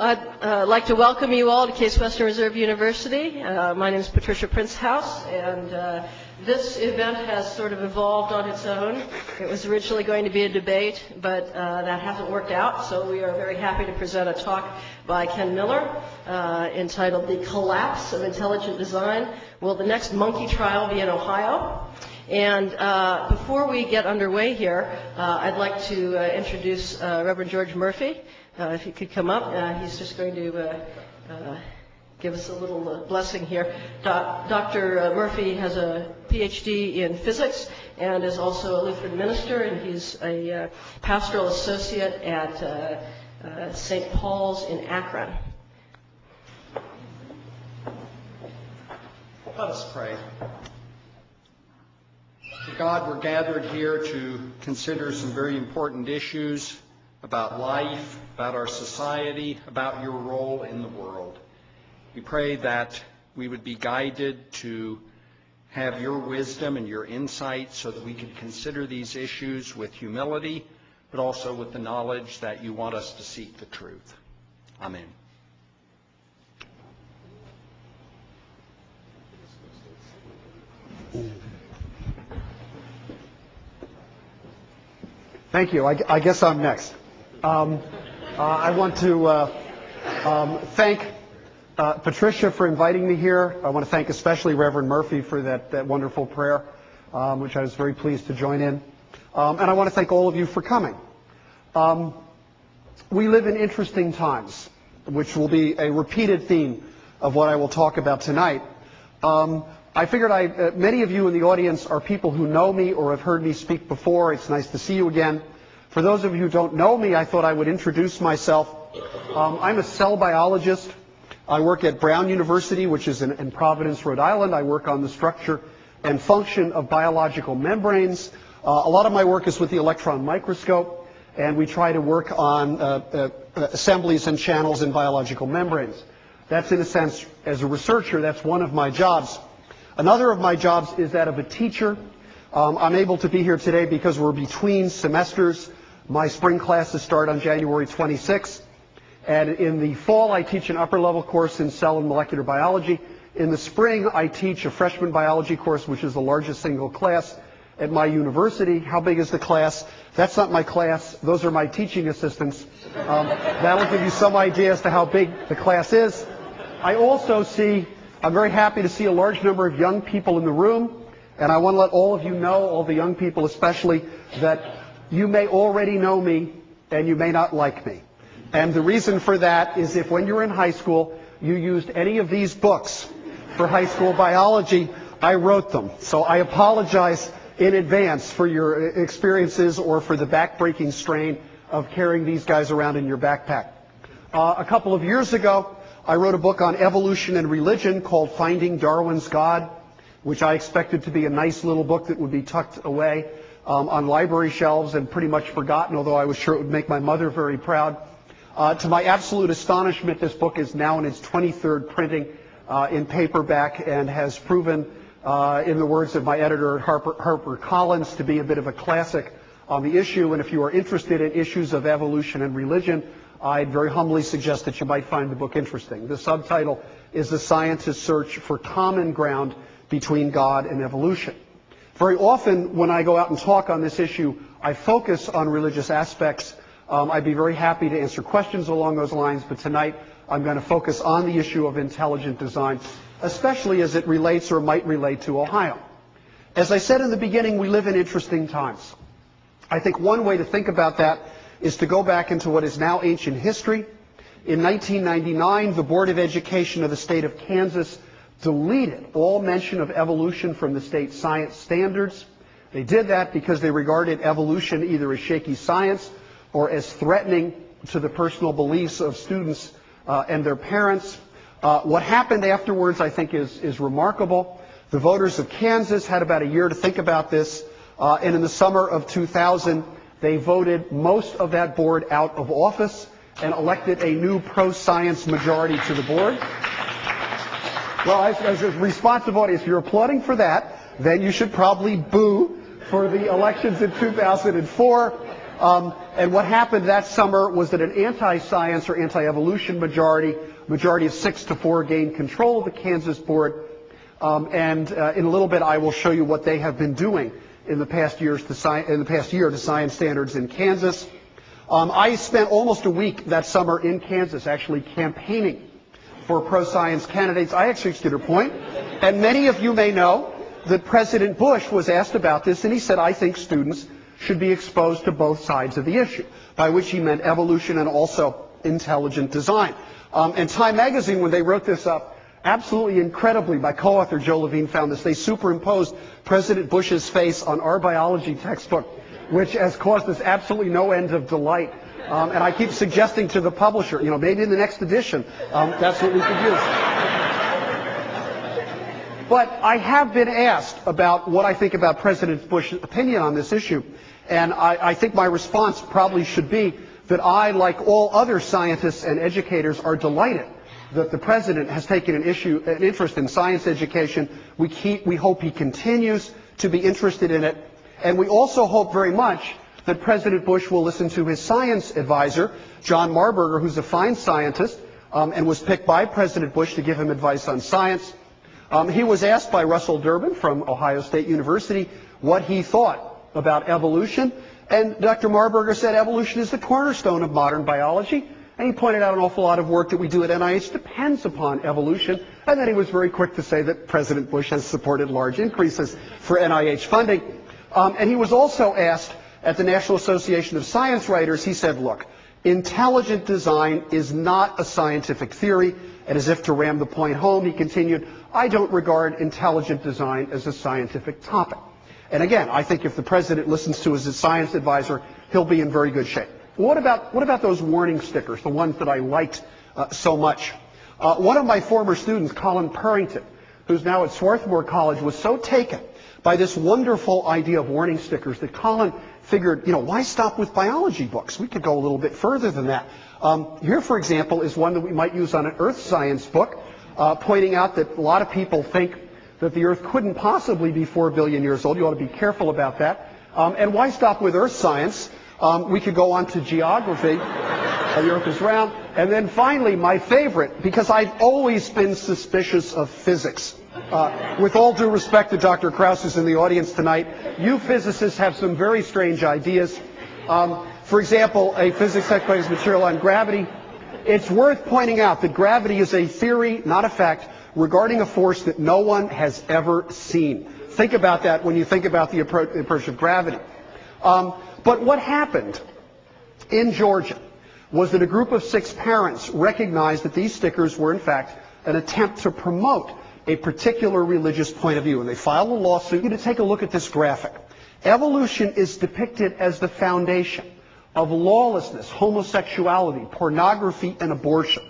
I'd like to welcome you all to Case Western Reserve University. My name is Patricia Princehouse, and this event has sort of evolved on its own. It was originally going to be a debate, but that hasn't worked out, so we are very happy to present a talk by Ken Miller entitled The Collapse of Intelligent Design. Will the next monkey trial be in Ohio? And before we get underway here, I'd like to introduce Reverend George Murphy. If he could come up, he's just going to give us a little blessing here. Dr. Murphy has a PhD in physics and is also a Lutheran minister, and he's a pastoral associate at St. Paul's in Akron. Let us pray. God, we're gathered here to consider some very important issues about life, about our society, about your role in the world. We pray that we would be guided to have your wisdom and your insight so that we can consider these issues with humility, but also with the knowledge that you want us to seek the truth. Amen. Thank you. I guess I'm next. I want to thank Patricia for inviting me here. I want to thank especially Reverend Murphy for that wonderful prayer, which I was very pleased to join in. And I want to thank all of you for coming. We live in interesting times, which will be a repeated theme of what I will talk about tonight. I figured many of you in the audience are people who know me or have heard me speak before. It's nice to see you again. For those of you who don't know me, I thought I would introduce myself. I'm a cell biologist. I work at Brown University, which is in Providence, Rhode Island. I work on the structure and function of biological membranes. A lot of my work is with the electron microscope, and we try to work on assemblies and channels in biological membranes. That's, in a sense, as a researcher, that's one of my jobs. Another of my jobs is that of a teacher. I'm able to be here today because we're between semesters. My spring classes start on January 26th. And in the fall, I teach an upper-level course in cell and molecular biology. In the spring, I teach a freshman biology course, which is the largest single class at my university. How big is the class? That's not my class. Those are my teaching assistants. That'll give you some idea as to how big the class is. I'm very happy to see a large number of young people in the room, and I want to let all of you know, all the young people especially, that you may already know me and you may not like me. And the reason for that is if when you were in high school you used any of these books for high school biology, I wrote them. So I apologize in advance for your experiences or for the back-breaking strain of carrying these guys around in your backpack. A couple of years ago, I wrote a book on evolution and religion called Finding Darwin's God, which I expected to be a nice little book that would be tucked away on library shelves and pretty much forgotten, although I was sure it would make my mother very proud. To my absolute astonishment, this book is now in its 23rd printing in paperback and has proven, in the words of my editor, Harper Collins, to be a bit of a classic on the issue. And if you are interested in issues of evolution and religion, I'd very humbly suggest that you might find the book interesting. The subtitle is The Scientist's Search for Common Ground Between God and Evolution. Very often when I go out and talk on this issue, I focus on religious aspects. I'd be very happy to answer questions along those lines, but tonight I'm going to focus on the issue of intelligent design, especially as it relates or might relate to Ohio. As I said in the beginning, we live in interesting times. I think one way to think about that is to go back into what is now ancient history. In 1999, the Board of Education of the state of Kansas deleted all mention of evolution from the state science standards. They did that because they regarded evolution either as shaky science or as threatening to the personal beliefs of students and their parents. What happened afterwards, I think, is remarkable. The voters of Kansas had about a year to think about this, and in the summer of 2000, they voted most of that board out of office and elected a new pro-science majority to the board. Well, as a responsive audience, if you're applauding for that, then you should probably boo for the elections in 2004. And what happened that summer was that an anti-science or anti-evolution majority of 6-4, gained control of the Kansas board. In a little bit, I will show you what they have been doing in the past year to science standards in Kansas. I spent almost a week that summer in Kansas actually campaigning for pro-science candidates. I actually stood a point, and many of you may know that President Bush was asked about this, and he said, I think students should be exposed to both sides of the issue, by which he meant evolution and also intelligent design. And Time magazine, when they wrote this up, absolutely incredibly, my co-author Joe Levine found this, they superimposed President Bush's face on our biology textbook, which has caused us absolutely no end of delight. And I keep suggesting to the publisher, maybe in the next edition, that's what we could use. But I have been asked about what I think about President Bush's opinion on this issue, and I think my response probably should be that I, like all other scientists and educators, are delighted that the President has taken an interest in science education. We hope he continues to be interested in it, and we also hope very much that President Bush will listen to his science advisor, John Marburger, who's a fine scientist, and was picked by President Bush to give him advice on science. He was asked by Russell Durbin from Ohio State University what he thought about evolution, and Dr. Marburger said evolution is the cornerstone of modern biology, and he pointed out an awful lot of work that we do at NIH depends upon evolution, and then he was very quick to say that President Bush has supported large increases for NIH funding. And he was also asked at the National Association of Science Writers, he said, look, intelligent design is not a scientific theory, and as if to ram the point home, he continued, I don't regard intelligent design as a scientific topic. And again, I think if the President listens to his science advisor, he'll be in very good shape. What about those warning stickers, the ones that I liked so much? One of my former students, Colin Purrington, who's now at Swarthmore College, was so taken by this wonderful idea of warning stickers that Colin figured, why stop with biology books? We could go a little bit further than that. Here, for example, is one that we might use on an earth science book, pointing out that a lot of people think that the Earth couldn't possibly be 4 billion years old. You ought to be careful about that. And why stop with earth science? We could go on to geography. The Earth is round. And then finally, my favorite, because I've always been suspicious of physics. With all due respect to Dr. Krauss, who's in the audience tonight, you physicists have some very strange ideas. For example, a physics textbook is material on gravity. It's worth pointing out that gravity is a theory, not a fact, regarding a force that no one has ever seen. Think about that when you think about the approach of gravity. But what happened in Georgia was that a group of 6 parents recognized that these stickers were, in fact, an attempt to promote a particular religious point of view. And they filed a lawsuit. To take a look at this graphic. Evolution is depicted as the foundation of lawlessness, homosexuality, pornography, and abortion.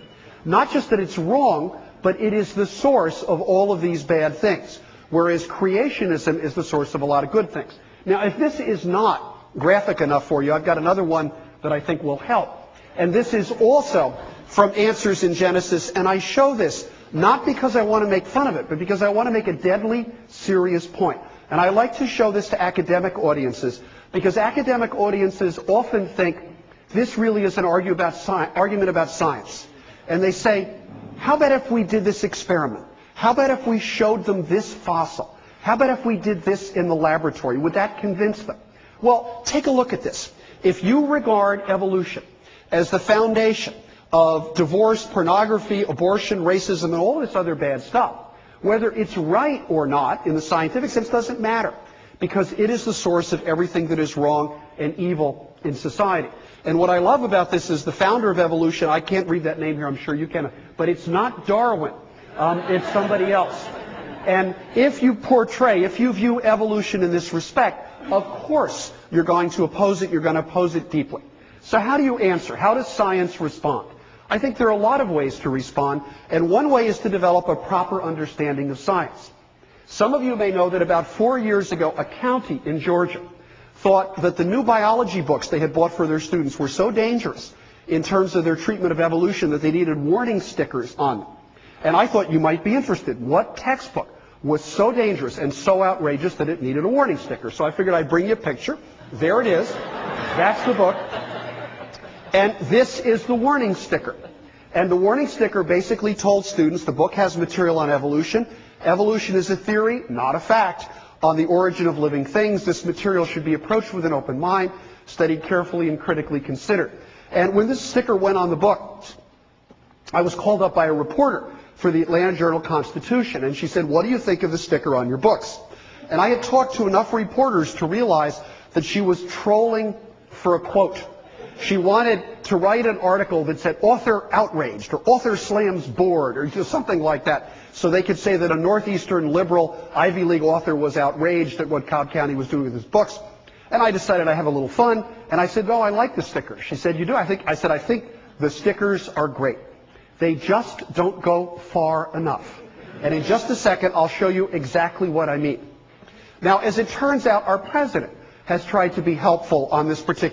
Not just that it's wrong, but it is the source of all of these bad things, whereas creationism is the source of a lot of good things. Now, if this is not graphic enough for you, I've got another one that I think will help. And this is also from Answers in Genesis, and I show this not because I want to make fun of it, but because I want to make a deadly serious point. And I like to show this to academic audiences, because academic audiences often think this really is an argument about science. And they say, how about if we did this experiment? How about if we showed them this fossil? How about if we did this in the laboratory? Would that convince them? Well, take a look at this. If you regard evolution as the foundation of divorce, pornography, abortion, racism, and all this other bad stuff, whether it's right or not in the scientific sense doesn't matter, because it is the source of everything that is wrong and evil in society. And what I love about this is the founder of evolution, I can't read that name here, I'm sure you can, but it's not Darwin. It's somebody else. And if you view evolution in this respect, of course you're going to oppose it, you're going to oppose it deeply. So how do you answer? How does science respond? I think there are a lot of ways to respond, and one way is to develop a proper understanding of science. Some of you may know that about 4 years ago, a county in Georgia thought that the new biology books they had bought for their students were so dangerous in terms of their treatment of evolution that they needed warning stickers on them. And I thought you might be interested. What textbook was so dangerous and so outrageous that it needed a warning sticker? So I figured I'd bring you a picture. There it is. That's the book. And this is the warning sticker. And the warning sticker basically told students the book has material on evolution. Evolution is a theory, not a fact, on the origin of living things. This material should be approached with an open mind, studied carefully and critically considered. And when this sticker went on the book, I was called up by a reporter for the Atlanta Journal-Constitution, and she said, "What do you think of the sticker on your books?" And I had talked to enough reporters to realize that she was trolling for a quote. She wanted to write an article that said author outraged or author slams board or just something like that, so they could say that a northeastern liberal Ivy League author was outraged at what Cobb County was doing with his books. And I decided I'd have a little fun, and I said, "No, I like the sticker." She said, "You do?" I said, "I think the stickers are great. They just don't go far enough." And in just a second, I'll show you exactly what I mean. Now, as it turns out, our president has tried to be helpful on this particular